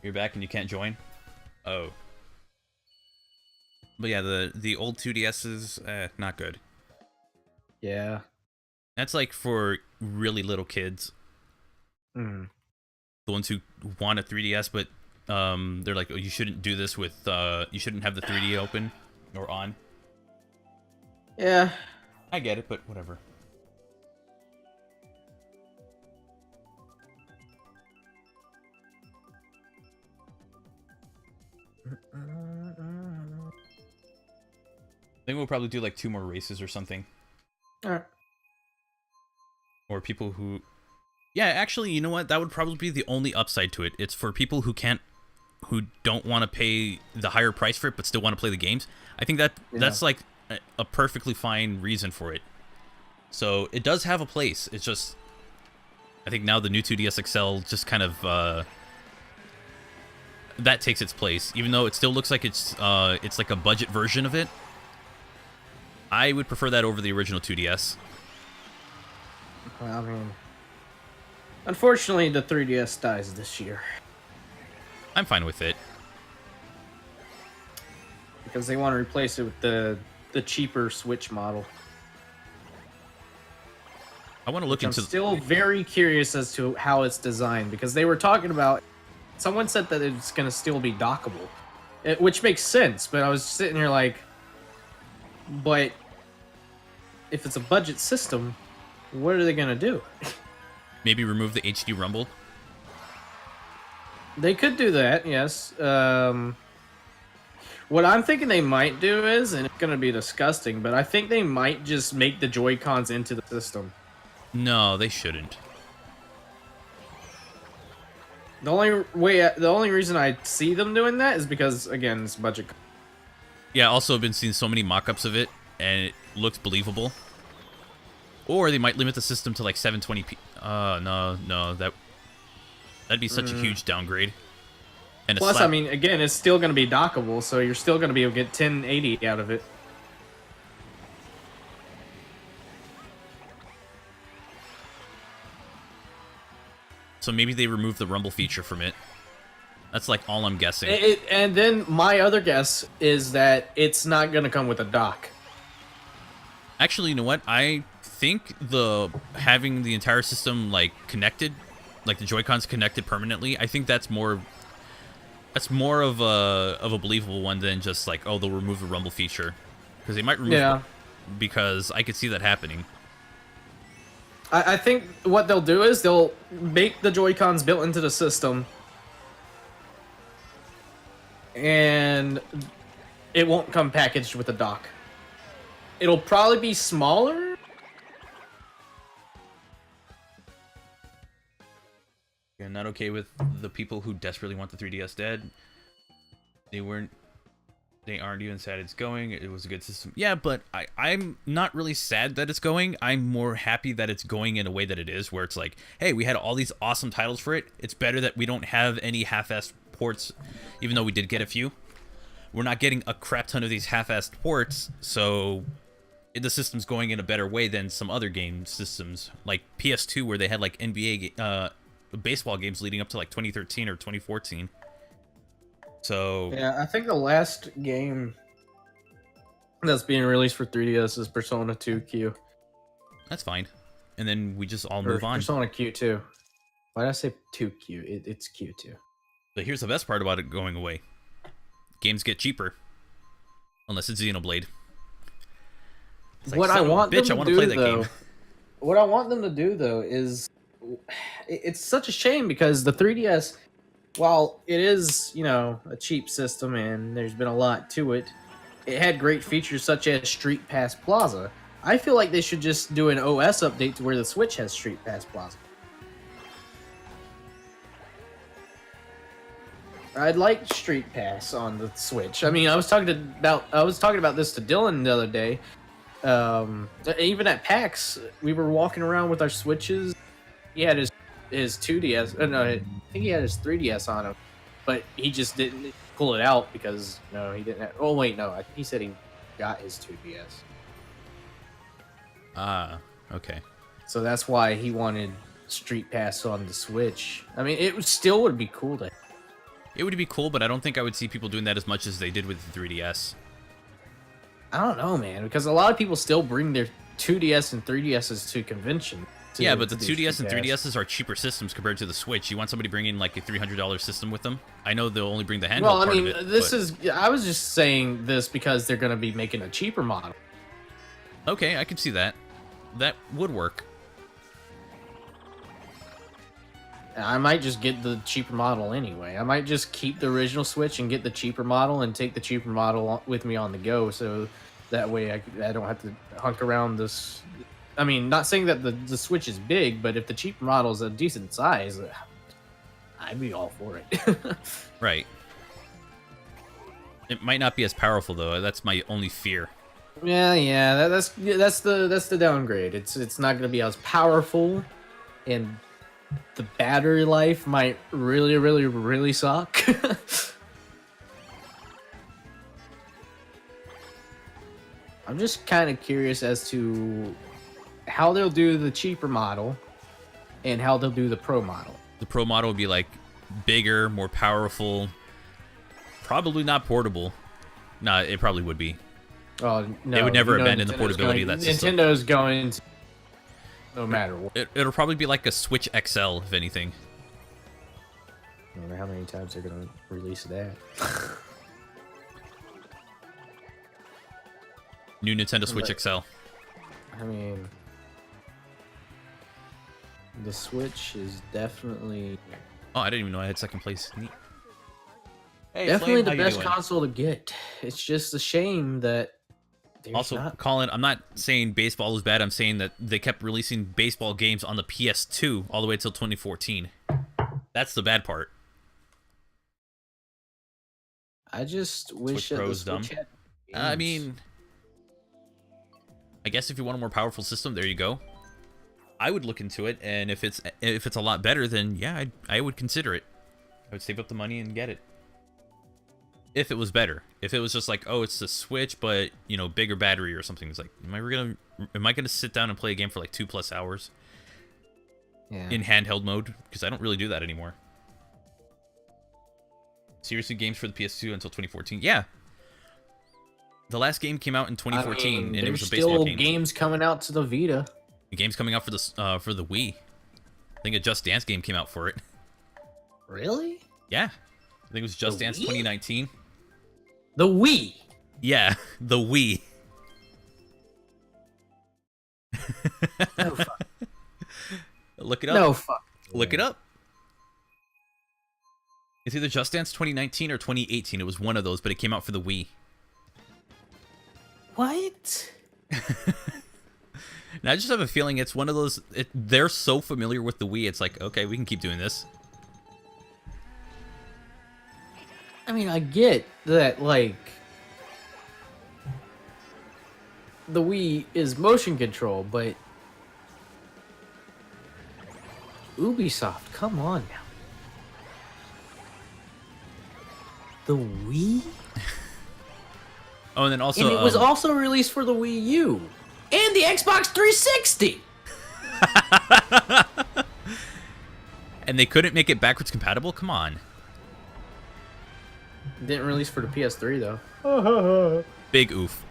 You're back and you can't join? Oh. But yeah, the old 2DSs, not good. Yeah. That's like for really little kids. Mm. The ones who want a 3DS, but they're like, oh, you shouldn't do this with, you shouldn't have the 3D open or on. Yeah. I get it, but whatever. I think we'll probably do like 2 more races or something. Alright. Or people who... Yeah, actually, you know what? That would probably be the only upside to it. It's for people who don't want to pay the higher price for it, but still want to play the games. I think that's like a perfectly fine reason for it. So it does have a place. It's just, I think now the new 2DS XL just kind of that takes its place, even though it still looks like it's like a budget version of it. I would prefer that over the original 2DS. Well, I mean, unfortunately, the 3DS dies this year I'm fine with it. because they want to replace it with the cheaper Switch model. I want to look I'm into. still very curious as to how it's designed because they were talking about. Someone said that it's going to still be dockable, which makes sense. But I was sitting here like, but if it's a budget system, what are they going to do? Maybe remove the HD rumble. They could do that, yes. What I'm thinking they might do is, and it's going to be disgusting, but I think they might just make the Joy-Cons into the system. No, they shouldn't. The only reason I see them doing that is because, again, it's budget. Yeah, also I've been seeing so many mock-ups of it, and it looks believable. Or they might limit the system to like 720p. No, that'd be such a huge downgrade. And Plus, I mean, again, it's still going to be dockable, so you're still going to be able to get 1080 out of it. So maybe they remove the rumble feature from it. That's like all I'm guessing. And then my other guess is that it's not going to come with a dock. Actually, you know what? I think having the entire system like connected, like the Joy-Cons connected permanently, I think that's more of a believable one than just like, oh, they'll remove the rumble feature, because they might remove it, because I could see that happening. I think what they'll do is they'll make the Joy-Cons built into the system, and it won't come packaged with a dock. It'll probably be smaller. You're not okay with the people who desperately want the 3DS dead. They aren't even sad it's going. It was a good system. Yeah, but I'm not really sad that it's going. I'm more happy that it's going in a way that it is, where it's like, hey, we had all these awesome titles for it. It's better that we don't have any half-assed ports, even though we did get a few. We're not getting a crap ton of these half-assed ports, so the system's going in a better way than some other game systems, like PS2, where they had like NBA baseball games leading up to like 2013 or 2014. So Yeah, I think the last game that's being released for 3DS is Persona 2Q. that's fine. And then we just all move on. Persona Q2. Why did I say 2Q? It's Q2. But here's the best part about it going away. Games get cheaper. Unless it's Xenoblade. It's like, What I want them to wanna do, play that though, game. what I want them to do, though, is it's such a shame because the 3DS, while it is, a cheap system and there's been a lot to it, it had great features such as Street Pass Plaza. I feel like they should just do an OS update to where the Switch has Street Pass Plaza. I'd like Street Pass on the Switch. I mean, I was talking about this to Dylan the other day. Even at PAX, we were walking around with our Switches. He had his 2DS. No, I think he had his 3DS on him, but he just didn't pull it out because he didn't. Oh wait, no, I think he said he got his 2DS. Ah, okay. So that's why he wanted Street Pass on the Switch. I mean, still would be cool to. It would be cool, but I don't think I would see people doing that as much as they did with the 3DS. I don't know, man, because a lot of people still bring their 2DS and 3DSs to convention. Yeah, but the 2DS and 3DSs are cheaper systems compared to the Switch. You want somebody bringing like a $300 system with them? I know they'll only bring the handheld part of it. I was just saying this because they're going to be making a cheaper model. Okay, I can see that. That would work. I might just get the cheaper model anyway. I might just keep the original Switch and get the cheaper model and take the cheaper model with me on the go, so that way I don't have to hunk around this. I mean, not saying that the Switch is big, but if the cheaper model is a decent size, I'd be all for it. Right. It might not be as powerful, though. That's my only fear. Yeah. That's the downgrade. It's not gonna be as powerful, and the battery life might really suck. I'm just kind of curious as to how they'll do the cheaper model and how they'll do the pro model. The Pro model would be like bigger, more powerful, probably not portable. No, it probably would be. Oh no! They would never abandon the Nintendo's portability of that system. Nintendo's going to, no matter what. It'll probably be like a Switch XL, if anything. I wonder how many times they're gonna release that. New Nintendo Switch XL. I mean, the Switch is definitely Oh, I didn't even know I had second place. Neat. Hey, definitely Flame, how the you best doing? console to get. It's just a shame that there's Also, not. Colin, I'm not saying baseball is bad. I'm saying that they kept releasing baseball games on the PS2 all the way until 2014. That's the bad part. I just wish that the Pro's dumb. Switch had I games. mean, I guess if you want a more powerful system, there you go. I would look into it, and if it's a lot better, then yeah, I would consider it. I would save up the money and get it. If it was better. If it was just like, oh, it's the Switch, but you know, bigger battery or something, it's like, am I gonna sit down and play a game for like 2+ hours yeah. in handheld mode? Because I don't really do that anymore. Seriously, games for the PS2 until 2014? Yeah. The last game came out in 2014, I mean, and it was there's a baseball still game. games coming out to the Vita. The game's coming out for the Wii. I think a Just Dance game came out for it. Really? Yeah. I think it was Just The Dance Wii? 2019. The Wii. Yeah, the Wii. No fuck. Look it up. No fuck. Look it up. It's either Just Dance 2019 or 2018. It was one of those, but it came out for the Wii. What? Now I just have a feeling it's one of those. They're so familiar with the Wii. It's like, okay, we can keep doing this. I mean, I get that, like, the Wii is motion control, but Ubisoft, come on now. The Wii? Oh, and then also, And it was also released for the Wii U and the Xbox 360. and they couldn't make it backwards compatible. Come on, Didn't release for the PS3 though. big oof.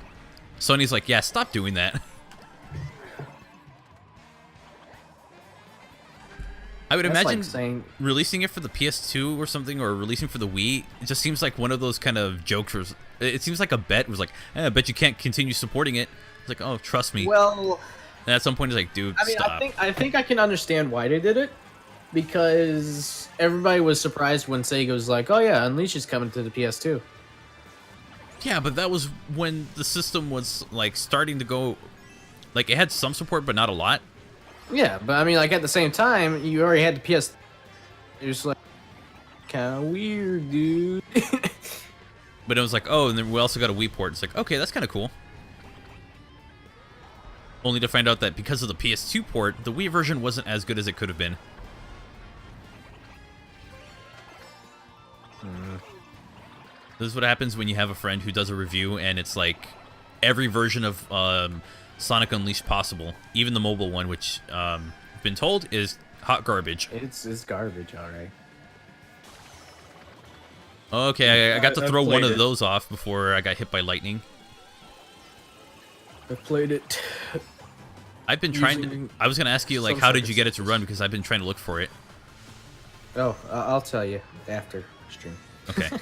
Sony's like, yeah, stop doing that. I would That's imagine like saying, releasing it for the PS2 or something, or releasing for the Wii. It just seems like one of those kind of jokes. It seems like a bet. It was like, I bet you can't continue supporting it. It's like, oh, trust me. well, And at some point, it's like, dude, I mean, stop. I think I can understand why they did it, because everybody was surprised when Sega was like, "Oh yeah, Unleash is coming to the PS2." Yeah, but that was when the system was like starting to go. Like, it had some support, but not a lot. Yeah, but I mean, like at the same time, you already had the PS. You're just like, kind of weird, dude. But it was like, oh, and then we also got a Wii port. It's like, okay, that's kind of cool. Only to find out that because of the PS2 port, the Wii version wasn't as good as it could have been. This is what happens when you have a friend who does a review and it's like every version of Sonic Unleashed possible, even the mobile one, which I've been told is hot garbage. It's garbage, all right. Okay, I got to I throw one played of it. those off before I got hit by lightning. I played it. I've been trying to... Using I was going to ask you, like, some how did you get it to circumstances. run? Because I've been trying to look for it. Oh, I'll tell you after stream. Okay.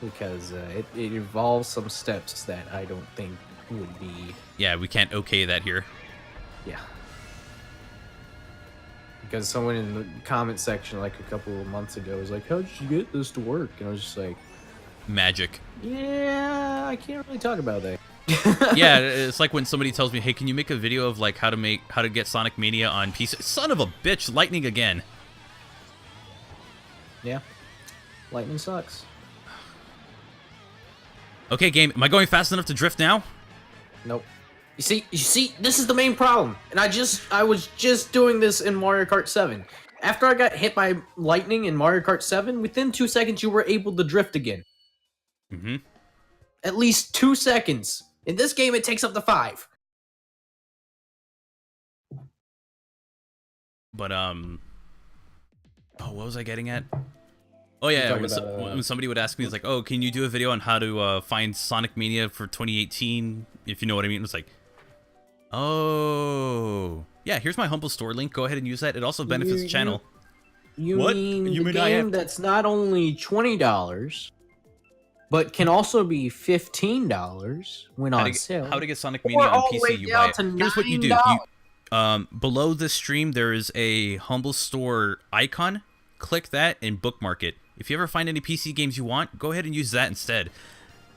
Because it involves some steps that I don't think would be. Yeah, we can't okay that here. Yeah. Because someone in the comment section like a couple of months ago was like, "How did you get this to work?" And I was just like, Magic. "Yeah, I can't really talk about that." Yeah, it's like when somebody tells me, hey, can you make a video of, like, how to get Sonic Mania on PC? Son of a bitch, lightning again. Yeah. Lightning sucks. Okay, game. Am I going fast enough to drift now? Nope. You see, this is the main problem. And I was just doing this in Mario Kart 7. After I got hit by lightning in Mario Kart 7, within 2 seconds you were able to drift again. Mm-hmm. At least 2 seconds. In this game, it takes up to 5. But, oh, what was I getting at? Oh, yeah, when somebody would ask me, it's like, oh, can you do a video on how to find Sonic Mania for 2018, if you know what I mean? It's like, oh, yeah, here's my Humble Store link. Go ahead and use that. It also benefits the channel. You what? mean you the game that's not only $20, but can also be $15 when on sale. How to get Sonic Mania on PC, you buy it. Here's what you do. Below this stream, there is a Humble Store icon. Click that and bookmark it. If you ever find any PC games you want, go ahead and use that instead.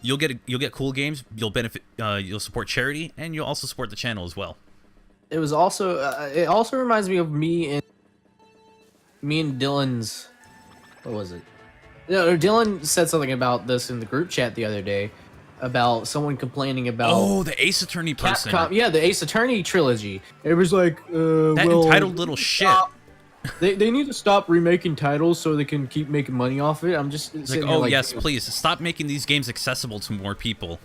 You'll get cool games. You'll benefit. You'll support charity, and you'll also support the channel as well. It was also. It also reminds me of me and Dylan's. What was it? No, Dylan said something about this in the group chat the other day about someone complaining about. Oh, the Ace Attorney person. Yeah, the Ace Attorney trilogy. It was like that entitled little shit. They need to stop remaking titles so they can keep making money off it. I'm just like, oh yes, please stop making these games accessible to more people,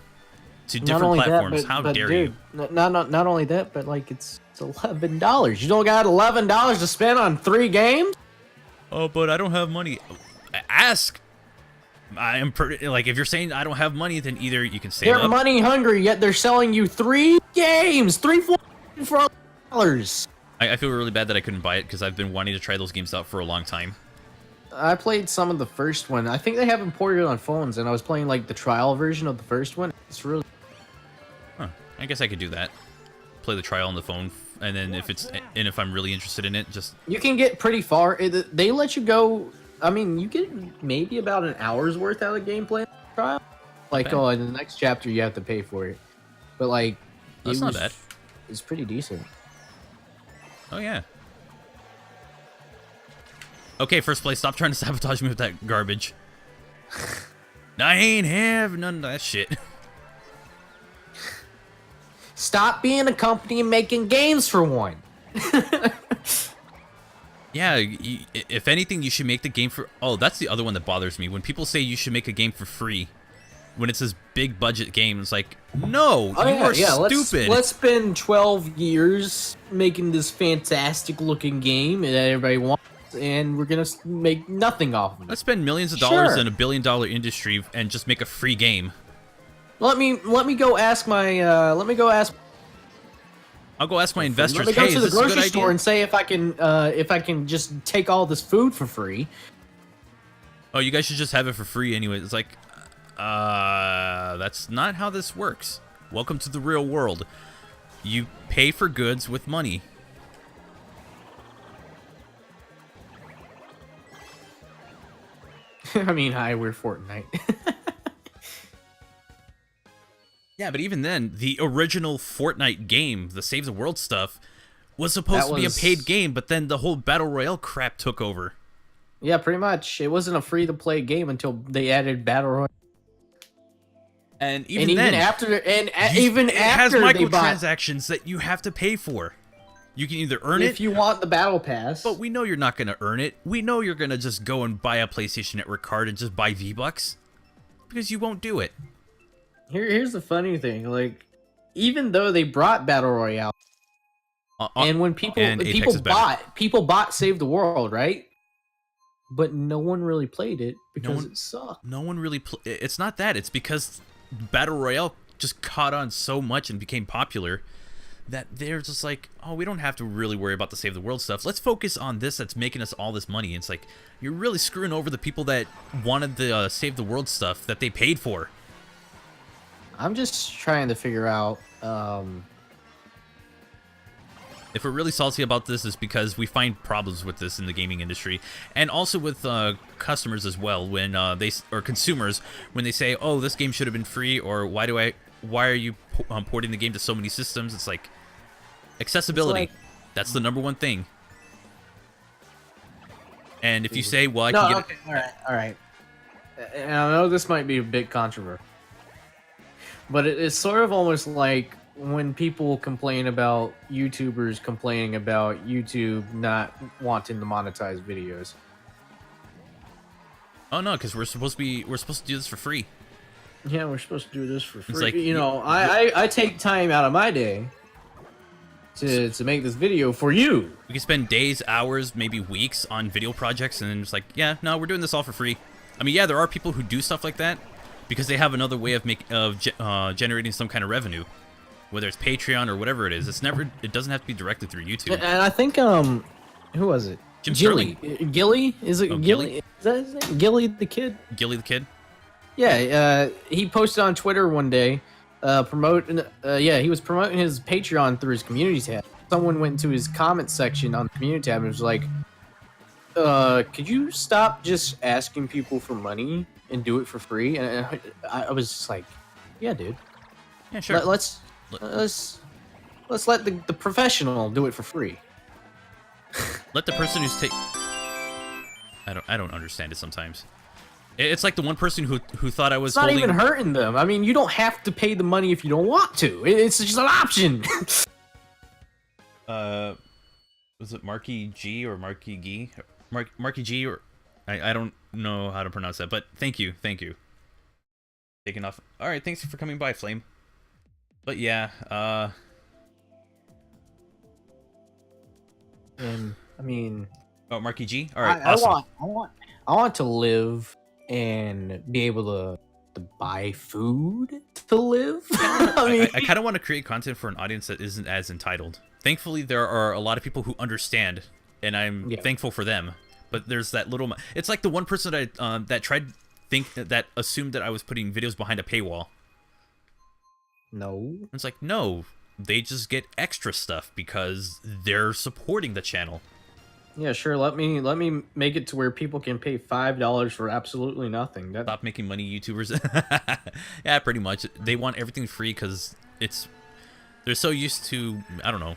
to different platforms. How dare you? Not only that, but like it's $11. You don't got $11 to spend on 3 games? Oh, but I don't have money. Ask. I am like, if you're saying I don't have money, then either you can save up. They're money hungry, yet they're selling you 3 games, $3 for $11. I feel really bad that I couldn't buy it because I've been wanting to try those games out for a long time. I played some of the first one. I think they have them ported on phones, and I was playing like the trial version of the first one. It's really. Huh. I guess I could do that. Play the trial on the phone, and then if I'm really interested in it, just. You can get pretty far. They let you go. I mean, you get maybe about an hour's worth out of the gameplay trial. Like, okay. Oh, in the next chapter you have to pay for it, but like. That's not bad. It's pretty decent. Oh, yeah. Okay, first place, stop trying to sabotage me with that garbage. I ain't have none of that shit. Stop being a company and making games for one. Yeah, if anything, you should make the game for... Oh, that's the other one that bothers me. When people say you should make a game for free, when it's this big budget game, it's like, no, you are stupid. Let's spend 12 years making this fantastic looking game that everybody wants, and we're gonna make nothing off of it. Let's spend millions of dollars in a billion-dollar industry and just make a free game. Let me go ask my I'll go ask my investors. Let me go to the grocery store and say if I can just take all this food for free. Oh, you guys should just have it for free anyway. It's like, that's not how this works. Welcome to the real world. You pay for goods with money. I mean, hi, we're Fortnite. Yeah, but even then, the original Fortnite game, the Save the World stuff, was supposed to be a paid game, but then the whole Battle Royale crap took over. Yeah, pretty much. It wasn't a free-to-play game until they added Battle Royale. And even after it has microtransactions that you have to pay for. You can either earn it if you want the battle pass. But we know you're not going to earn it. We know you're going to just go and buy a PlayStation Network card and just buy V-Bucks because you won't do it. Here's the funny thing, like, even though they brought Battle Royale, and when people bought Save the World, right? But no one really played it because it sucked. No one really it's not that. It's because Battle Royale just caught on so much and became popular that they're just like, oh, we don't have to really worry about the Save the World stuff. Let's focus on this that's making us all this money. And it's like, you're really screwing over the people that wanted the Save the World stuff that they paid for. I'm just trying to figure out... If we're really salty about this, is because we find problems with this in the gaming industry, and also with customers as well. When or consumers, when they say, "Oh, this game should have been free," or "Why are you porting the game to so many systems?" It's like accessibility. That's the #1 thing. And if you say, "Well, I can get," all right. And I know this might be a bit controversial, But it's sort of almost like when people complain about YouTubers complaining about YouTube not wanting to monetize videos. Oh no, because we're supposed to do this for free. Yeah, we're supposed to do this for free. like, you know, I take time out of my day to make this video for you. We can spend days, hours, maybe weeks on video projects, and then just like, yeah, no, we're doing this all for free. I mean, yeah, there are people who do stuff like that because they have another way of generating some kind of revenue, whether it's Patreon or whatever it is. It doesn't have to be directly through YouTube. And I think who was it? Jim Gilly. Sterling. Gilly? Is it Oh, Gilly? Is that his name? Gilly the kid? Gilly the kid. Yeah, he posted on Twitter one day, he was promoting his Patreon through his community tab. Someone went into his comment section on the community tab and was like, could you stop just asking people for money and do it for free? And I was just like, yeah, dude. Yeah, sure. Let's let the professional do it for free. Let the person who's I don't understand it sometimes. It's like the one person who thought I was It's not holding... even hurting them. I mean, you don't have to pay the money if you don't want to. It's just an option. Was it Marky G or Marky G? Marky G or... I don't know how to pronounce that, but thank you. Taking off. Alright, thanks for coming by, Flame. But yeah, And I mean, oh, Marky G? Alright, awesome. I want to live and be able to buy food to live. I mean, I kind of want to create content for an audience that isn't as entitled. Thankfully, there are a lot of people who understand, and I'm thankful for them. But there's that little... It's like the one person that assumed that I was putting videos behind a paywall. no. It's like, no, they just get extra stuff because they're supporting the channel. Yeah, sure. Let me make it to where people can pay $5 for absolutely nothing. Stop making money, YouTubers. Yeah, pretty much. They want everything free because they're so used to, I don't know.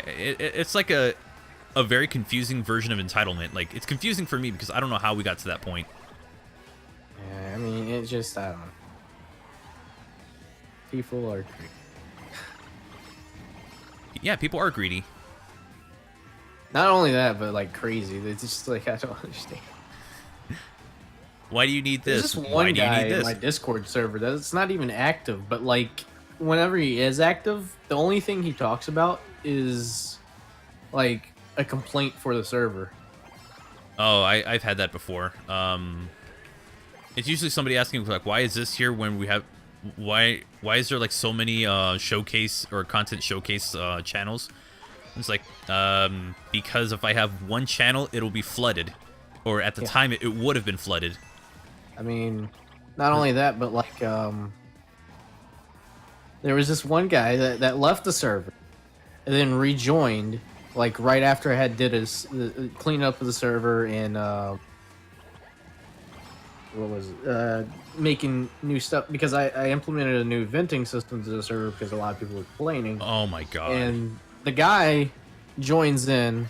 It's like a very confusing version of entitlement. Like, it's confusing for me because I don't know how we got to that point. Yeah, I mean, it's just, I don't know. People are greedy. Yeah, people are greedy. Not only that, but like crazy. It's just like, I don't understand. Why do you need this? There's just Why one do you guy need in this? my Discord server that's not even active, but like whenever he is active, the only thing he talks about is like a complaint for the server. Oh, I've had that before. It's usually somebody asking like, why is this here when we have... Why is there like so many showcase or content showcase channels? It's like, because if I have one channel, it'll be flooded. Or at the time, it would have been flooded. I mean, not only that, but like, there was this one guy that left the server and then rejoined, like right after I had did his clean up of the server and what was it? Making new stuff because I implemented a new venting system to the server because a lot of people were complaining. Oh my god! And the guy joins in,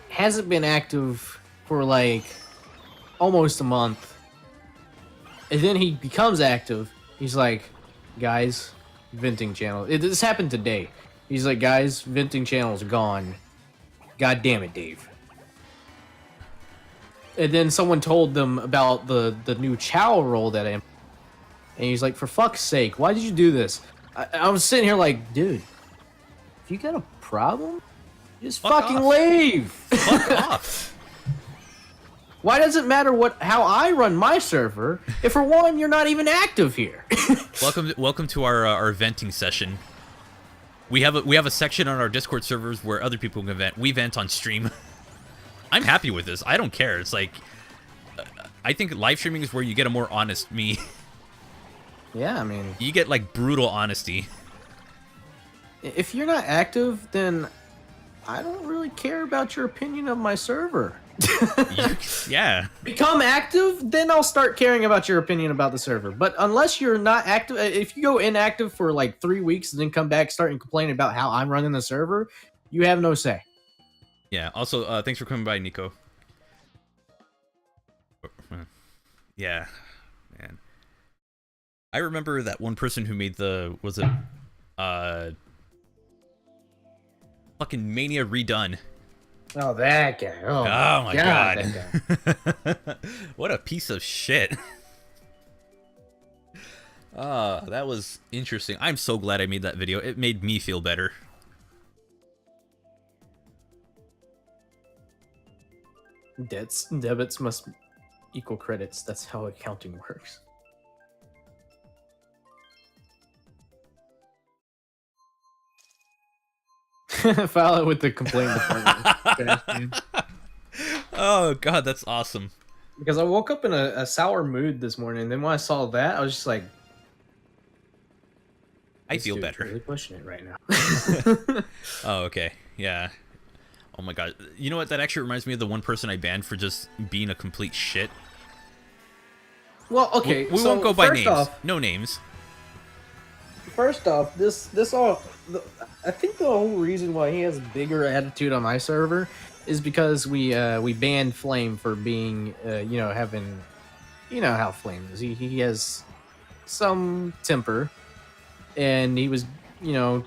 hasn't been active for like almost a month, and then he becomes active. He's like, guys, venting channel. This happened today. He's like, guys, venting channel's gone. God damn it, Dave. And then someone told them about the new chow roll that I am. And he's like, for fuck's sake, why did you do this? I was sitting here like, dude, if you got a problem, just fucking leave. Fuck off. Why does it matter how I run my server if for one you're not even active here? Welcome to our venting session. We have a section on our Discord servers where other people can vent. We vent on stream. I'm happy with this. I don't care. It's like, I think live streaming is where you get a more honest me. Yeah, I mean, You get like brutal honesty. if you're not active, then I don't really care about your opinion of my server. Yeah. Become active, then I'll start caring about your opinion about the server. But unless you're not active, if you go inactive for like 3 weeks and then come back starting complaining about how I'm running the server, you have no say. Yeah. Also, thanks for coming by, Nico. Yeah, man. I remember that one person who made fucking Mania Redone. Oh, that guy. Oh, Oh my god. that guy. What a piece of shit. That was interesting. I'm so glad I made that video. It made me feel better. Debits must equal credits. That's how accounting works. File it with the complaint department. Oh god, that's awesome. Because I woke up in a sour mood this morning, and then when I saw that, I was just like, I this feel dude's better. really pushing it right now. Oh, okay. Yeah. Oh my god. You know what? That actually reminds me of the one person I banned for just being a complete shit. Well, okay. We so won't go by first names. off- No names. First off, I think the whole reason why he has a bigger attitude on my server is because we banned Flame for being having, you know how Flame is. He has some temper, and he was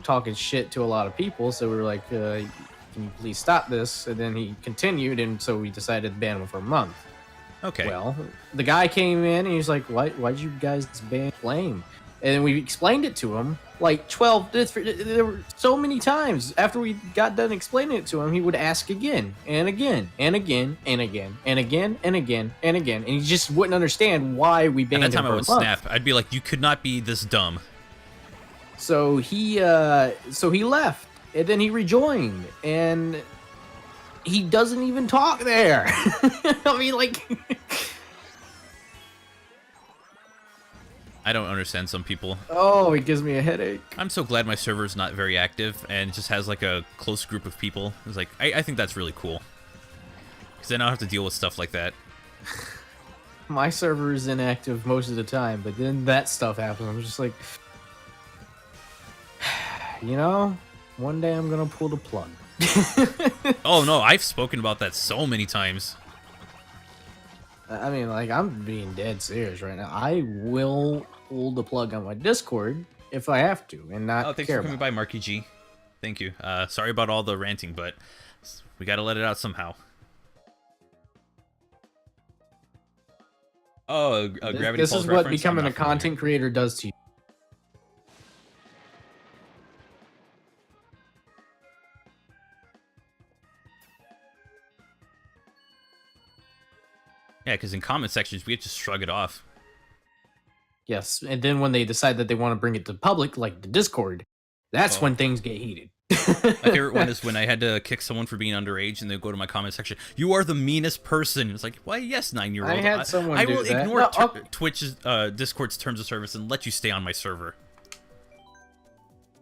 talking shit to a lot of people. So we were like, can you please stop this? And then he continued, and so we decided to ban him for a month. Okay. Well, the guy came in and he's like, why'd you guys ban Flame? And then we explained it to him like 12 there were so many times. After we got done explaining it to him, he would ask again and again and again and again and again and again and again, and he just wouldn't understand why we banned him. At that time, for I would a month. snap. I'd be like, "You could not be this dumb." So he left, and then he rejoined, and he doesn't even talk there. I mean, like, I don't understand some people. oh, it gives me a headache. I'm so glad my server is not very active and just has like a close group of people. It's like I think that's really cool because then I don't have to deal with stuff like that. My server is inactive most of the time, but then that stuff happens. I'm just like, one day I'm gonna pull the plug. Oh no, I've spoken about that so many times. I mean, like, I'm being dead serious right now. I will pull the plug on my Discord if I have to, and not Oh, thanks care for coming about by, Marky G. Thank you. Sorry about all the ranting, but we gotta let it out somehow. Oh, it. Gravity This Falls is what reference? becoming I'm a not familiar. content creator does to you. Yeah, because in comment sections, we have to shrug it off. Yes, and then when they decide that they want to bring it to public, like the Discord, that's when things get heated. My favorite one is when I had to kick someone for being underage, and they go to my comment section. You are the meanest person. It's like, why? Yes, 9-year-old. I had someone I do will that. ignore No, okay. Twitch's, Discord's terms of service and let you stay on my server.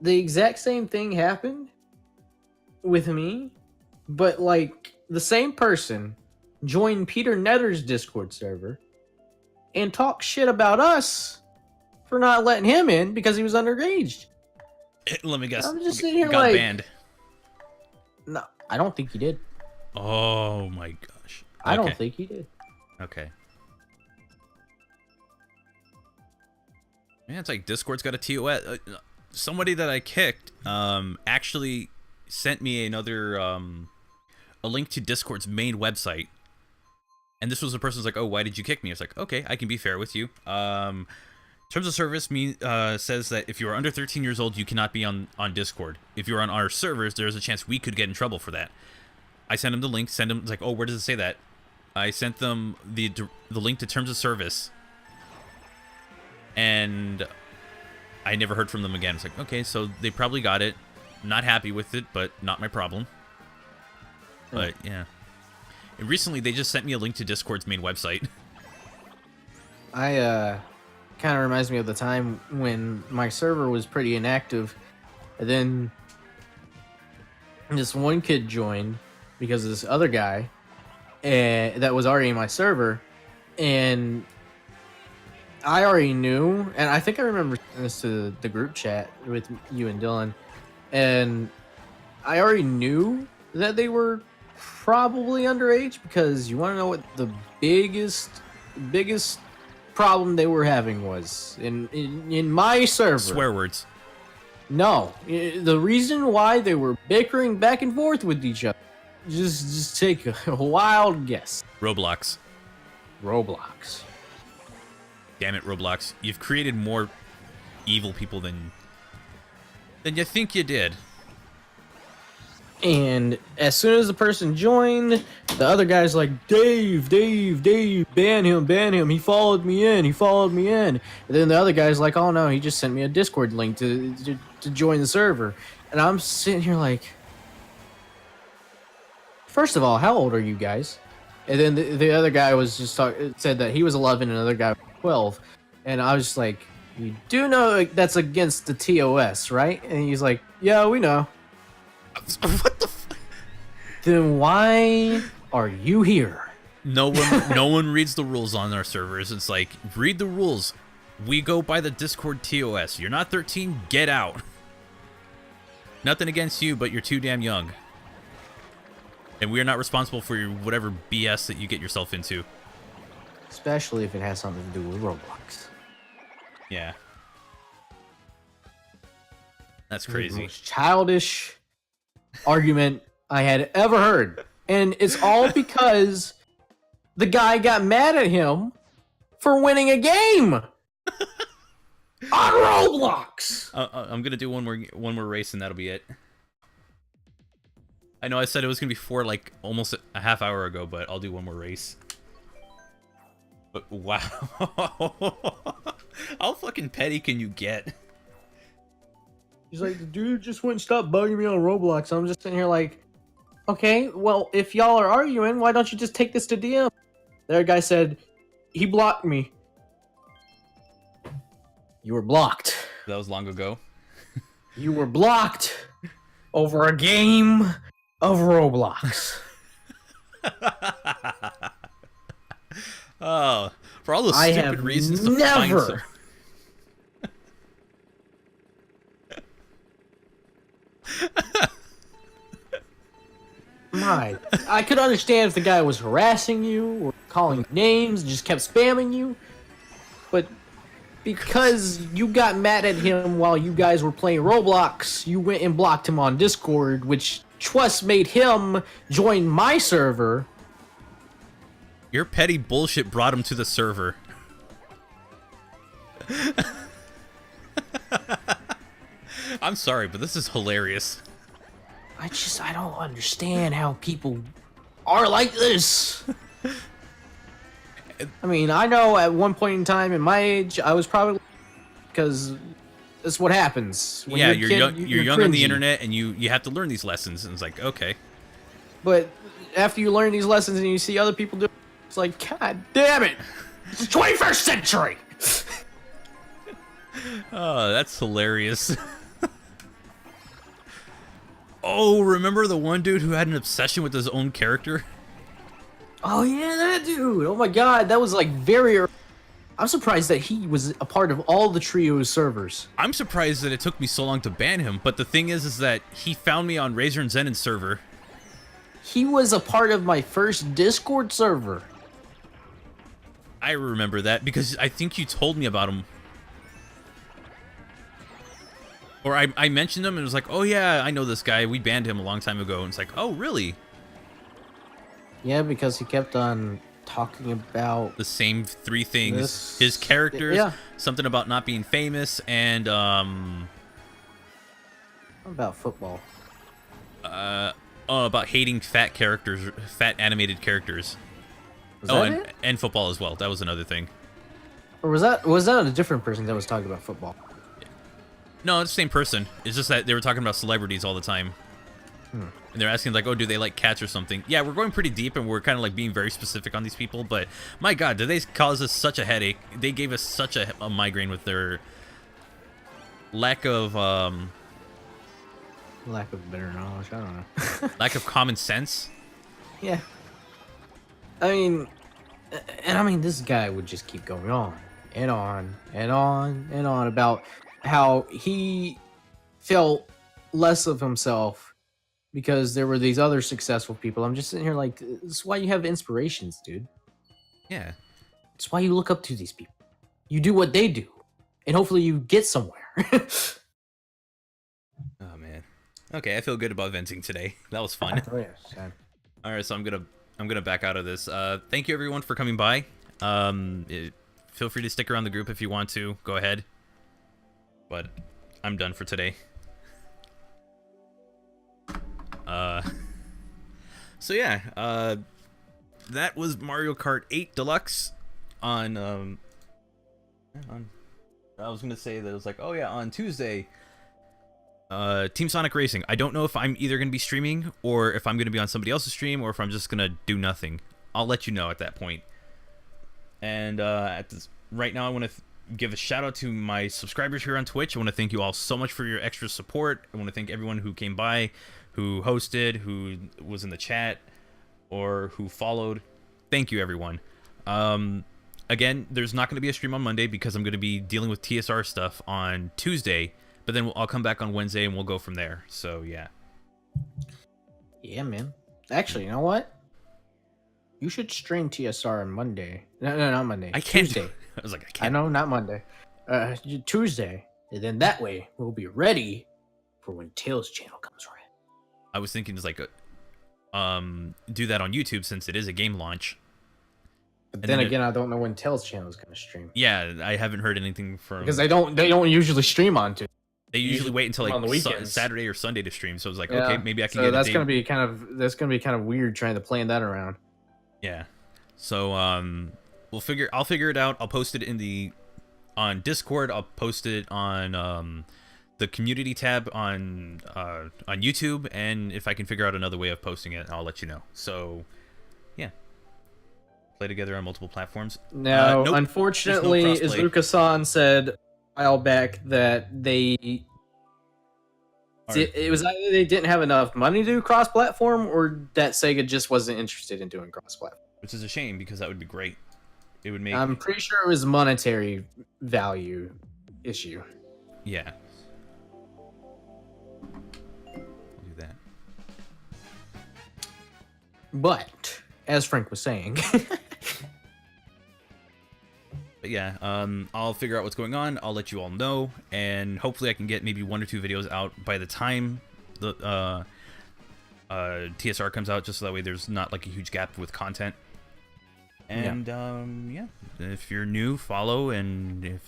The exact same thing happened with me, but like the same person joined Peter Nether's Discord server and talked shit about us for not letting him in because he was underage. Let me guess. I'm just sitting here got like, banned. no, I don't think he did. Oh my gosh. I don't Okay. think he did. Okay. Yeah, it's like Discord's got a TOS. Somebody that I kicked actually sent me another a link to Discord's main website. And this was the person's like, "Oh, why did you kick me?" I was like, "Okay, I can be fair with you. Terms of service says that if you are under 13 years old, you cannot be on Discord. If you're on our servers, there's a chance we could get in trouble for that." I sent him the link. Send him. It's like, "Oh, where does it say that?" I sent them the link to terms of service, and I never heard from them again. It's like, okay, so they probably got it. Not happy with it, but not my problem. But yeah. And recently, they just sent me a link to Discord's main website. Kind of reminds me of the time when my server was pretty inactive, and then this one kid joined because of this other guy that was already in my server, and I already knew, and I think I remember sending this to the group chat with you and Dylan, and I already knew that they were probably underage, because you want to know what the biggest problem they were having was in my server. Swear words. No, the reason why they were bickering back and forth with each other. Just take a wild guess. Roblox. Roblox. Damn it, Roblox. You've created more evil people than you think you did. And as soon as the person joined, the other guy's like, Dave, ban him. He followed me in. And then the other guy's like, oh no, he just sent me a Discord link to join the server. And I'm sitting here like, first of all, how old are you guys? And then the other guy was just said that he was 11 and another guy was 12. And I was just like, you do know that's against the TOS, right? And he's like, yeah, we know. What the fuck? Then why are you here? No one reads the rules on our servers. It's like, read the rules. We go by the Discord TOS. You're not 13, get out. Nothing against you, but you're too damn young. And we are not responsible for whatever BS that you get yourself into. Especially if it has something to do with Roblox. Yeah. That's The crazy. most childish argument I had ever heard. And it's all because the guy got mad at him for winning a game on Roblox. I'm gonna do one more race and that'll be it. I know I said it was gonna be 4 like almost a half hour ago, but I'll do one more race. But wow, how fucking petty can you get? He's like, the dude just wouldn't stop bugging me on Roblox. I'm just sitting here like, okay, well, if y'all are arguing, why don't you just take this to DM? The other guy said, he blocked me. You were blocked. That was long ago. You were blocked over a game of Roblox. Oh, for all those I stupid have reasons to find some... never My, I could understand if the guy was harassing you or calling names, just kept spamming you, but because you got mad at him while you guys were playing Roblox, you went and blocked him on Discord, which just made him join my server. Your petty bullshit brought him to the server. I'm sorry, but this is hilarious. I don't understand how people are like this. I mean, I know at one point in time in my age, I was probably, because that's what happens. When Yeah, you're a kid, you're young on the cringy. internet, and you have to learn these lessons. And it's like, okay, But after you learn these lessons and you see other people do it, it's like, God damn it! It's the 21st century! oh, that's hilarious. Oh, remember the one dude who had an obsession with his own character? Oh yeah, that dude! Oh my god, that was like very early. I'm surprised that he was a part of all the Trio's servers. I'm surprised that it took me so long to ban him, but the thing is that he found me on Razor and Zenon's server. He was a part of my first Discord server. I remember that because I think you told me about him. Or I mentioned him and it was like, oh yeah, I know this guy. We banned him a long time ago. And it's like, oh really? Yeah, because he kept on talking about The same 3 things. This- His characters, yeah. something about not being famous, and football. about hating fat characters, fat animated characters. Was Oh, that and, it? and football as well. That was another thing. Or was that a different person that was talking about football? No, it's the same person. It's just that they were talking about celebrities all the time. And they're asking, like, oh, do they like cats or something? Yeah, we're going pretty deep, and we're kind of, like, being very specific on these people. But, my God, did they cause us such a headache? They gave us such a migraine with their lack of, Lack of better knowledge, I don't know. lack of common sense. Yeah. I mean, this guy would just keep going on and on and on and on about how he felt less of himself because there were these other successful people. I'm just sitting here like, this is why you have inspirations, dude. Yeah. It's why you look up to these people. you do what they do, and hopefully you get somewhere. Oh man. Okay, I feel good about venting today. That was fun. Oh yes. All right, so I'm gonna back out of this. Thank you everyone for coming by. Feel free to stick around the group if you want to. Go ahead. But I'm done for today. So yeah, that was Mario Kart 8 Deluxe on I was gonna say that it was like, oh yeah, on Tuesday. Team Sonic Racing. I don't know if I'm either gonna be streaming or if I'm gonna be on somebody else's stream or if I'm just gonna do nothing. I'll let you know at that point. And right now, I want to give a shout out to my subscribers here on Twitch. I want to thank you all so much for your extra support. I want to thank everyone who came by, who hosted, who was in the chat, or who followed. Thank you, everyone. Again, there's not going to be a stream on Monday because I'm going to be dealing with TSR stuff on Tuesday, but then I'll come back on Wednesday and we'll go from there. So, yeah. Yeah, man. Actually, you know what? You should stream TSR on Monday. No, not Monday. I can't. Tuesday. I was like, I can't. I know, not Monday. Tuesday. And then that way, we'll be ready for when Tails' channel comes around. I was thinking it's like do that on YouTube since it is a game launch. But then again, I don't know when Tails' channel is going to stream. Yeah, I haven't heard anything from... Because they don't usually stream on Tuesday. They usually wait until on the like weekends. Saturday or Sunday to stream. So I was like, Yeah. okay, maybe I can So get that's a gonna be kind of weird trying to plan that around. Yeah. So I'll figure it out. I'll post it on Discord. I'll post it on the community tab on YouTube, and if I can figure out another way of posting it, I'll let you know. So yeah. Play together on multiple platforms. Now, nope. unfortunately, There's no crossplay. Izuka-san said a while back that it was either they didn't have enough money to do cross-platform, or that Sega just wasn't interested in doing cross-platform. Which is a shame because that would be great. It would make... I'm pretty sure it was monetary value issue. Yeah. I'll do that. But as Frank was saying, But yeah, I'll figure out what's going on. I'll let you all know, and hopefully I can get maybe 1 or 2 videos out by the time the TSR comes out, just so that way there's not like a huge gap with content. And yeah, if you're new, follow, and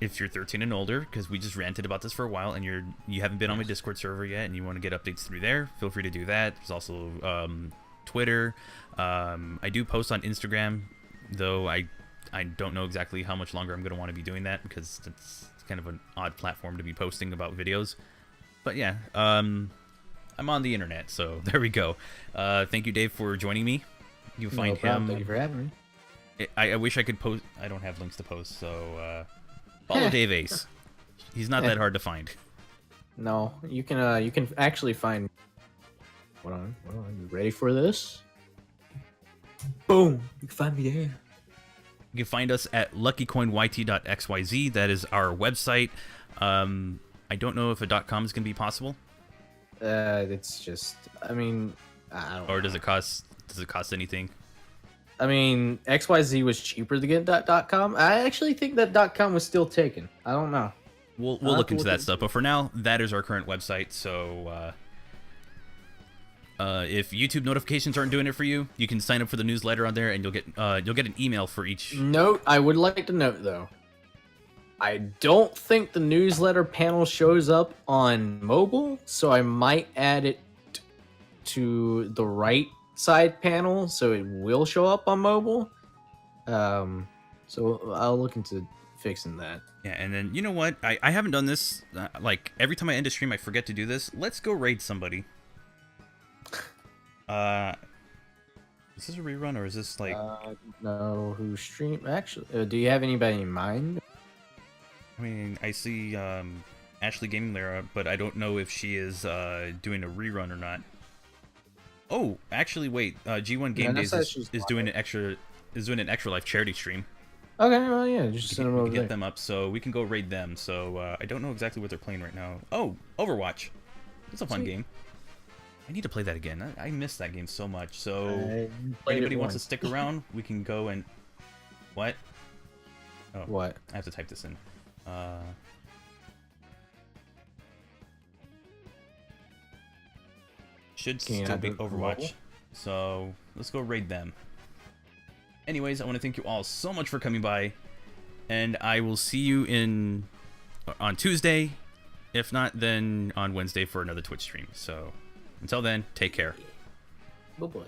if you're 13 and older, because we just ranted about this for a while, and you haven't been on my Discord server yet, and you want to get updates through there, feel free to do that. There's also Twitter. I do post on Instagram, though I don't know exactly how much longer I'm going to want to be doing that, because it's kind of an odd platform to be posting about videos. But yeah, I'm on the internet, so there we go. Thank you, Dave, for joining me. You can find him. Thank you for having me. I wish I could post. I don't have links to post, so follow DaveAce. He's not that hard to find. No, you can actually find. Hold on. You ready for this? Boom! You can find me there. You can find us at luckycoinyt.xyz. That is our website. I don't know if a .com is going to be possible. It's just. I mean, I don't. Or does it cost? Does it cost anything? I mean, XYZ was cheaper to get .com. I actually think that .com was still taken. I don't know. We'll look into that stuff. But for now, that is our current website. So if YouTube notifications aren't doing it for you, you can sign up for the newsletter on there, and you'll get an email for each. Note: I would like to note though, I don't think the newsletter panel shows up on mobile, so I might add it to the right side panel so it will show up on mobile. So I'll look into fixing that. Yeah, and then you know what? I haven't done this. Like every time I end a stream, I forget to do this. Let's go raid somebody. Is this a rerun or is this like? No, who stream? Actually, do you have anybody in mind? I mean, I see Ashley Gaming Lara, but I don't know if she is doing a rerun or not. Oh, actually, wait. G1 Game Days is doing an extra life charity stream. Okay, well, yeah, just send them over there. Get them up, so we can go raid them. So I don't know exactly what they're playing right now. Oh, Overwatch. It's a fun game. I need to play that again. I miss that game so much. So if anybody wants to stick around, we can go and What? Oh, What? I have to type this in. Should Can you still add be the Overwatch. global? So let's go raid them. Anyways, I want to thank you all so much for coming by, and I will see you on Tuesday. If not, then on Wednesday for another Twitch stream. So until then, take care. Oh boy.